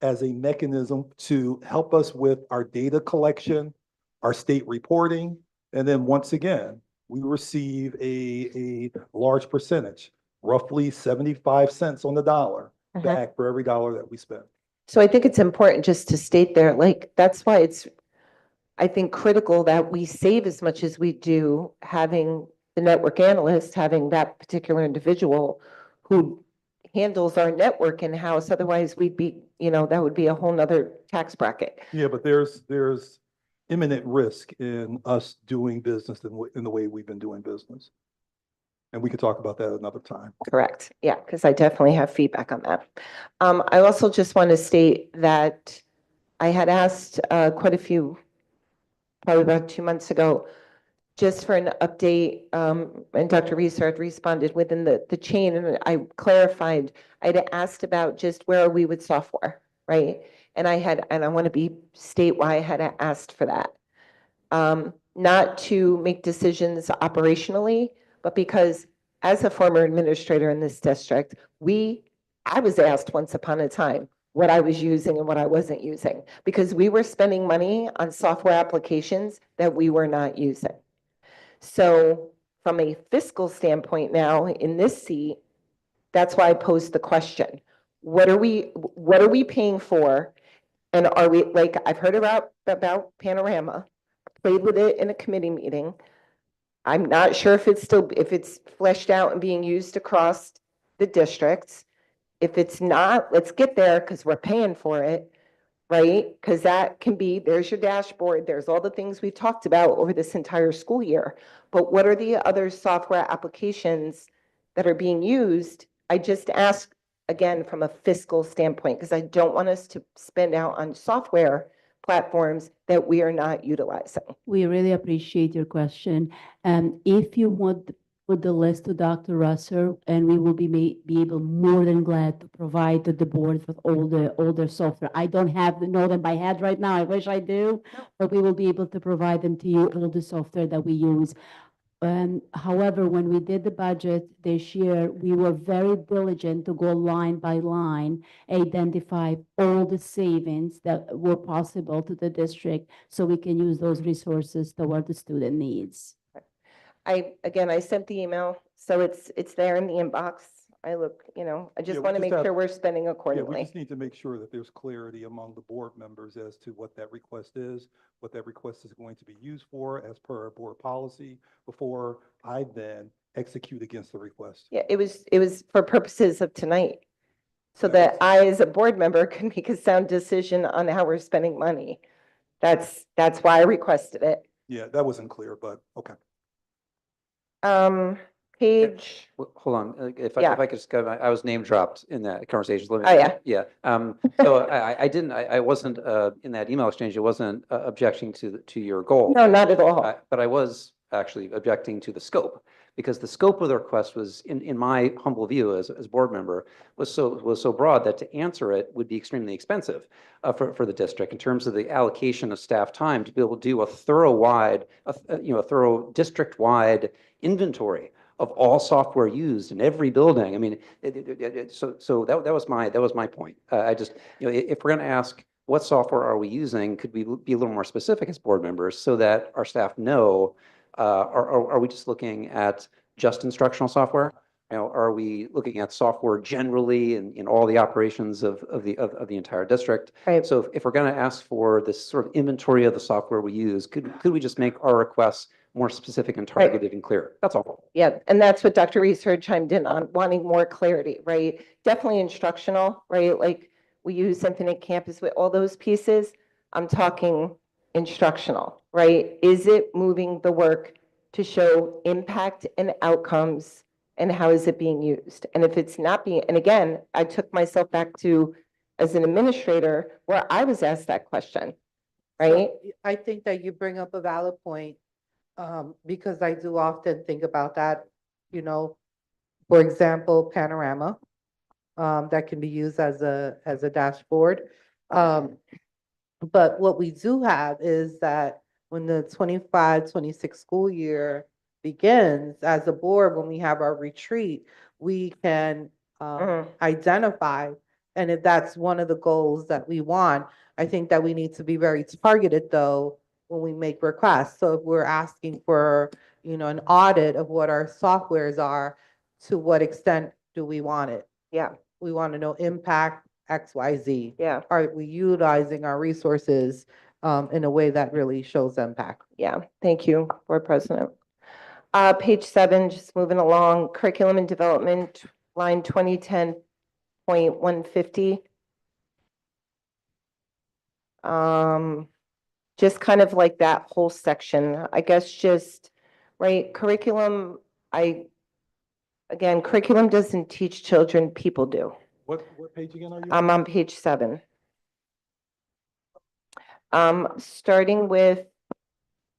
as a mechanism to help us with our data collection, our state reporting, and then once again, we receive a large percentage, roughly 75 cents on the dollar back for every dollar that we spend. So I think it's important just to state there, that's why it's, I think, critical that we save as much as we do, having the network analyst, having that particular individual who handles our network in-house. Otherwise, we'd be, that would be a whole nother tax bracket. Yeah, but there's imminent risk in us doing business in the way we've been doing business. And we could talk about that another time. Correct. Yeah, because I definitely have feedback on that. I also just want to state that I had asked quite a few, probably about 2 months ago, just for an update, and Dr. Reeser had responded within the chain, and I clarified, I had asked about just where are we with software, right? And I want to state why I had asked for that. Not to make decisions operationally, but because as a former administrator in this district, I was asked once upon a time what I was using and what I wasn't using, because we were spending money on software applications that we were not using. So from a fiscal standpoint now in this seat, that's why I posed the question. What are we paying for? And are we, like, I've heard about Panorama, played with it in a committee meeting. I'm not sure if it's fleshed out and being used across the districts. If it's not, let's get there because we're paying for it, right? Because that can be, there's your dashboard, there's all the things we've talked about over this entire school year. But what are the other software applications that are being used? I just ask again from a fiscal standpoint, because I don't want us to spend out on software platforms that we are not utilizing. We really appreciate your question. And if you want, put the list to Dr. Russer, and we will be able, more than glad to provide to the board with all the software. I don't know them by head right now. I wish I do, but we will be able to provide them to you, all the software that we use. However, when we did the budget this year, we were very diligent to go line by line, identify all the savings that were possible to the district so we can use those resources toward the student needs. I sent the email, so it's there in the inbox. I look, I just we want to just make have- sure we're spending Yeah, we accordingly. just need to make sure that there's clarity among the board members as to what that request is, what that request is going to be used for as per our board policy, before I then execute against the request. Yeah, it was for purposes of tonight, so Yeah, that I, as a board member, can make a sound decision on how we're spending money. That's why I requested it. Yeah, that wasn't clear, but okay. Page, Hold on, if Yeah. I could just go, I was name dropped in that conversation. Let me- Oh, yeah. Yeah, so I wasn't, in that email exchange, I wasn't objecting to your goal. no, not at all. But I was actually objecting to the scope, because the scope of the request was, in my humble view as board member, was so broad that to answer it would be extremely expensive for the district in terms of the allocation of staff time to be able to do a thorough district-wide inventory of all software used in every building. I mean, so that was my point. I just, if we're going to ask what software are we using, could we be a little more specific as board members so that our staff know, are we just looking at just instructional software? Are we looking at software generally in all the operations of the entire district? Right. So if we're going to ask for this sort of inventory of the software we use, could we just make our requests more specific and Right. targeted and clear? That's all. Yeah, and that's what Dr. Reeser chimed in on, wanting more clarity, right? Definitely instructional, right? Like we use Infinite Campus with all those pieces. I'm talking instructional, right? Is it moving the work to show impact and outcomes, and how is it being used? And if it's not being, and again, I took myself back to as an administrator where I was asked that question, right? I think that you bring up a valid point, because I do often think about that, for example, Panorama, that can be used as a dashboard. But what we do have is that when the 25-26 school year begins, as a board, when we have our retreat, we can identify, and if that's one of the goals that we want, I think that we need to be very targeted though when we make requests. So if we're asking for, an audit of what our softwares are, to what extent do we want it? Yeah, We want to know impact X, Y, Z. yeah, Are we utilizing our resources in a way that really shows impact? yeah. Thank you, Board President. Page 7, just moving along, curriculum and development, line 2010.150. Just kind of like that whole section, I guess, just, right, curriculum, curriculum doesn't teach children, people do. What page again are you? I'm on page 7. Starting with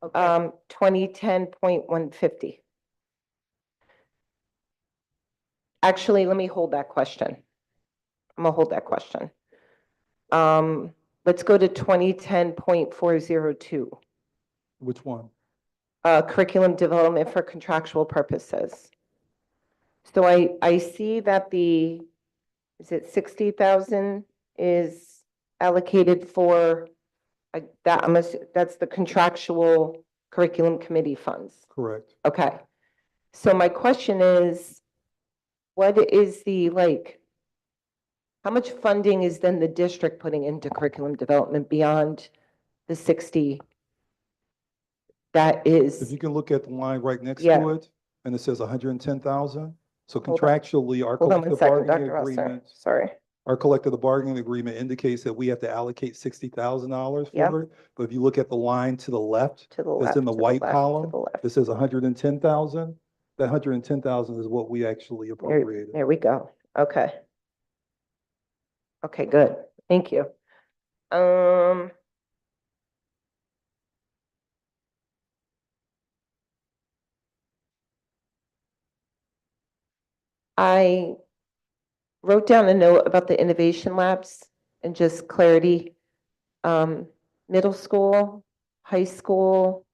Okay. 2010.150. Actually, let me hold that question. I'm gonna hold that question. Let's go to 2010.402. Which one? Curriculum development for contractual purposes. So I see that is it 60,000 is allocated for that's the contractual curriculum committee funds. Correct. Okay. So my question is, what is how much funding is then the district putting into curriculum development beyond the 60? That If is, you can look at the line right next Yeah. to it, and it says 110,000. So Hold on. contractually, our hold on one collective second, bargaining Dr. Russer. agreement, Sorry. our collective bargaining agreement indicates that we have to allocate $60,000 Yep. for it. But if you look at the line to the left, To the left. that's in the to white left, column, To the left. it says 110,000. That 110,000 is what we actually appropriated. There we go. Okay. Okay, good. Thank you. I wrote down a note about the innovation labs and just clarity. Middle school, high school,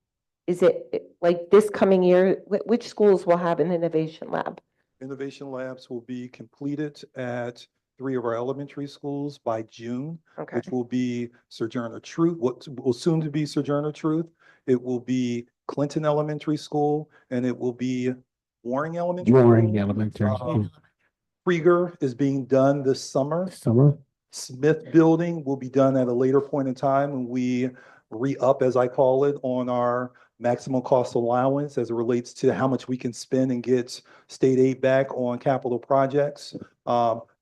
is it like this coming year? Which schools will have an innovation lab? Innovation labs will be completed at 3 of our elementary schools by June, Okay. which will be Sojourner Truth, what will soon to be Sojourner Truth. It will be Clinton Elementary School, and it will be Warring Elementary. Warring School. Elementary School. Krieger is being done this summer. Summer. Smith Building will be done at a later point in time when we re-up, as I call it, on our maximum cost allowance as it relates to how much we can spend and get state aid back on capital projects.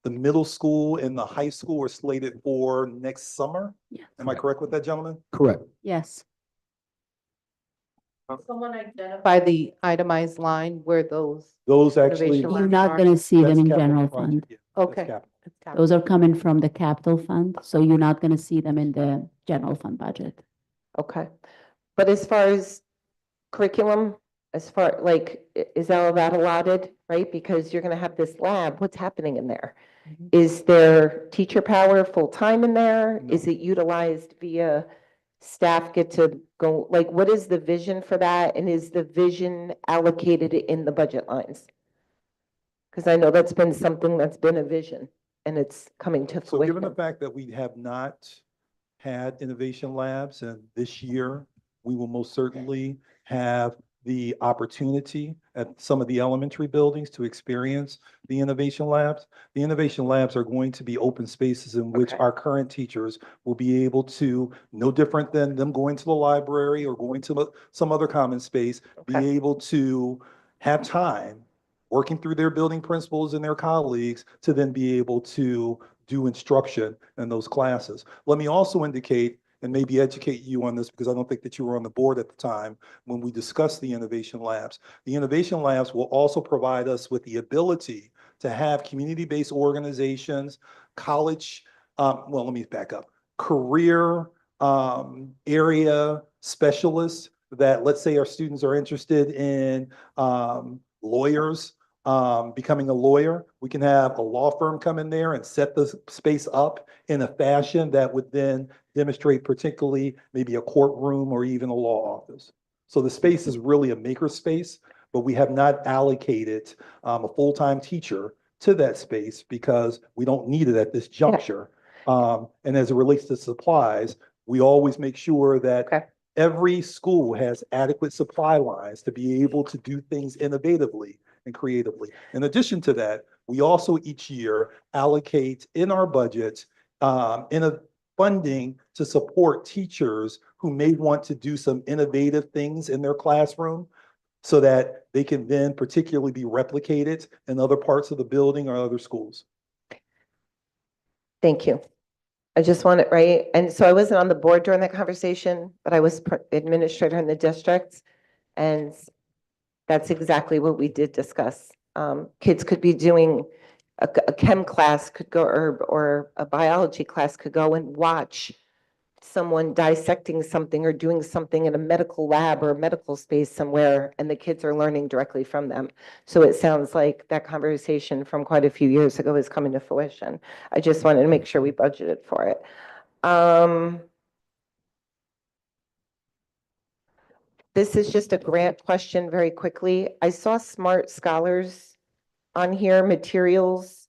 The middle school and the high school are slated for next summer. Yes. Am I correct with that, gentlemen? Correct. Yes. Someone identify the itemized line where those, Those actually. Innovation You're labs not are- going to see that's them in capital general project, fund. yeah, that's Okay. capital. Those are coming from the capital fund, so you're not going to see them in the general fund budget. Okay. But as far as curriculum, is all that allotted, right? Because you're gonna have this lab, what's happening in there? Is there teacher power full-time in there? No. Is it utilized via staff get to go, what is the vision for that? And is the vision allocated in the budget lines? Because I know that's been something that's been a vision and it's coming to So given the fruition. fact that we have not had innovation labs, and this year, we will most certainly have the opportunity at some of the elementary buildings to experience the innovation labs. The innovation labs are going to be open spaces in which Okay. our current teachers will be able to, no different than them going to the library or going to some other common space, be Okay. able to have time working through their building principals and their colleagues to then be able to do instruction in those classes. Let me also indicate and maybe educate you on this, because I don't think that you were on the board at the time when we discussed the innovation labs. The innovation labs will also provide us with the ability to have community-based organizations, college, well, let me back up, career area specialists that, let's say our students are interested in lawyers, becoming a lawyer. We can have a law firm come in there and set the space up in a fashion that would then demonstrate particularly maybe a courtroom or even a law office. So the space is really a maker space, but we have not allocated a full-time teacher to that space because we don't need it at this juncture. And as it relates to supplies, we always make sure that Okay. every school has adequate supply lines to be able to do things innovatively and creatively. In addition to that, we also each year allocate in our budget funding to support teachers who may want to do some innovative things in their classroom so that they can then particularly be replicated in other parts of the building or other schools. Thank you. I just want it right. And so I wasn't on the board during that conversation, but I was administrator in the district. And that's exactly what we did discuss. Kids could be doing a chem class could go, or a biology class could go and watch someone dissecting something or doing something in a medical lab or a medical space somewhere, and the kids are learning directly from them. So it sounds like that conversation from quite a few years ago is coming to fruition. I just wanted to make sure we budgeted for it. This is just a grant question very quickly. I saw Smart Scholars on here, materials.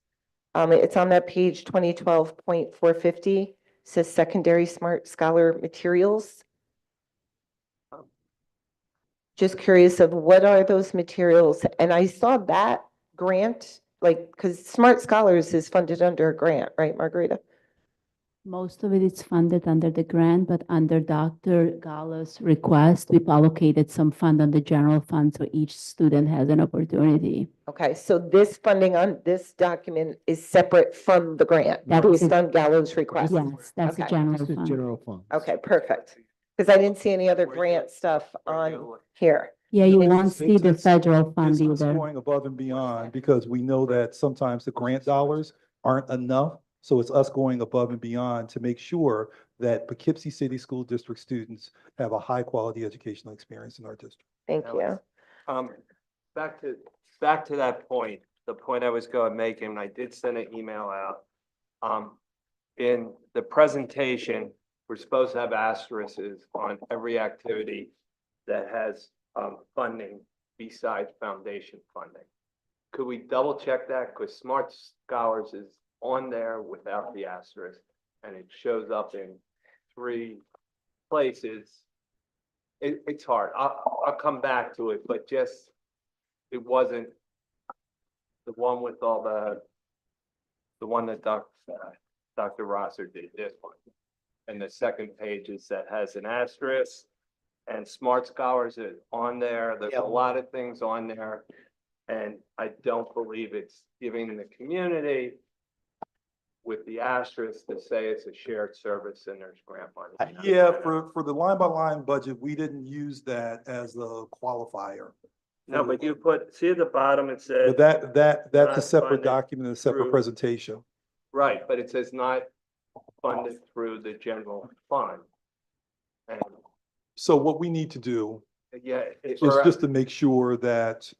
It's on that page 2012.450, says secondary Smart Scholar materials. Just curious of what are those materials? And I saw that grant, like, because Smart Scholars is funded under a grant, right, Margarita? Most of it is funded under the grant, but under Dr. Gallo's request, we've allocated some fund on the general fund, so each student has an opportunity. Okay, so this funding on this document is separate from the grant That's based it. on Gallo's request? Yes, that's the Okay. general This is fund. general fund. Okay, perfect. Because I didn't see any other grant stuff on here. Yeah, you It's- won't see the federal fund It's either. going above and beyond because we know that sometimes the grant dollars aren't enough. So it's us going above and beyond to make sure that Poughkeepsie City School District students have a high quality educational experience in our district. Thank you. Back to that point, the point I was going to make, and I did send an email out. In the presentation, we're supposed to have asterisks on every activity that has funding besides foundation funding. Could we double check that? Because Smart Scholars is on there without the asterisk, and it shows up in 3 places. It's hard. I'll come back to it, but just, it wasn't the one with all the one that Dr. Rosser did, this one. And the second page is that has an asterisk, and Smart Scholars is on there. There's a lot of things on there. And I don't believe it's giving the community with the asterisk to say it's a shared service and there's grant money. Yeah, for the line by line budget, we didn't use that as a qualifier. No, but you put, see at the bottom, it says. But that's a not separate funded document, a separate through- presentation. Right, but it says not funded through the general fund. And, So what we need to do yeah. is just to make sure that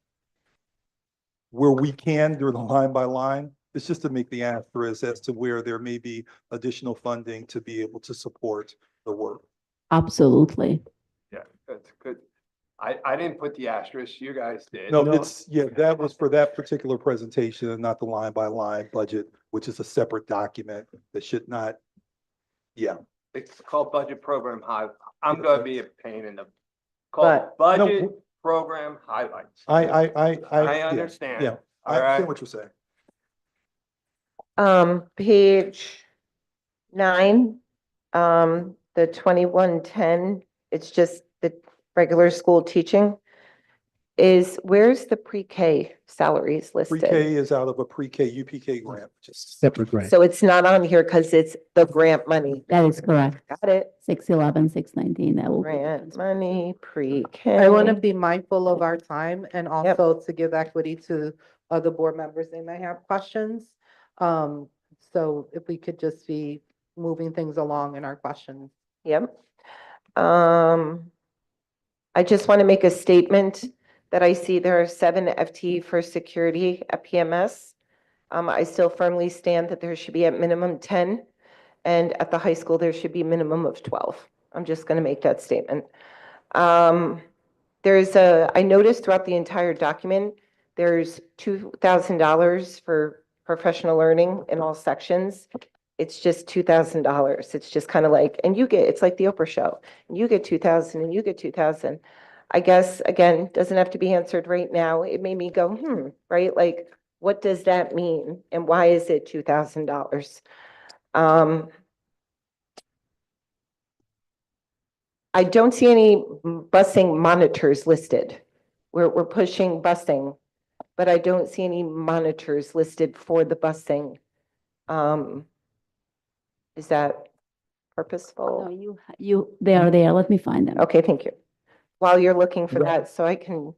where we can during the line by line, it's just to make the asterisk as to where there may be additional funding to be able to support the work. Absolutely. Yeah, that's good. I didn't put the asterisk, you guys did. No, that was for that particular presentation and not the line by line budget, which is a separate document that should not, yeah. It's called budget program high. I'm gonna be a pain in the, But- called budget program highlights. I I understand. Yeah, I All right. understand what you're saying. Page 9, the 2110, it's just the regular school teaching. Where's the pre-K salaries listed? Pre-K is out of a pre-K UPK grant, just Separate grant. So it's not on here because it's the grant money. That is correct. Got it. 611, 619, that will. be Grant transferred. money, pre-K. I want to be mindful of our time and also to give equity to other board members. They may have questions. So if we could just be moving things along in our questions. Yep. I just want to make a statement that I see there are 7 FTE for security at PMS. I still firmly stand that there should be at minimum 10, and at the high school, there should be minimum of 12. I'm just going to make that statement. I noticed throughout the entire document, there's $2,000 for professional learning in all sections. It's just $2,000. It's just kind of like, and it's like the Oprah show. And you get 2,000 and you get 2,000. I guess, again, doesn't have to be answered right now. It made me go, right? Like, what does that mean? And why is it $2,000? I don't see any busing monitors listed. We're pushing busing, but I don't see any monitors listed for the busing. Is that purposeful? No, they are there. Let me find them. Okay, thank you. While you're looking for that, so I can,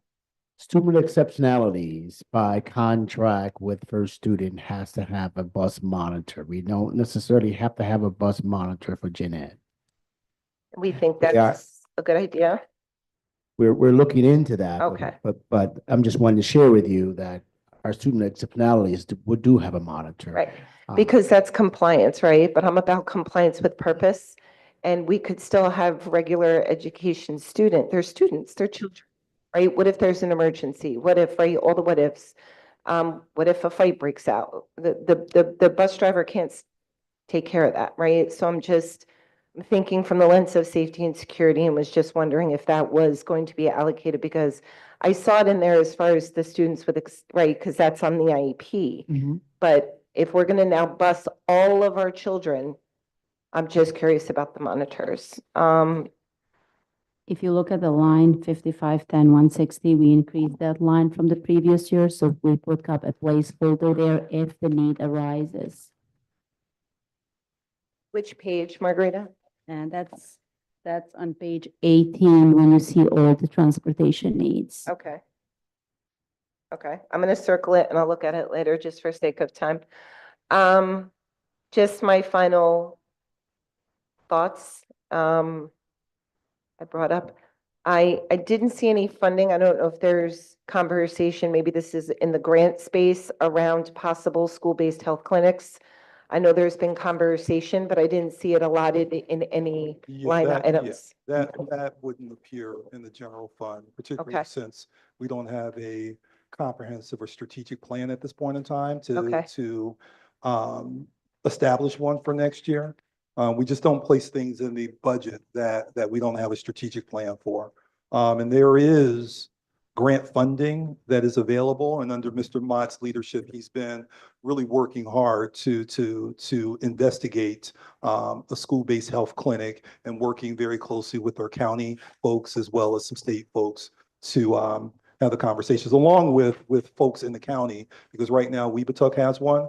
Student exceptionalities by contract with First Student has to have a bus monitor. We don't necessarily have to have a bus monitor for gen ed. We think Yeah. that's a good idea. We're looking into that. Okay. But I'm just wanting to share with you that our student exceptionalities do have a monitor. Right, because that's compliance, right? But I'm about compliance with purpose. And we could still have regular education they're students, they're children, right? What if there's an emergency? What if, right, all the what ifs? What if a fight breaks out? The bus driver can't take care of that, right? So I'm thinking from the lens of safety and security and was just wondering if that was going to be allocated because I saw it in there as far as the students with, right, because that's on the IEP. Mhm. But if we're gonna now bus all of our children, I'm just curious about the monitors. If you look at the line 5510-160, we increased that line from the previous year, so we put up a placeholder there if the need arises. Which page, Margarita? And that's on page 18 when you see all the transportation needs. Okay. Okay, I'm gonna circle it and I'll look at it later just for sake of time. Just my final thoughts. I brought up, I didn't see any funding. I don't know if there's conversation, maybe this is in the grant space around possible school-based health clinics. I know there's been conversation, but I didn't see it allotted in any line items. That wouldn't appear in the general fund, particularly Okay. since we don't have a comprehensive or strategic plan at this point in time Okay. to establish one for next year. We just don't place things in the budget that we don't have a strategic plan for. And there is grant funding that is available, and under Mr. Mott's leadership, he's been really working hard to investigate a school-based health clinic and working very closely with our county folks as well as some state folks to have the conversations along with folks in the county, because right now Weebatuck has one.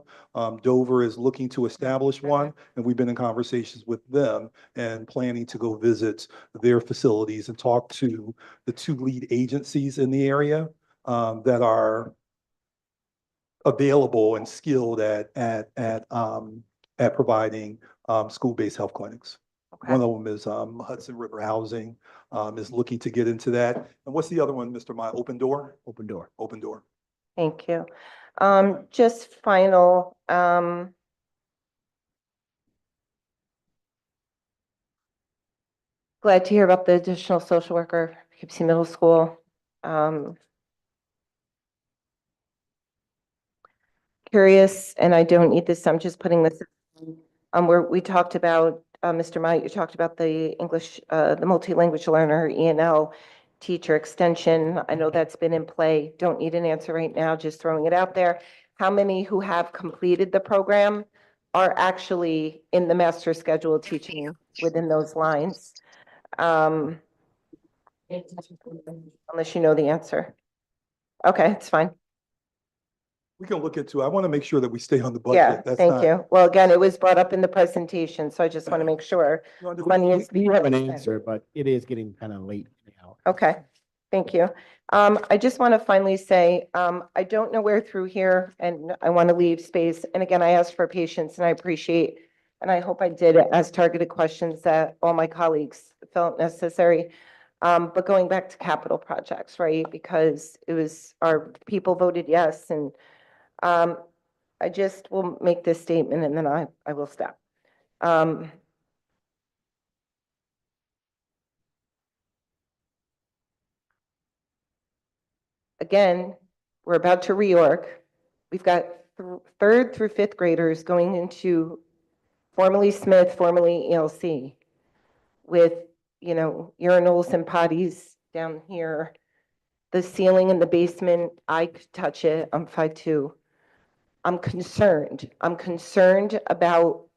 Dover is looking to establish one, and we've been in conversations with them and planning to go visit their facilities and talk to the two lead agencies in the area that are available and skilled at providing school-based health clinics. One of them is Hudson River Housing is looking to get into that. And what's the other one, Mr. Meyer? Open Door? Open door. Open Door. Thank you. Just final, glad to hear about the additional social worker, Poughkeepsie Middle School. Curious, and I don't need this, I'm just putting this, where we talked about, Mr. Mott, you talked about the English, the multi-language learner, ENL teacher extension. I know that's been in play. Don't need an answer right now, just throwing it out there. How many who have completed the program are actually in the master schedule teaching within those lines? Unless you know the answer. Okay, it's fine. We can look into it. I want to make sure that we stay on the budget. Yeah, That's thank not- you. Well, again, it was brought up in the presentation, so I just want to make sure money is. We have an answer, but it is getting kind of late now. Okay, thank you. I just want to finally say, I don't know where through here, and I want to leave space. And again, I asked for patience, and I appreciate, and I hope I did ask targeted questions that all my colleagues felt necessary. But going back to capital projects, right? Because it was, our people voted yes, and I just will make this statement, and then I will stop. Again, we're about to reorg. We've got third through fifth graders going into formerly Smith, formerly ELC, with, you know, urinals and potties down here. The ceiling in the basement, I could touch it. I'm 5'2". I'm concerned. I'm concerned about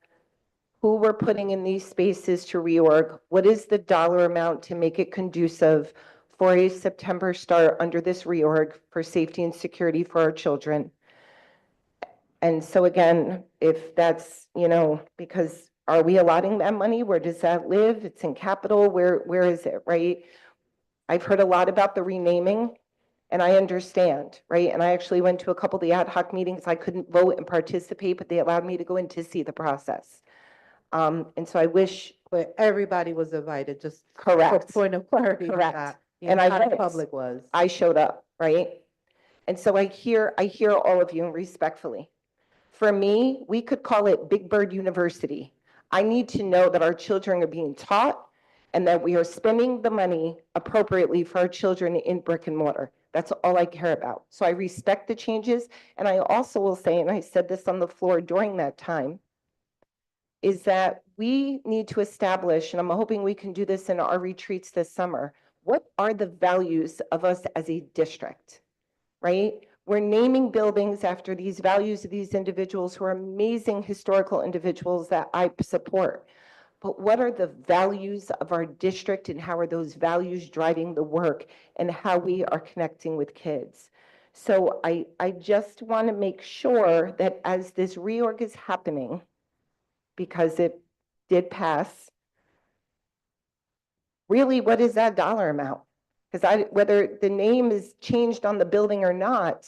who we're putting in these spaces to reorg. What is the dollar amount to make it conducive for a September start under this reorg for safety and security for our children? And so again, if that's, you know, because are we allotting that money? Where does that live? It's in capital. Where is it, right? I've heard a lot about the renaming, and I understand, right? And I actually went to a couple of the ad hoc meetings. I couldn't vote and participate, but they allowed me to go in to see the process. And so I wish, But everybody was invited, just for correct, point of clarity. correct. that The And I entire went. public was. I showed up, right? And so I hear all of you respectfully. For me, we could call it Big Bird University. I need to know that our children are being taught and that we are spending the money appropriately for our children in brick and mortar. That's all I care about. So I respect the changes. And I also will say, and I said this on the floor during that time, is that we need to establish, and I'm hoping we can do this in our retreats this summer, what are the values of us as a district, right? We're naming buildings after these values of these individuals who are amazing historical individuals that I support. But what are the values of our district and how are those values driving the work and how we are connecting with kids? So I just want to make sure that as this reorg is happening, because it did pass, really, what is that dollar amount? Because whether the name is changed on the building or not,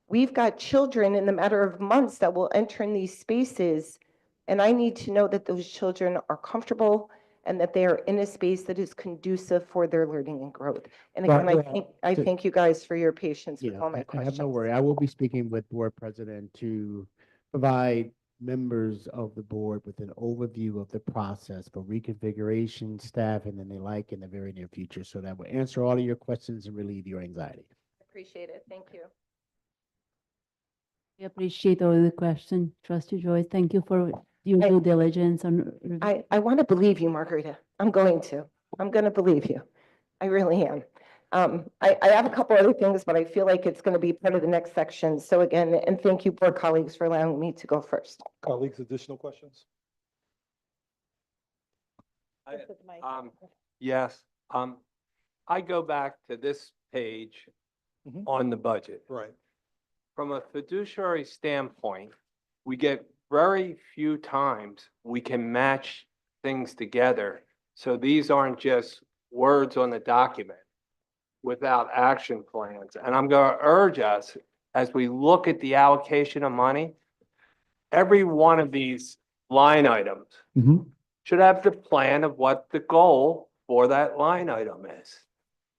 we've got children in the matter of months that will enter in these spaces. And I need to know that those children are comfortable and that they are in a space that is conducive for their learning and growth. And again, I thank you guys for your patience with all my I have questions. no worry. I will be speaking with board president to provide members of the board with an overview of the process for reconfiguration, staffing, and the like in the very near future. So that will answer all of your questions and relieve your anxiety. Appreciate it. Thank you. We appreciate all the questions. Trustee Joyce, thank you for your due diligence on. I want to believe you, Margarita. I'm going to believe you. I really am. I have a couple other things, but I feel like it's going to be part of the next section. So again, and thank you, board colleagues, for allowing me to go first. Colleagues, additional questions? Yes, I go back to this page Mhm. on the budget. Right. From a fiduciary standpoint, we get very few times we can match things together. So these aren't just words on the document without action plans. And I'm going to urge us, as we look at the allocation of money, every one of these line items should have the plan of what the goal for that line item is.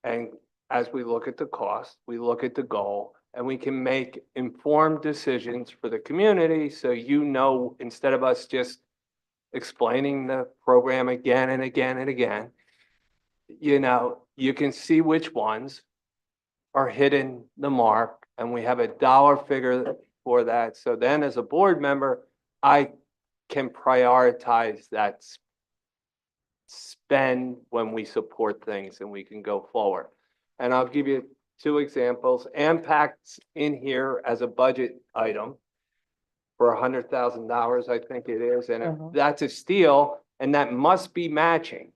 And as we look at the cost, we look at the goal, and we can make informed decisions for the community. So, instead of us just explaining the program again and again and again, you can see which ones are hitting the mark, and we have a dollar figure for that. So then as a board member, I can prioritize that spend when we support things and we can go forward. And I'll give you two examples. AMPAC's in here as a budget item for $100,000, I think it is. And if that's a steal, and that must be matching.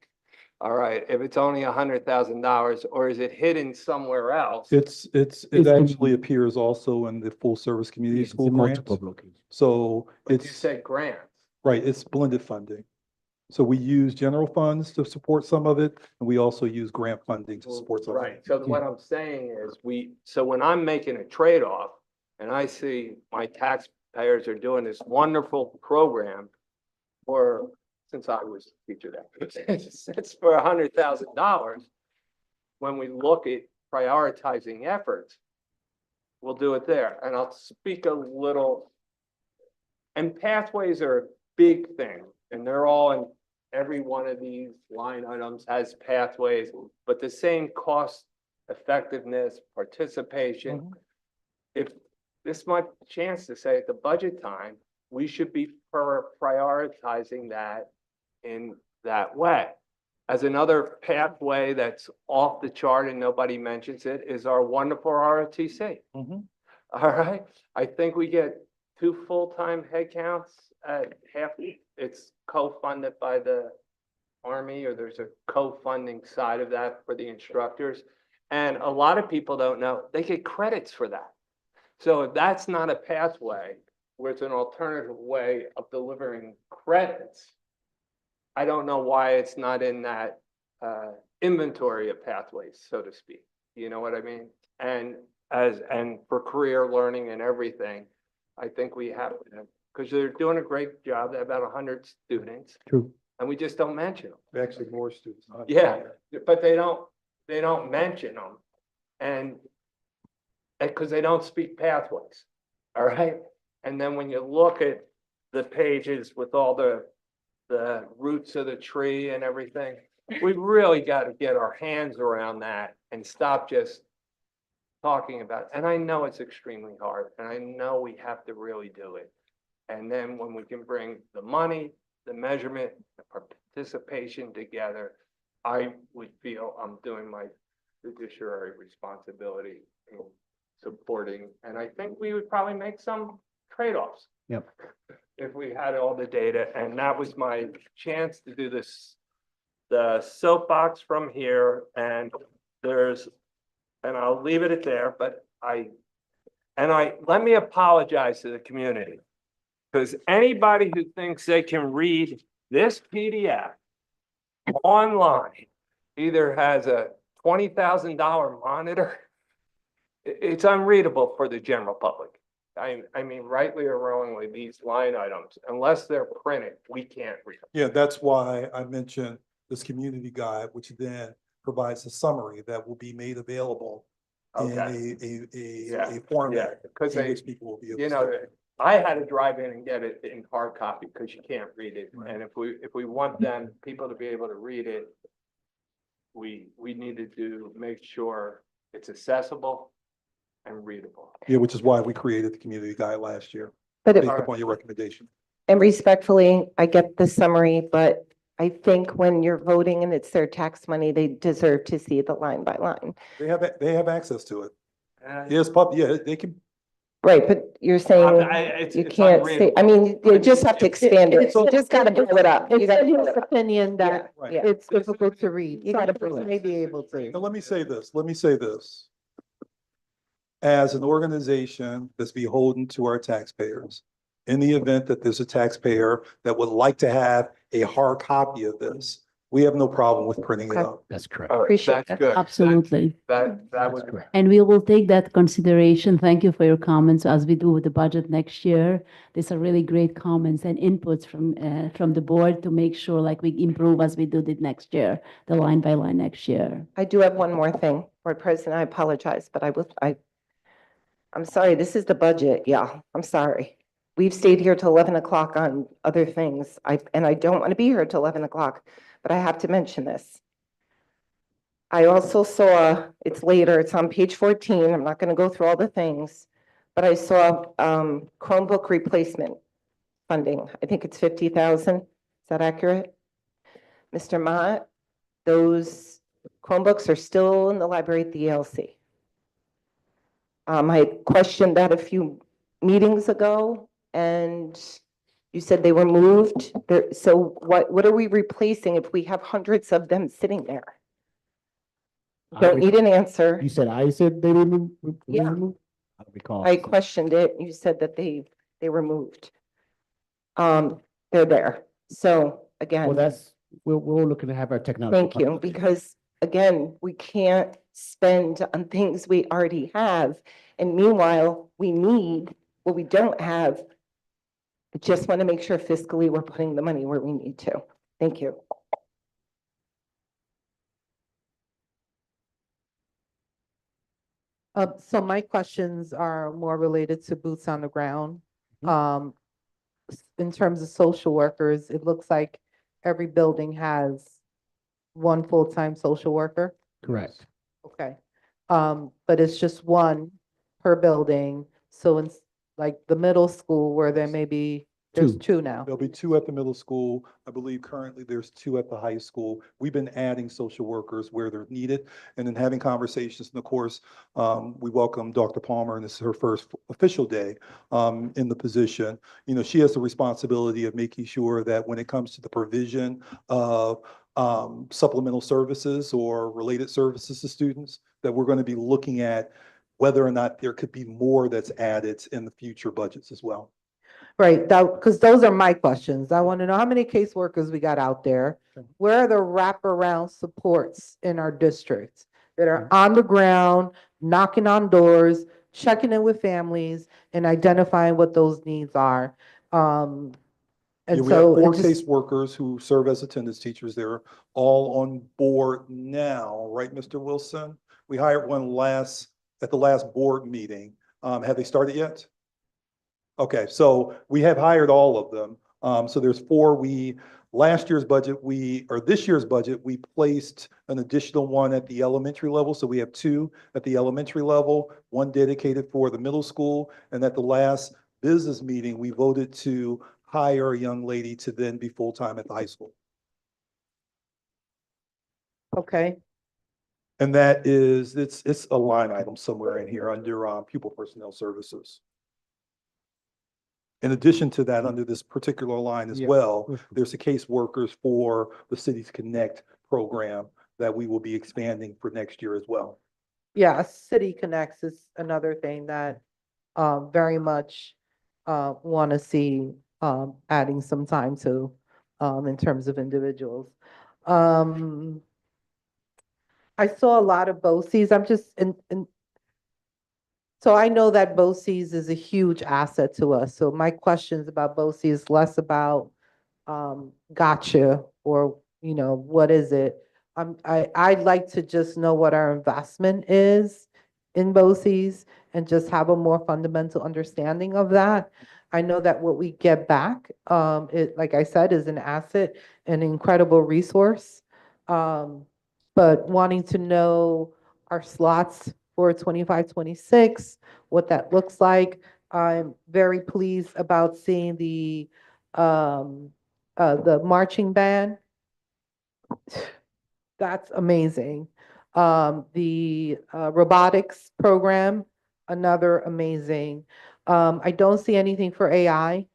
All right, if it's only $100,000, or is it hidden somewhere else? It It's in- actually appears also in the full service community It's school in grants. multiple locations. So But you it's, said grants. right, it's blended funding. So we use general funds to support some of it, and we also use grant funding to support some of Right, it. so what I'm saying is so when I'm making a trade-off and I see my taxpayers are doing this wonderful program since I was a teacher there, it's for $100,000. When we look at prioritizing efforts, we'll do it there. And I'll speak a little, and pathways are a big thing, and they're all in every one of these line items has pathways, but the same cost effectiveness, participation. If this is my chance to say at the budget time, we should be prioritizing that in that way. As another pathway that's off the chart and nobody mentions it is our wonderful ROTC. All right, I think we get 2 full-time headcounts at half. It's co-funded by the Army, or there's a co-funding side of that for the instructors. And a lot of people don't know, they get credits for that. So if that's not a pathway, where it's an alternative way of delivering credits, I don't know why it's not in that inventory of pathways, so to speak. You know what I mean? And for career learning and everything, I think we have to because they're doing a great job. They have about 100 students, True. and we just don't mention them. Actually, more students. Yeah, but they don't mention them. And because they don't speak pathways, all right? And then when you look at the pages with all the roots of the tree and everything, we really got to get our hands around that and stop just talking about it. And I know it's extremely hard, and I know we have to really do it. And then when we can bring the money, the measurement, the participation together, I would feel I'm doing my fiduciary responsibility in supporting. And I think we would probably make some trade-offs. Yep. If we had all the data, and that was my chance to do this, the soapbox from here, and I'll leave it at there, but let me apologize to the community. Because anybody who thinks they can read this PDF online either has a $20,000 monitor. It's unreadable for the general public. I mean, rightly or wrongly, these line items, unless they're printed, we can't read them. Yeah, that's why I mentioned this community guide, which then provides a summary that will be made available in a format Because in which people will be able to. know, I had to drive in and get it in hard copy because you can't read it. And if we want people to be able to read it, we needed to make sure it's accessible and readable. Yeah, which is why we created the community guide last year, But based upon your recommendation. and respectfully, I get the summary, but I think when you're voting and it's their tax money, they deserve to see the line by line. They have access to it. And Yes, yeah, they can. Right, but you're saying you can't say, I mean, you just have to expand it. You just gotta blow it up. You It's gotta in blow his it up. opinion that Right. Yeah. it's difficult to read. You gotta Some prove folks it. may be able to. Now, let me say this. As an organization that's beholden to our taxpayers, in the event that there's a taxpayer that would like to have a hard copy of this, we have no problem with printing it Okay. up. That's correct. All right, Appreciate that's that. good. Absolutely. That was Correct. And we will take that consideration. Thank you for your comments as we do with the budget next year. These are really great comments and inputs from the board to make sure like we improve as we do the next year, the line by line next year. I do have one more thing, Board President, I apologize, but I'm sorry, this is the budget, yeah, I'm sorry. We've stayed here till 11 o'clock on other things, and I don't want to be here till 11 o'clock, but I have to mention this. I also saw, it's later, it's on page 14, I'm not going to go through all the things, but I saw Chromebook replacement funding. I think it's 50,000, is that accurate? Mr. Mott, those Chromebooks are still in the library at the ELC. I questioned that a few meetings ago, and you said they were moved. So what are we replacing if we have hundreds of them sitting there? Don't need an answer. You said I said they were moved? Yeah. I don't recall. I questioned it. You said that they were moved. They're there. So again. Well, we're looking to have our technology. Thank you, because again, we can't spend on things we already have. And meanwhile, we need what we don't have. I just want to make sure fiscally we're putting the money where we need to. Thank you. So my questions are more related to boots on the ground. In terms of social workers, it looks like every building has one full-time social worker. Correct. Okay. But it's just one per building. So in like the middle school where there may be, there's two now. There'll be 2 at the middle school. I believe currently there's 2 at the high school. We've been adding social workers where they're needed and then having conversations. And of course, we welcome Dr. Palmer, and this is her first official day in the position. You know, she has the responsibility of making sure that when it comes to the provision of supplemental services or related services to students, that we're going to be looking at whether or not there could be more that's added in the future budgets as well. Right, because those are my questions. I want to know how many caseworkers we got out there. Where are the wraparound supports in our districts that are on the ground, knocking on doors, checking in with families, and identifying what those needs are? Yeah, And we have so four it just, caseworkers who serve as attendance teachers. They're all on board now, right, Mr. Wilson? We hired one at the last board meeting. Have they started yet? Okay, so we have hired all of them. So there's four. Last year's budget, or this year's budget, we placed an additional one at the elementary level. So we have two at the elementary level, one dedicated for the middle school. And at the last business meeting, we voted to hire a young lady to then be full-time at the high school. okay, And that is, it's a line item somewhere in here under pupil personnel services. In addition to that, under this particular line as Yeah. well, there's the caseworkers for the Cities Connect program that we will be expanding for next year as well. yeah, City Connects is another thing that very much want to see adding some time to in terms of individuals. I saw a lot of BOCES. I'm just so I know that BOCES is a huge asset to us. So my questions about BOCES is less about gotcha or, what is it? I'd like to just know what our investment is in BOCES and just have a more fundamental understanding of that. I know that what we get back, like I said, is an asset, an incredible resource. But wanting to know our slots for 25, 26, what that looks like. I'm very pleased about seeing the marching band. That's amazing. The robotics program, another amazing. I don't see anything for AI,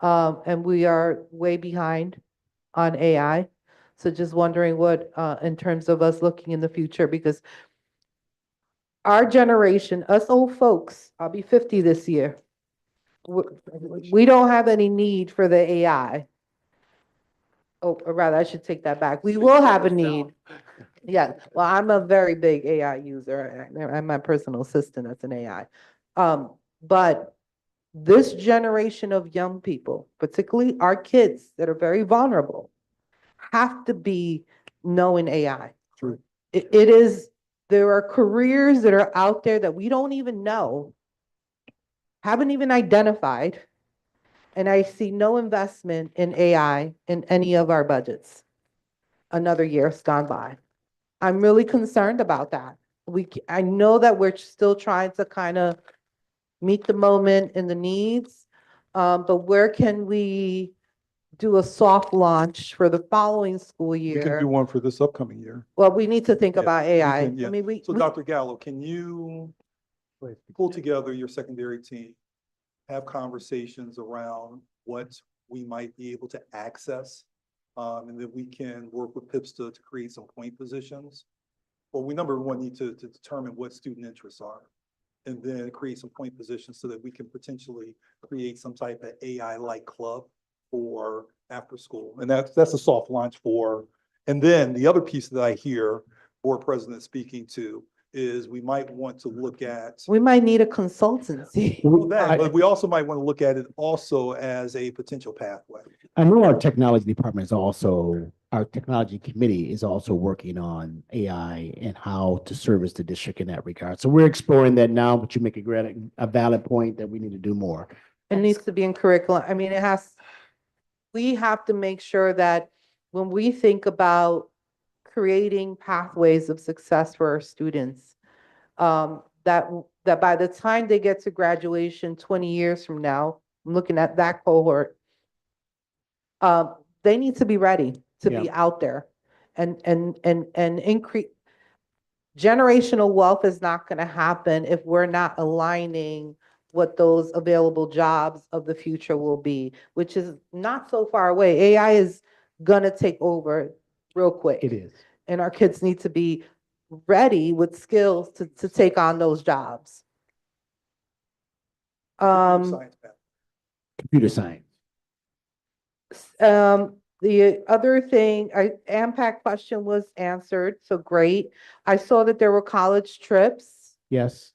and we are way behind on AI. So just wondering what, in terms of us looking in the future, because our generation, us old folks, I'll be 50 this year. We don't have any need for the AI. Oh, or rather, I should take that back. We will have a need. Yeah, well, I'm a very big AI user. I'm my personal assistant that's an AI. But this generation of young people, particularly our kids that are very vulnerable, have to be knowing AI. True. It is, there are careers that are out there that we don't even know, haven't even identified, and I see no investment in AI in any of our budgets. Another year's gone by. I'm really concerned about that. I know that we're still trying to kind of meet the moment and the needs, but where can we do a soft launch for the following school We can do year? one for this upcoming year. Well, we need to think Yeah, about we AI. can, yeah. I mean, So Dr. Gallo, can you pull together your secondary team, have conversations around what we might be able to access, and that we can work with PIPSTA to create some point positions? Well, we number one need to determine what student interests are, and then create some point positions so that we can potentially create some type of AI-like club for after school. And that's a soft launch for, and then the other piece that I hear board president speaking to is we might want to look at, we might need a consultancy. well, that, but we also might want to look at it also as a potential pathway. I know our technology department is also, our technology committee is also working on AI and how to service the district in that regard. So we're exploring that now, but you make a valid point that we need to do more. It needs to be in curriculum. I mean, we have to make sure that when we think about creating pathways of success for our students, that by the time they get to graduation 20 years from now, I'm looking at that cohort, they need to be ready to be out there and increase. Generational wealth is not going to happen if we're not aligning what those available jobs of the future will be, which is not so far away. AI is going to take over real quick. It is. And our kids need to be ready with skills to take on those jobs. Computer science. The other thing, AMPAC question was answered, so great. I saw that there were college trips, Yes.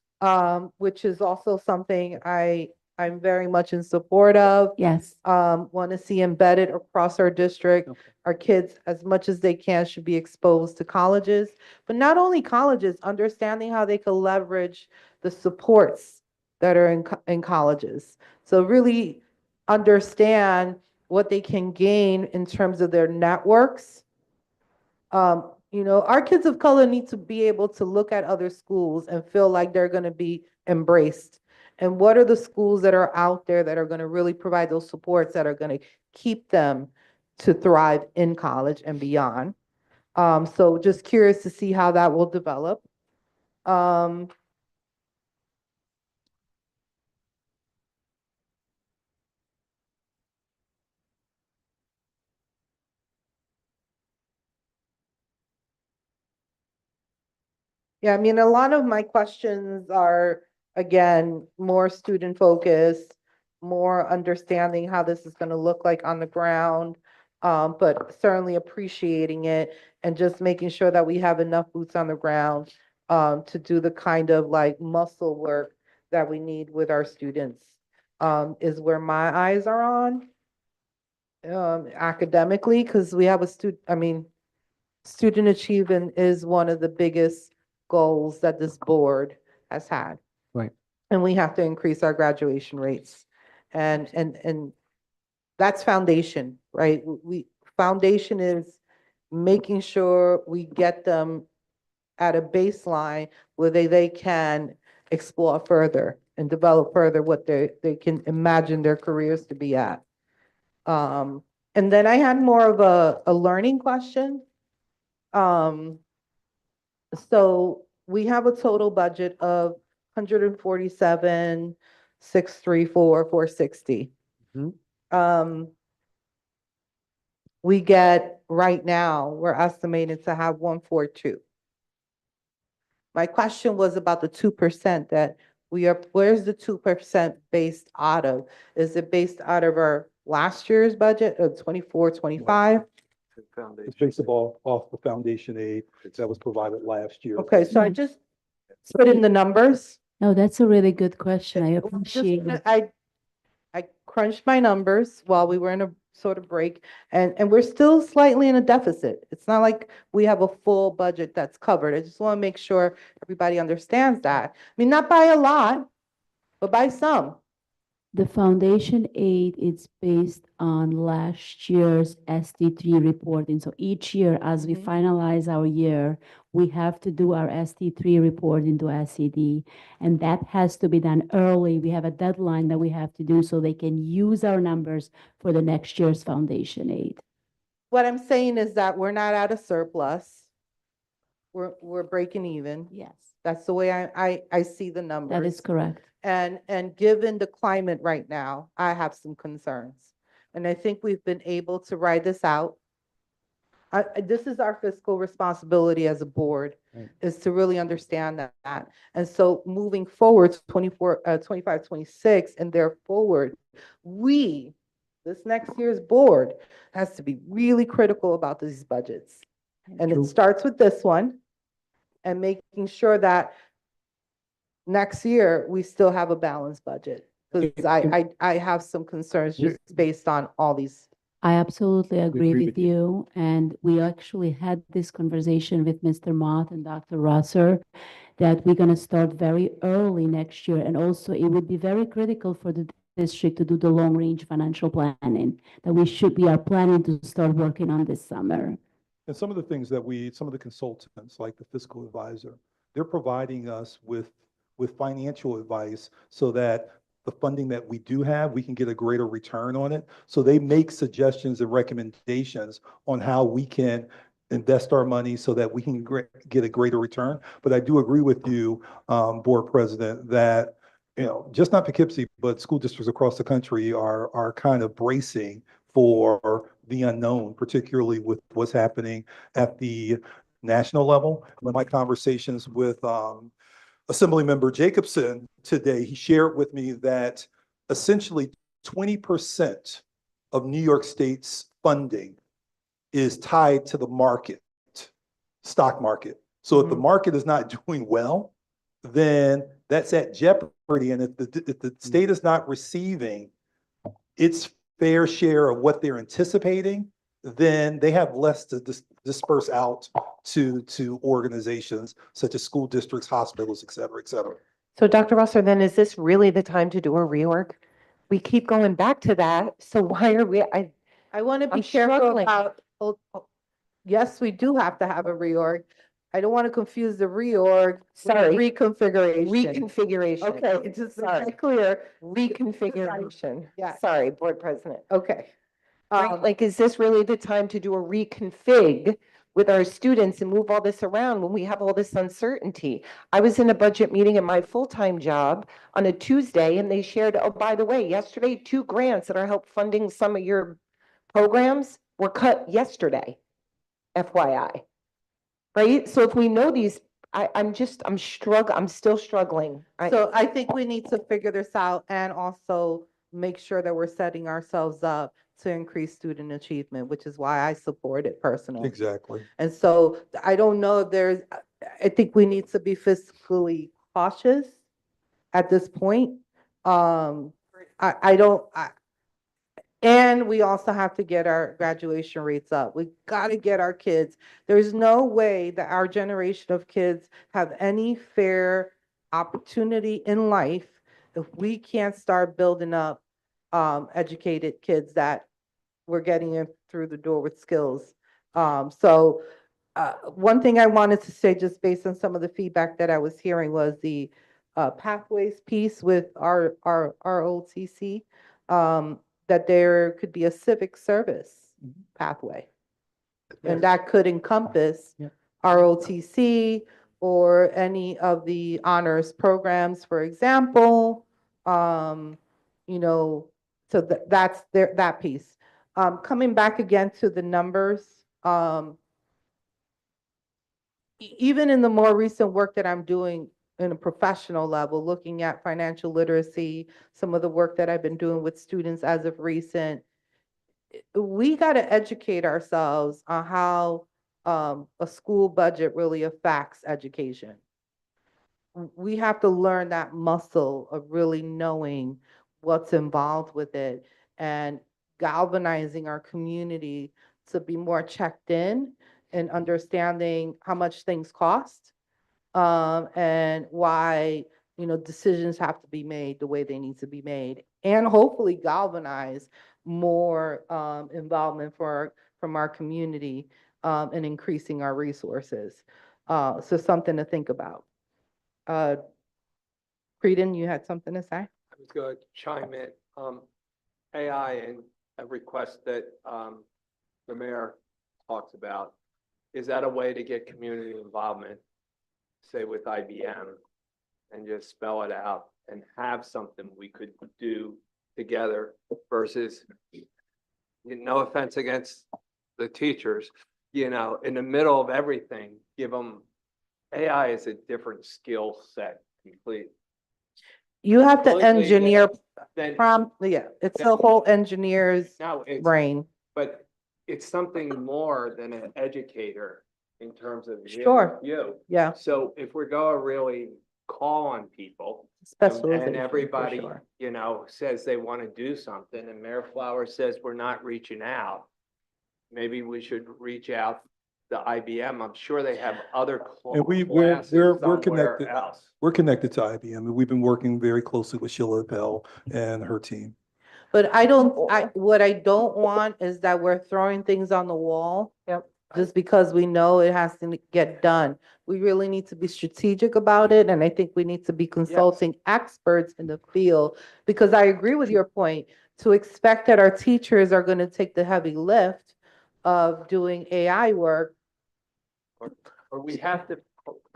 which is also something I I'm very much in support of. Yes. Want to see embedded across our district. Okay. Our kids, as much as they can, should be exposed to colleges, but not only colleges, understanding how they can leverage the supports that are in colleges. So really understand what they can gain in terms of their networks. Our kids of color need to be able to look at other schools and feel like they're going to be embraced. And what are the schools that are out there that are going to really provide those supports that are going to keep them to thrive in college and beyond? So just curious to see how that will develop. Yeah, I mean, a lot of my questions are, again, more student focused, more understanding how this is going to look like on the ground, but certainly appreciating it and just making sure that we have enough boots on the ground to do the kind of like muscle work that we need with our students is where my eyes are on academically, because we have student achievement is one of the biggest goals that this board has had. Right. And we have to increase our graduation rates. And that's foundation, right? Foundation is making sure we get them at a baseline where they can explore further and develop further what they can imagine their careers to be at. And then I had more of a learning question. So we have a total budget of 147, 634, 460. We get right now, we're estimated to have 142. My question was about the 2% that where's the 2% based out of? Is it based out of our last year's budget of 24, 25? It's based off the foundation aid that was provided last year. Okay, so I just put in the numbers. No, that's a really good question. I Just appreciate it. I crunched my numbers while we were in a sort of break, and we're still slightly in a deficit. It's not like we have a full budget that's covered. I just want to make sure everybody understands that. I mean, not by a lot, but by some. The foundation aid is based on last year's ST3 reporting. So each year, as we finalize our year, we have to do our ST3 report into SED. And that has to be done early. We have a deadline that we have to do so they can use our numbers for the next year's foundation aid. What I'm saying is that we're not at a surplus. We're breaking even. Yes, That's the way I see the numbers. that is correct. And given the climate right now, I have some concerns. And I think we've been able to ride this out. This is our fiscal responsibility as a board, is to really understand that. And so moving forward to 25, 26, and there forward, this next year's board has to be really critical about these budgets. And it starts with this one and making sure that next year, we still have a balanced budget. Because I have some concerns just based on all these. I absolutely agree agree with with you. you. And we actually had this conversation with Mr. Mott and Dr. Rosser that we're going to start very early next year. And also, it would be very critical for the district to do the long-range financial planning that we are planning to start working on this summer. And some of the things that some of the consultants, like the fiscal advisor, they're providing us with financial advice so that the funding that we do have, we can get a greater return on it. So they make suggestions and recommendations on how we can invest our money so that we can get a greater return. But I do agree with you, Board President, that just not Poughkeepsie, but school districts across the country are kind of bracing for the unknown, particularly with what's happening at the national level. In my conversations with Assemblymember Jacobson today, he shared with me that essentially 20% of New York State's funding is tied to the market, stock market. So if the market is not doing well, then that's at jeopardy and if the state is not receiving its fair share of what they're anticipating, then they have less to disperse out to organizations such as school districts, hospitals, et cetera, et cetera. So Dr. Rosser, then is this really the time to do a reorg? We keep going back to that, so why are we, I want to be I'm careful struggling. about, yes, we do have to have a reorg. I don't want to confuse the reorg with Sorry. reconfiguration. Reconfiguration. Okay, just to Sorry. be clear. Reconfiguration. Yeah. Sorry, Board President. Okay. Right, like, is this really the time to do a reconfig with our students and move all this around when we have all this uncertainty? I was in a budget meeting at my full-time job on a Tuesday, and they shared, oh, by the way, yesterday, 2 grants that are help funding some of your programs were cut yesterday, FYI. Right? So if we know these, I'm still struggling. So I think we need to figure this out and also make sure that we're setting ourselves up to increase student achievement, which is why I support it personally. Exactly. And so I don't know if I think we need to be fiscally cautious at this point. And we also have to get our graduation rates up. We got to get our kids. There's no way that our generation of kids have any fair opportunity in life if we can't start building up educated kids that we're getting in through the door with skills. One thing I wanted to say, just based on some of the feedback that I was hearing, was the pathways piece with our ROTC. That there could be a civic service pathway. And that could encompass ROTC or any of the honors programs, for example. So that's that piece. Coming back again to the numbers, even in the more recent work that I'm doing in a professional level, looking at financial literacy, some of the work that I've been doing with students as of recent, we got to educate ourselves on how a school budget really affects education. We have to learn that muscle of really knowing what's involved with it and galvanizing our community to be more checked in and understanding how much things cost, and why, decisions have to be made the way they need to be made, and hopefully galvanize more involvement from our community in increasing our resources. So something to think about. Creedon, you had something to say? I was going to chime in. AI and a request that the mayor talks about, is that a way to get community involvement, say with IBM, and just spell it out and have something we could do together versus, no offense against the teachers, in the middle of everything, give them, AI is a different skill set complete. You have to Completely engineer Then, promptly. Yeah, it's a whole engineer's no, it's, brain. but it's something more than an educator in terms of Sure. you. Yeah, So if we're going to really call on people specialization. and everybody, for sure. says they want to do something and Mayor Flowers says we're not reaching out, maybe we should reach out to IBM. I'm sure they have other And we're classes somewhere connected. else. We're connected to IBM, and we've been working very closely with Sheila Appel and her team. But what I don't want is that we're throwing things on the wall. Yep. Just because we know it has to get done. We really need to be strategic about it, and I think we need to be consulting experts in the field. Because I agree with your point, to expect that our teachers are going to take the heavy lift of doing AI work. Or we have to.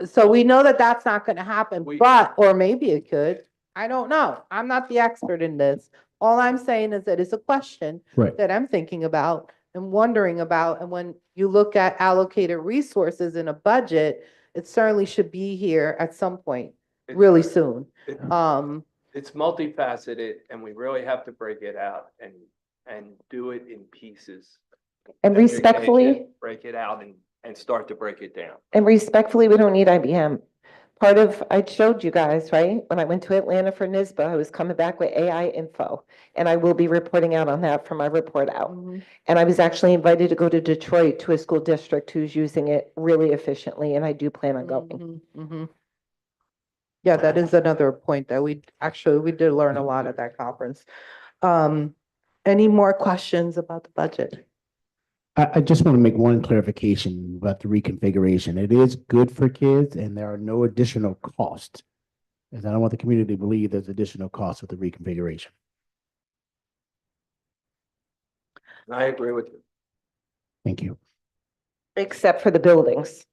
So we know that that's not going to happen, We- or maybe it could. I don't know. I'm not the expert in this. All I'm saying is that it's a question Right. that I'm thinking about and wondering about. And when you look at allocated resources in a budget, it certainly should be here at some point, really soon. It's multifaceted and we really have to break it out and do it in pieces. And respectfully, Break it out and start to break it down. we don't need IBM. Part of, I showed you guys, right? When I went to Atlanta for NISBA, I was coming back with AI info. And I will be reporting out on that for my report out. And I was actually invited to go to Detroit to a school district who's using it really efficiently, and I do plan on going. Yeah, that is another point that we did learn a lot at that conference. Any more questions about the budget? I just want to make one clarification about the reconfiguration. It is good for kids and there are no additional costs. As I don't want the community to believe there's additional costs with the reconfiguration. I agree with you. Thank you. Except for the buildings.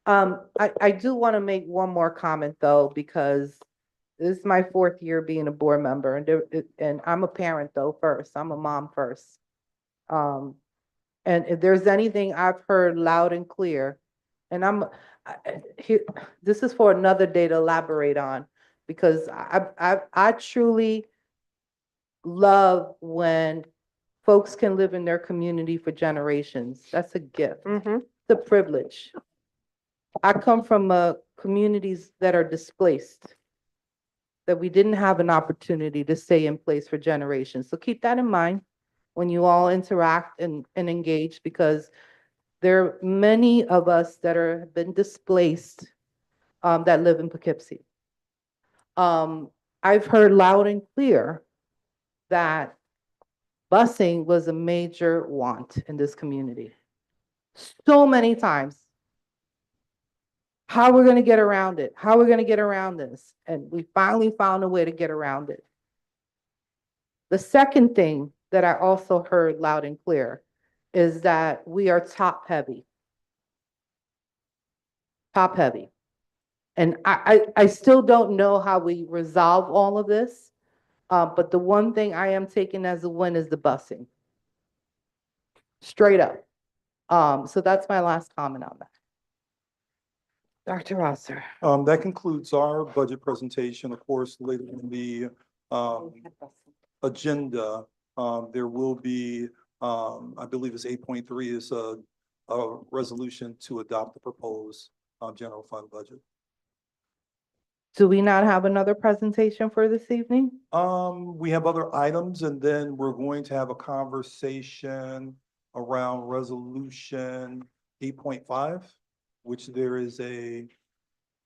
I do want to make one more comment though, because this is my 4th year being a board member, and I'm a parent though first. I'm a mom first. And if there's anything I've heard loud and clear, and this is for another day to elaborate on, because I truly love when folks can live in their community for generations. That's a gift. It's a privilege. I come from communities that are displaced, that we didn't have an opportunity to stay in place for generations. So keep that in mind when you all interact and engage, because there are many of us that have been displaced that live in Poughkeepsie. I've heard loud and clear that busing was a major want in this community. So many times. How we're going to get around it, how we're going to get around this. And we finally found a way to get around it. The second thing that I also heard loud and clear is that we are top heavy. Top heavy. And I still don't know how we resolve all of this. But the one thing I am taking as a win is the busing. Straight up. So that's my last comment on that. Dr. Rosser. That concludes our budget presentation. Of course, later in the agenda, there will be, I believe it's 8.3 is a resolution to adopt the proposed general fund budget. Do we not have another presentation for this evening? We have other items, and then we're going to have a conversation around resolution 8.5. Which there is a.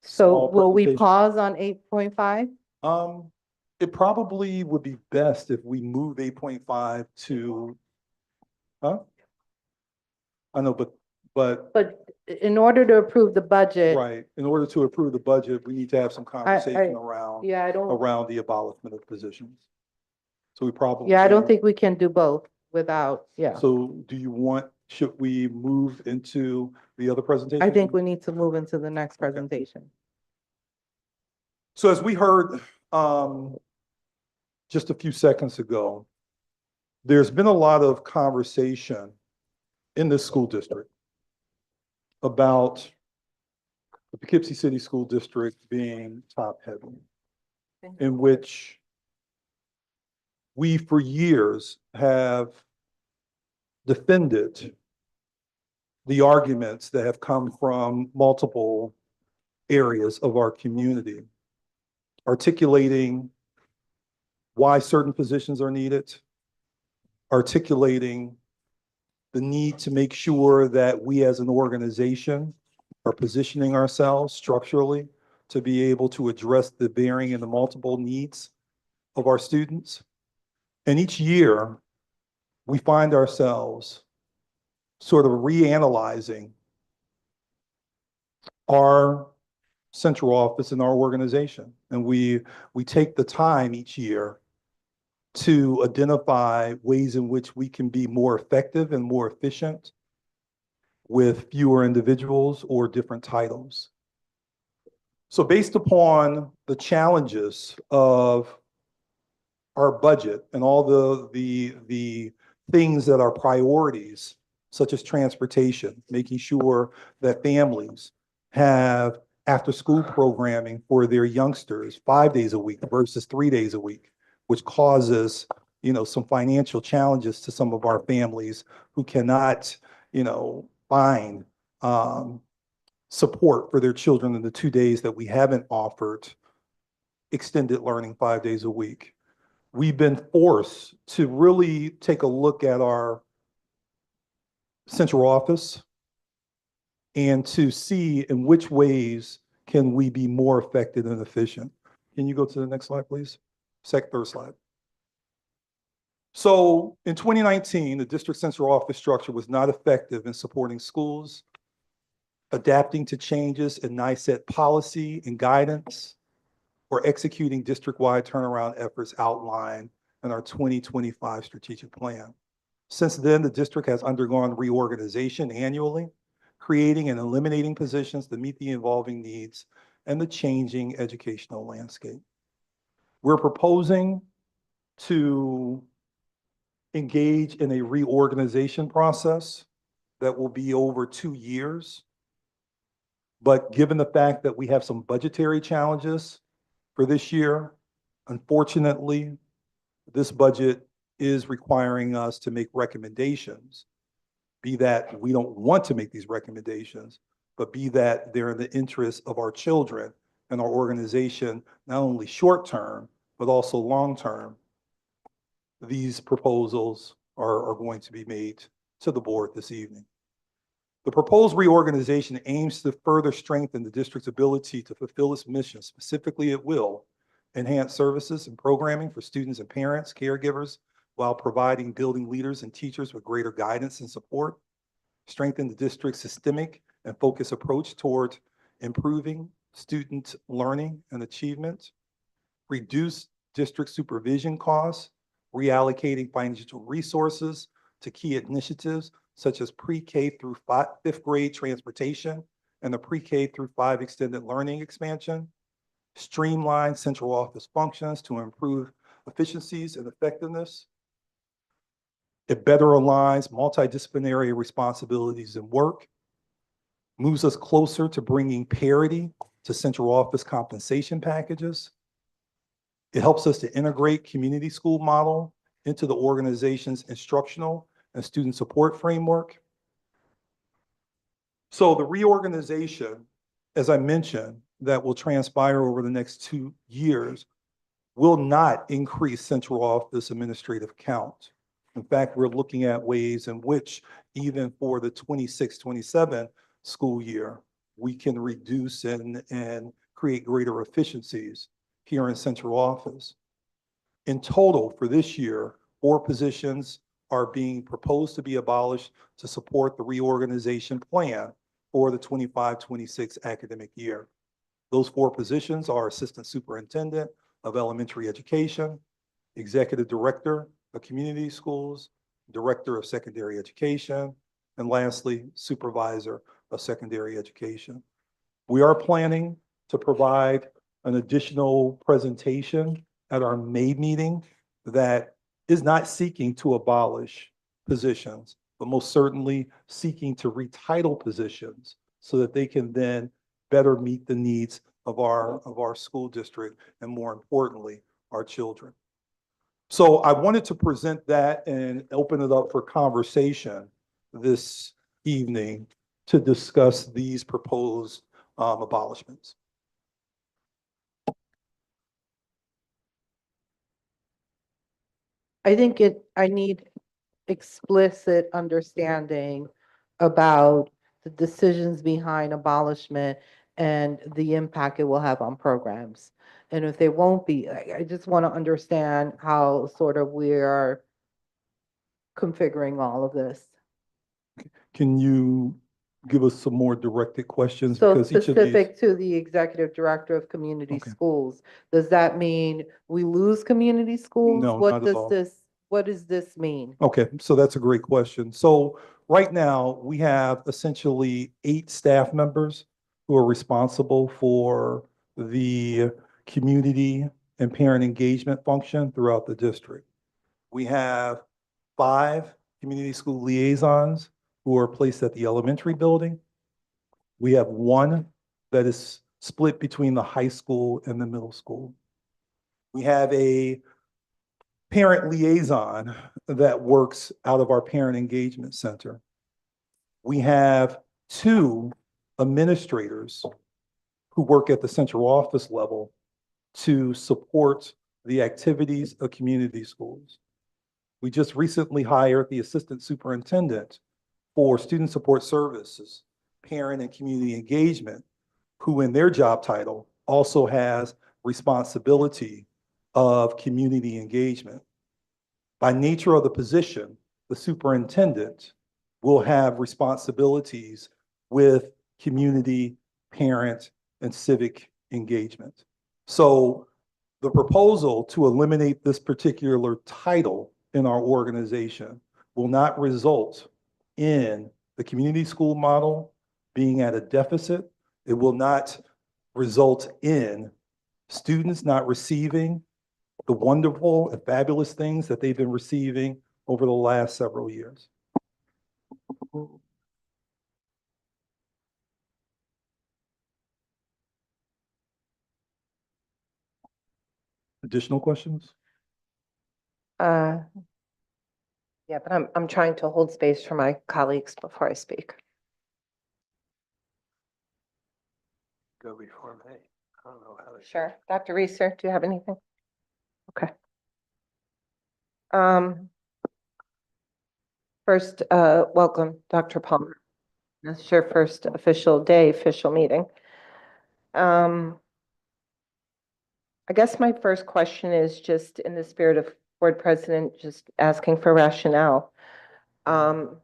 So will we presentation. pause on 8.5? It probably would be best if we move 8.5 to, I know, But in order to approve the budget. right, in order to approve the budget, we need to have some conversation around, Yeah, I don't. around the abolishment of positions. So we probably. Yeah, I don't think we can do both without, yeah. So do you want, should we move into the other presentation? I think we need to move into the next presentation. So as we heard just a few seconds ago, there's been a lot of conversation in this school district about the Poughkeepsie City School District being top heavy, in which we for years have defended the arguments that have come from multiple areas of our community, articulating why certain positions are needed, articulating the need to make sure that we as an organization are positioning ourselves structurally to be able to address the varying and the multiple needs of our students. And each year, we find ourselves sort of reanalyzing our central office and our organization. And we take the time each year to identify ways in which we can be more effective and more efficient with fewer individuals or different titles. So based upon the challenges of our budget and all the things that are priorities, such as transportation, making sure that families have after-school programming for their youngsters 5 days a week versus 3 days a week, which causes, some financial challenges to some of our families who cannot, find support for their children in the 2 days that we haven't offered extended learning 5 days a week. We've been forced to really take a look at our central office and to see in which ways can we be more effective and efficient. Can you go to the next slide, please? Third slide. So in 2019, the district central office structure was not effective in supporting schools, adapting to changes in NICET policy and guidance, or executing district-wide turnaround efforts outlined in our 2025 strategic plan. Since then, the district has undergone reorganization annually, creating and eliminating positions to meet the evolving needs and the changing educational landscape. We're proposing to engage in a reorganization process that will be over 2 years. But given the fact that we have some budgetary challenges for this year, unfortunately, this budget is requiring us to make recommendations, be that we don't want to make these recommendations, but be that they're in the interest of our children and our organization, not only short-term, but also long-term. These proposals are going to be made to the board this evening. The proposed reorganization aims to further strengthen the district's ability to fulfill its mission. Specifically, it will enhance services and programming for students and parents, caregivers, while providing building leaders and teachers with greater guidance and support, strengthen the district's systemic and focused approach toward improving student learning and achievement, reduce district supervision costs, reallocating financial resources to key initiatives such as pre-K through fifth grade transportation and the pre-K through 5 extended learning expansion, streamline central office functions to improve efficiencies and effectiveness. It better aligns multidisciplinary responsibilities and work, moves us closer to bringing parity to central office compensation packages. It helps us to integrate community school model into the organization's instructional and student support framework. So the reorganization, as I mentioned, that will transpire over the next 2 years will not increase central office administrative count. In fact, we're looking at ways in which even for the 26-27 school year, we can reduce and create greater efficiencies here in central office. In total, for this year, 4 positions are being proposed to be abolished to support the reorganization plan for the 25-26 academic year. Those 4 positions are Assistant Superintendent of Elementary Education, Executive Director of Community Schools, Director of Secondary Education, and lastly, Supervisor of Secondary Education. We are planning to provide an additional presentation at our May meeting that is not seeking to abolish positions, but most certainly seeking to retitle positions so that they can then better meet the needs of our school district and, more importantly, our children. So I wanted to present that and open it up for conversation this evening to discuss these proposed abolishments. I need explicit understanding about the decisions behind abolishment and the impact it will have on programs. And if there won't be, I just want to understand how sort of we are configuring all of this. Can you give us some more directed questions? So Because each of these, specific to the executive director of community Okay. schools, does that mean we lose community schools? No, What not at does all. what does this mean? Okay, so that's a great question. So right now, we have essentially 8 staff members who are responsible for the community and parent engagement function throughout the district. We have 5 community school liaisons who are placed at the elementary building. We have 1 that is split between the high school and the middle school. We have a parent liaison that works out of our parent engagement center. We have 2 administrators who work at the central office level to support the activities of community schools. We just recently hired the assistant superintendent for student support services, parent and community engagement, who in their job title also has responsibility of community engagement. By nature of the position, the superintendent will have responsibilities with community, parent, and civic engagement. So the proposal to eliminate this particular title in our organization will not result in the community school model being at a deficit. It will not result in students not receiving the wonderful and fabulous things that they've been receiving over the last several years. Additional questions? Yeah, but I'm trying to hold space for my colleagues before I speak. Go before me. I don't know how to. Sure. Dr. Reeser, do you have anything? Okay. First, welcome, Dr. Palmer. This is your first official meeting. I guess my first question is just in the spirit of board president, just asking for rationale. The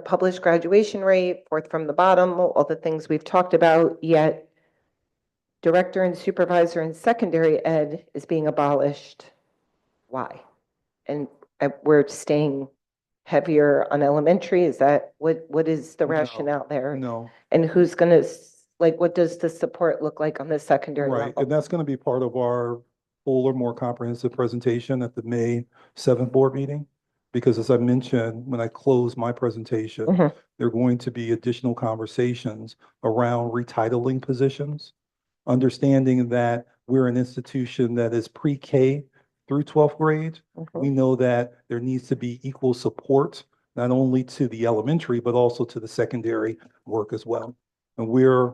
published graduation rate, fourth from the bottom, all the things we've talked about, yet director and supervisor in secondary ed is being abolished. Why? And we're staying heavier on elementary. Is that what is the No, rationale there? No, And who's gonna, like, what does the support look like on the secondary right. level? And that's going to be part of our fuller, more comprehensive presentation at the May 7th board meeting. Because as I mentioned, when I close my presentation, Mhm. there are going to be additional conversations around retitling positions, understanding that we're an institution that is pre-K through 12th grade. We know that there needs to be equal support, not only to the elementary, but also to the secondary work as well. And we're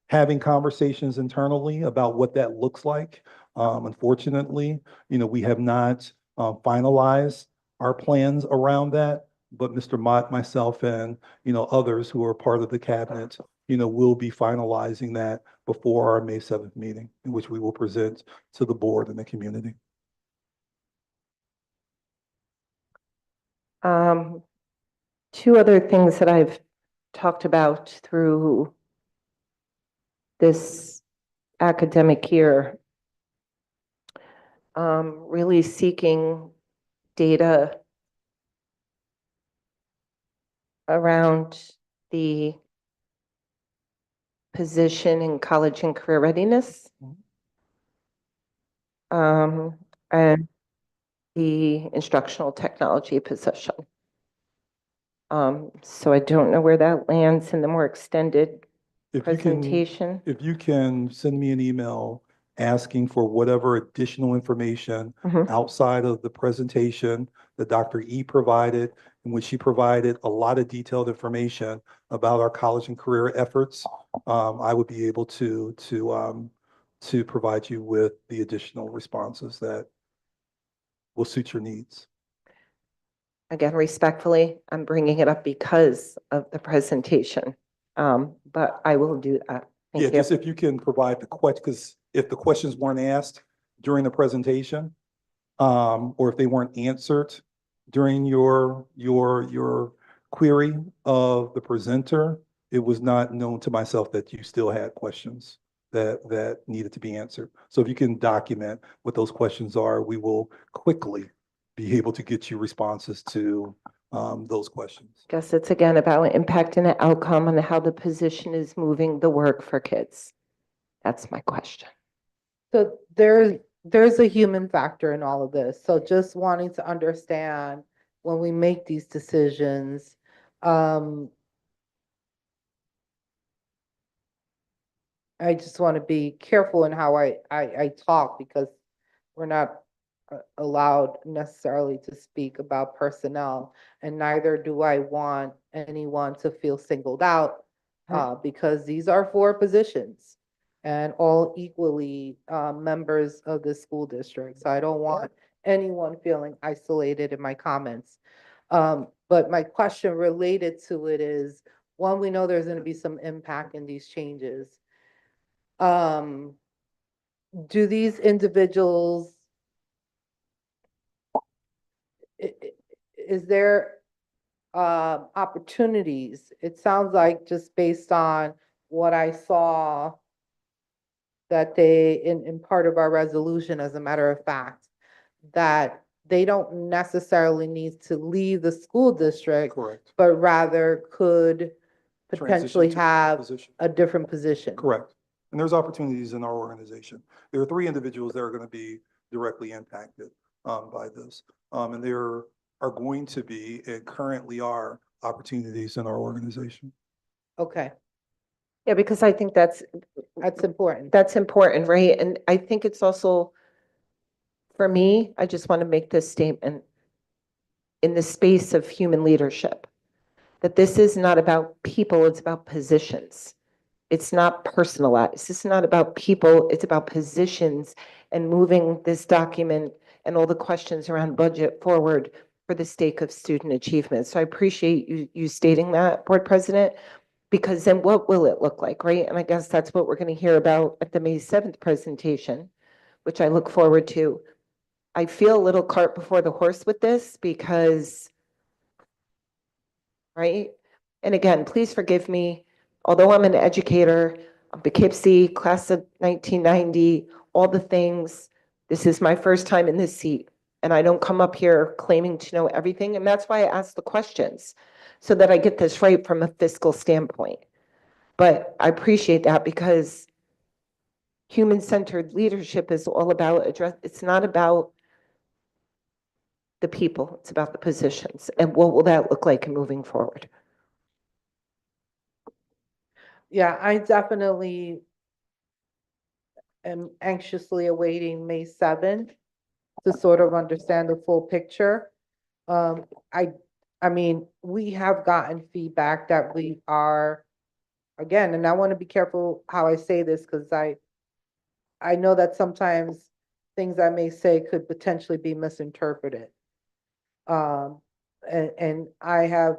having conversations internally about what that looks like. Unfortunately, we have not finalized our plans around that, but Mr. Mott, myself, and, others who are part of the cabinet, will be finalizing that before our May 7th meeting, in which we will present to the board and the community. Two other things that I've talked about through this academic year, really seeking data around the position in college and career readiness, and the instructional technology position. So I don't know where that lands in the more extended presentation. If you can send me an email asking for whatever additional information outside of the presentation that Dr. E provided, in which she provided a lot of detailed information about our college and career efforts, I would be able to provide you with the additional responses that will suit your needs. Again, respectfully, I'm bringing it up because of the presentation, but I will do that. Yeah, Thank you. just if you can provide the question, because if the questions weren't asked during the presentation, or if they weren't answered during your query of the presenter, it was not known to myself that you still had questions that needed to be answered. So if you can document what those questions are, we will quickly be able to get you responses to those questions. Guess it's again about impact and the outcome and how the position is moving the work for kids. That's my question. So there's a human factor in all of this. So just wanting to understand when we make these decisions, I just want to be careful in how I talk because we're not allowed necessarily to speak about personnel, and neither do I want anyone to feel singled out, because these are 4 positions and all equally members of the school district. So I don't want anyone feeling isolated in my comments. But my question related to it is, one, we know there's going to be some impact in these changes. Do these individuals, is there opportunities? It sounds like, just based on what I saw, that they, in part of our resolution, as a matter of fact, that they don't necessarily need to leave the school district, Correct. but rather could potentially Transition to have position. a different position. Correct. And there's opportunities in our organization. There are 3 individuals that are going to be directly impacted by this. And there are going to be, and currently are, opportunities in our organization. Okay, Yeah, because I think that's important. That's important, right? And I think it's also, for me, I just want to make this statement in the space of human leadership, that this is not about people, it's about positions. It's not personalized. It's not about people, it's about positions and moving this document and all the questions around budget forward for the sake of student achievement. So I appreciate you stating that, Board President, because then what will it look like, right? And I guess that's what we're going to hear about at the May 7th presentation, which I look forward to. I feel a little cart before the horse with this because, right? And again, please forgive me, although I'm an educator, I'm Poughkeepsie, class of 1990, all the things, this is my first time in this seat. And I don't come up here claiming to know everything. And that's why I ask the questions, so that I get this right from a fiscal standpoint. But I appreciate that, because human-centered leadership is all about it's not about the people, it's about the positions. And what will that look like moving forward? Yeah, I definitely am anxiously awaiting May 7th to sort of understand the full picture. Um, I, I mean, we have gotten feedback that we are, again, and I want to be careful how I say this, because I know that sometimes things I may say could potentially be misinterpreted. And I have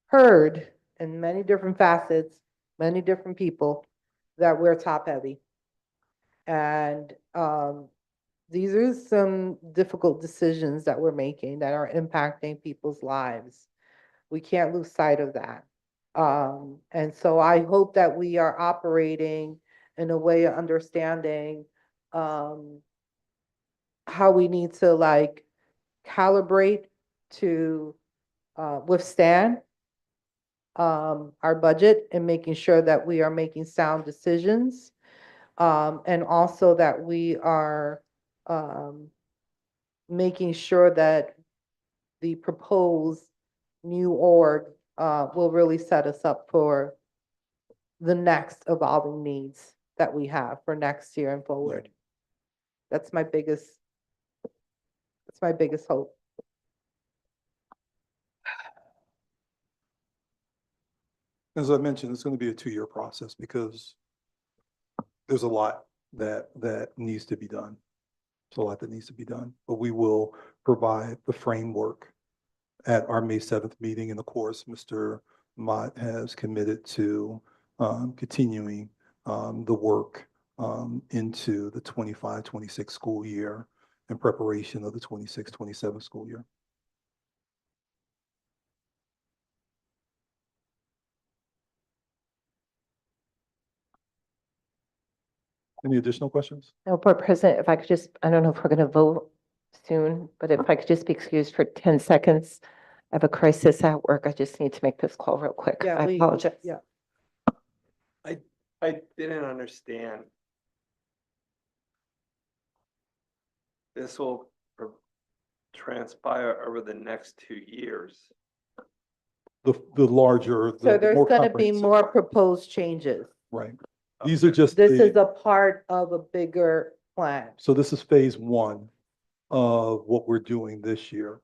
heard in many different facets, many different people, that we're top heavy. And these are some difficult decisions that we're making that are impacting people's lives. We can't lose sight of that. And so I hope that we are operating in a way of understanding how we need to like calibrate to withstand our budget, and making sure that we are making sound decisions. And also that we are making sure that the proposed new org will really set us up for the next evolving needs that we have for next year and forward. That's my biggest hope. As I mentioned, it's going to be a 2-year process, because there's a lot that needs to be done. There's a lot that needs to be done, but we will provide the framework at our May 7th meeting. And of course, Mr. Mott has committed to continuing the work into the 25-26 school year in preparation of the 26-27 school year. Any additional questions? No, Board President, if I could just, I don't know if we're going to vote soon, but if I could just be excused for 10 seconds. I have a crisis at work. I just need to make this call real quick. I apologize. Yeah. I didn't understand. This will transpire over the next 2 years. The larger, So the there's more going to be comprehensive. more proposed changes. Right. These are just This is a part of a bigger plan. So this is phase 1 of what we're doing this year,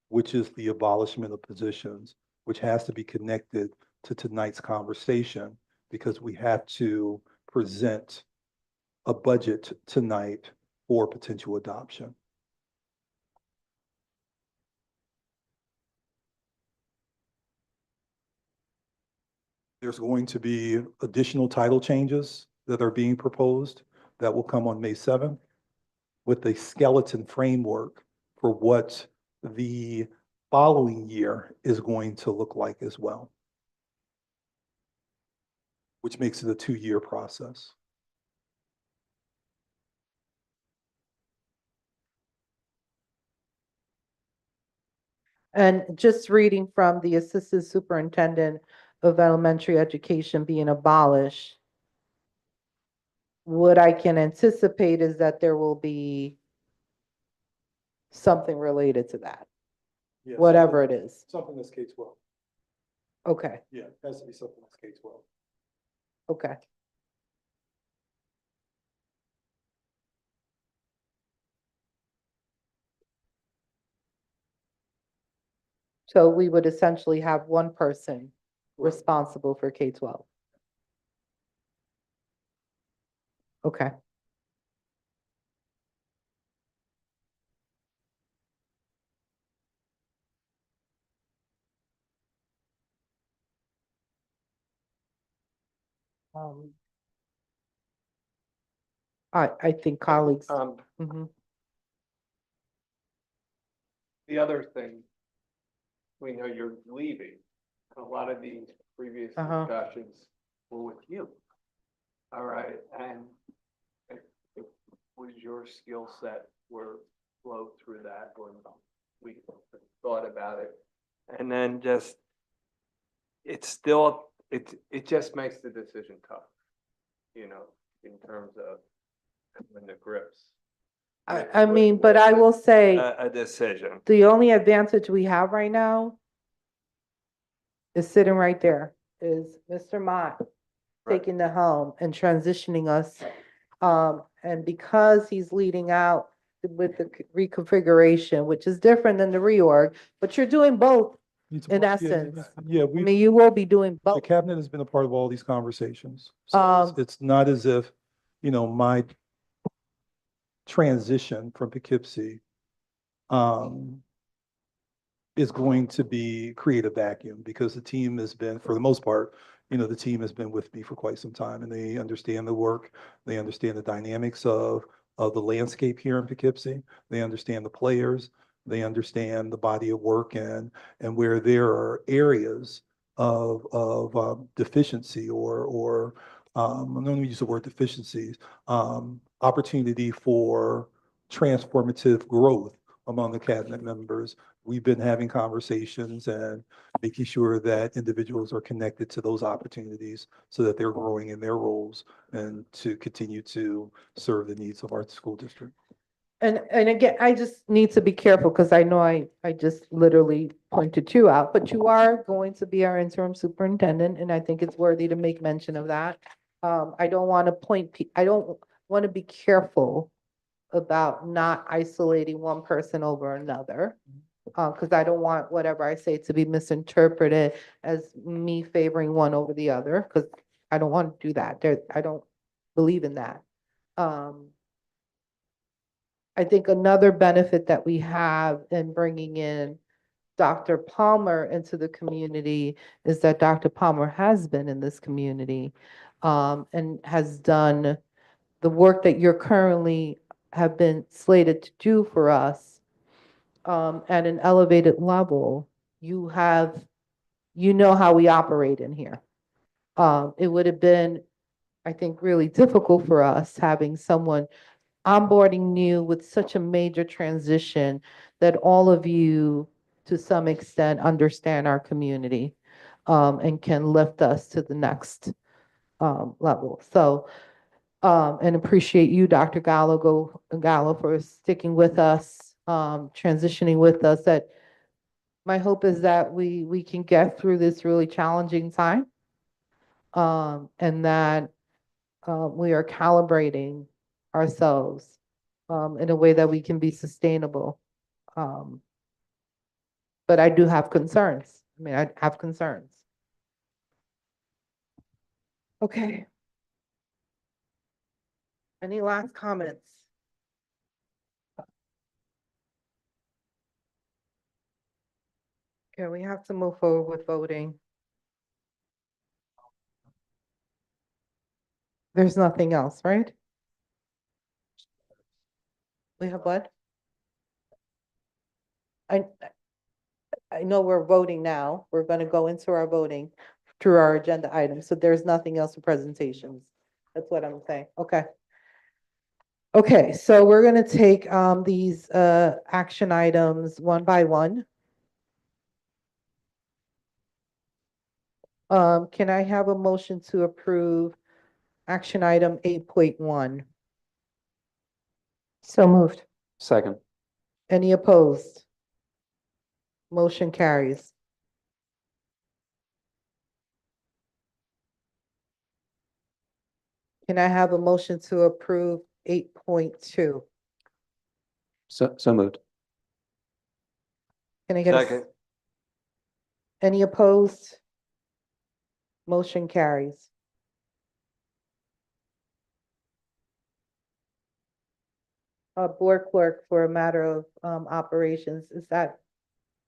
which is the abolishment of positions, which has to be connected to tonight's conversation because we have to present a budget tonight for potential adoption. There's going to be additional title changes that are being proposed that will come on May 7th with a skeleton framework for what the following year is going to look like as well, which makes it a 2-year process. And just reading from the Assistant Superintendent of Elementary Education being abolished, what I can anticipate is that there will be something related to that, Yeah, whatever it is. Something that's K-12. Okay, Yeah, it has to be something that's K-12. okay. So we would essentially have one person responsible for K-12. Okay. Um, I think colleagues. Mhm. The other thing, we know you're leaving. A lot of these previous discussions were with you. All right, and it was your skill set where flowed through that when we thought about it. And then just, it's still, it just makes the decision tough, you know, in terms of when the grips. I mean, but I will say, A decision. the only advantage we have right now is sitting right there, is Mr. Mott taking the helm and transitioning us. And because he's leading out with the reconfiguration, which is different than the reorg, but you're doing both in essence. Yeah, I we, mean, you will be doing the both. cabinet has been a part of all these conversations. So it's not as if, you know, my transition from Poughkeepsie is going to create a vacuum because the team has been, for the most part, you know, the team has been with me for quite some time and they understand the work. They understand the dynamics of the landscape here in Poughkeepsie. They understand the players. They understand the body of work and where there are areas of deficiency or I'm going to use the word deficiencies, opportunity for transformative growth among the cabinet members. We've been having conversations and making sure that individuals are connected to those opportunities so that they're growing in their roles and to continue to serve the needs of our school district. And again, I just need to be careful because I know I just literally pointed you out, but you are going to be our interim superintendent, and I think it's worthy to make mention of that. I don't want to I don't want to be careful about not isolating one person over another. Because I don't want whatever I say to be misinterpreted as me favoring one over the other, because I don't want to do that. I don't believe in that. I think another benefit that we have in bringing in Dr. Palmer into the community is that Dr. Palmer has been in this community and has done the work that you're currently have been slated to do for us at an elevated level. You know how we operate in here. It would have been, I think, really difficult for us having someone onboarding new with such a major transition that all of you, to some extent, understand our community and can lift us to the next level. So, and appreciate you, Dr. Gallo, for sticking with us, transitioning with us. That my hope is that we can get through this really challenging time, and that we are calibrating ourselves in a way that we can be sustainable. But I do have concerns. I mean, I have concerns. Okay. Any last comments? Okay, we have to move forward with voting. There's nothing else, right? We have what? I know we're voting now. We're going to go into our voting through our agenda items. So there's nothing else for presentations. That's what I'm saying. Okay. Okay, so we're going to take these action items one by one. Can I have a motion to approve action item 8.1? So moved. Second. Any opposed? Motion carries. Can I have a motion to approve 8.2? So moved. Can I get a? Any opposed? Motion carries. Board clerk, for a matter of operations, is that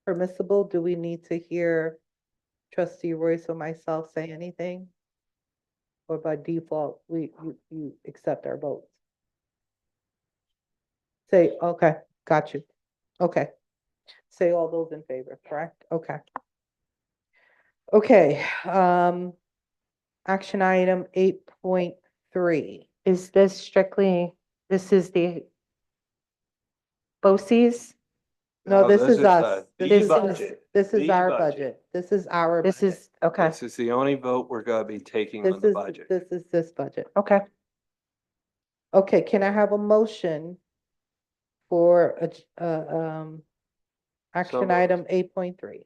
permissible? Do we need to hear trustee Royce or myself say anything? Or by default, you accept our votes? Say, okay, got you. Okay. Say all those in favor, correct? Okay. Okay, action item 8.3. Is this strictly, this is the BOCES? No, this is us. the This is, budget. this is The our budget. budget. This is our. This budget. is, okay, This is the only vote we're gonna be taking This on the is, budget. this is this budget. okay. Okay, can I have a motion for action moved. item 8.3?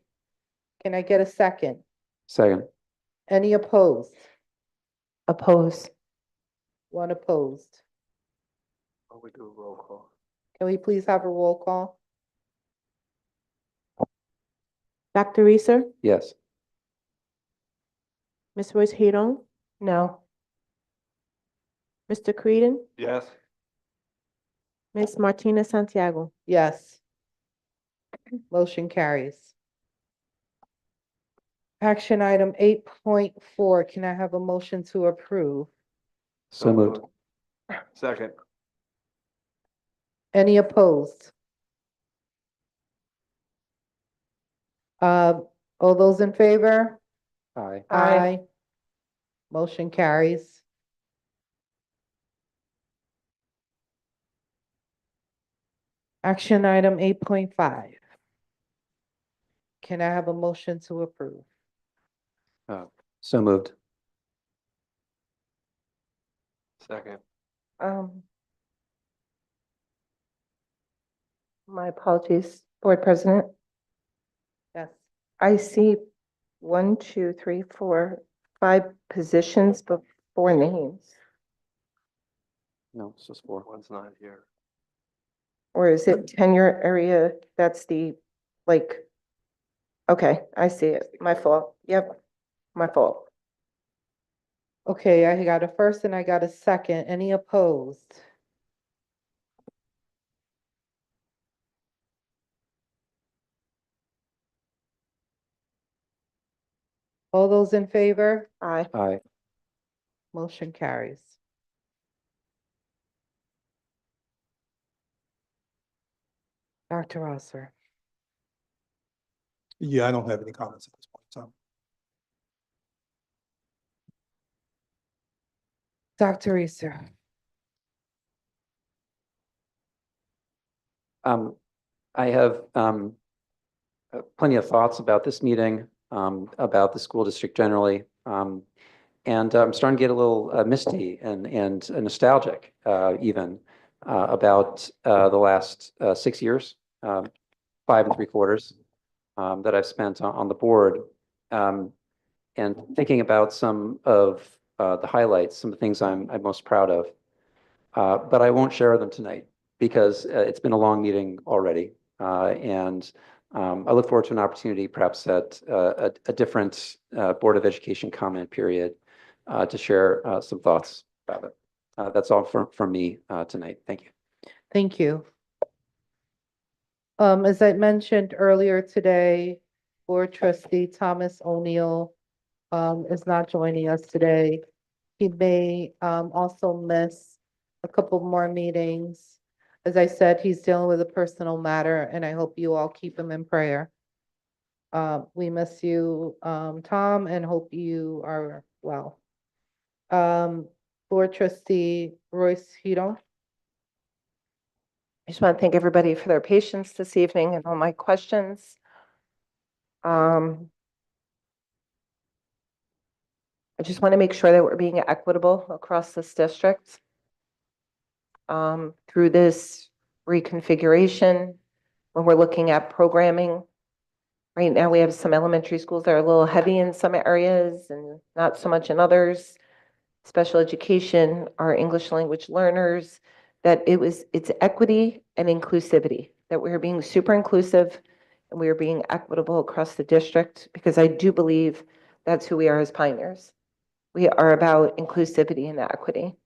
Can I get a second? Second. Any opposed? Oppose. One opposed. Oh, we do a roll call. Can we please have a roll call? Dr. Reeser, Yes. Ms. Royce Huron, No. Mr. Creedon, Yes. Ms. Martina Santiago. Yes. Motion carries. Action item 8.4, can I have a motion to approve? So moved. Second. Any opposed? All those in favor? Aye. Aye. Motion carries. Action item 8.5. Can I have a motion to approve? So moved. Second. My apologies, Board President. Yes. I see 1, 2, 3, 4, 5 positions, but 4 names. No, it's just four. One's not here. Or is it tenure area? That's the, like, okay, I see it. My fault. Yep, my fault. Okay, I got a first and I got a second. Any opposed? All those in favor? Aye. Aye. Motion carries. Dr. Rosser. Yeah, I don't have any comments at this point in time. Dr. Reeser. I have plenty of thoughts about this meeting, about the school district generally. And I'm starting to get a little misty and nostalgic even about the last 6 years, 5 3/4 that I've spent on the board. And thinking about some of the highlights, some of the things I'm most proud of. But I won't share them tonight. because it's been a long meeting already. And I look forward to an opportunity perhaps at a different Board of Education comment period to share some thoughts about it. That's all from me tonight. Thank you. Thank you. As I mentioned earlier today, Board Trustee Thomas O'Neill is not joining us today. He may also miss a couple more meetings. As I said, he's dealing with a personal matter, and I hope you all keep him in prayer. We miss you, Tom, and hope you are well. Board Trustee Royce Hito. I just want to thank everybody for their patience this evening and all my questions. I just want to make sure that we're being equitable across this district through this reconfiguration. When we're looking at programming, right now we have some elementary schools that are a little heavy in some areas and not so much in others. Special education, our English language learners, that it's equity and inclusivity, that we're being super inclusive and we are being equitable across the district, because I do believe that's who we are as pioneers. We are about inclusivity and equity.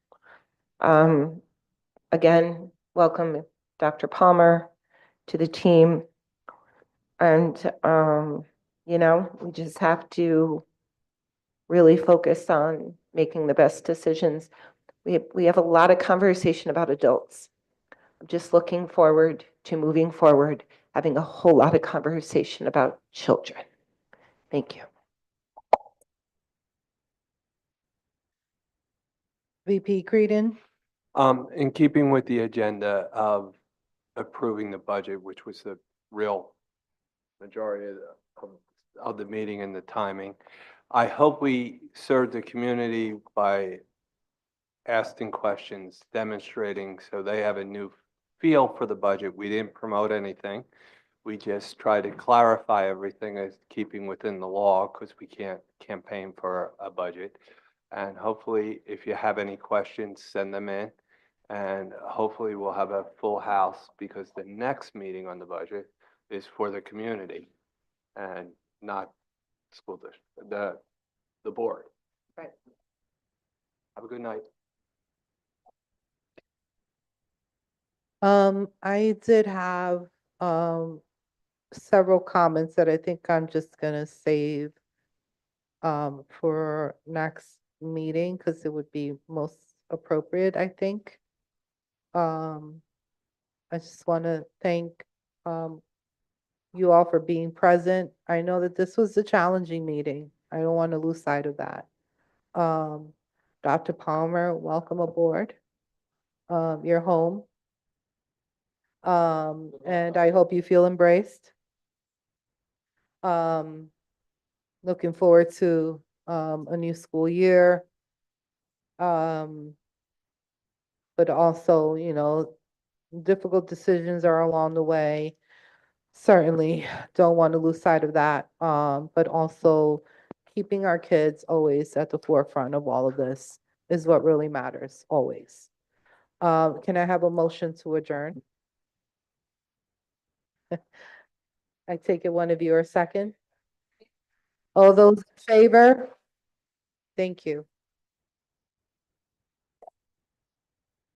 Again, welcome Dr. Palmer to the team. And, you know, we just have to really focus on making the best decisions. We have a lot of conversation about adults. I'm just looking forward to moving forward, having a whole lot of conversation about children. Thank you. VP Creedon. In keeping with the agenda of approving the budget, which was the real majority of the meeting and the timing, I hope we serve the community by asking questions, demonstrating, so they have a new feel for the budget. We didn't promote anything. We just try to clarify everything as keeping within the law, because we can't campaign for a budget. And hopefully, if you have any questions, send them in. And hopefully we'll have a full house, because the next meeting on the budget is for the community and not school district, the board. Right. Have a good night. I did have several comments that I think I'm just gonna save for next meeting, because it would be most appropriate, I think. I just want to thank you all for being present. I know that this was a challenging meeting. I don't want to lose sight of that. Dr. Palmer, welcome aboard. You're home. And I hope you feel embraced. Looking forward to a new school year. But also, you know, difficult decisions are along the way. Certainly don't want to lose sight of that. But also keeping our kids always at the forefront of all of this is what really matters, always. Can I have a motion to adjourn? I take it one of you are second. All those in favor? Thank you.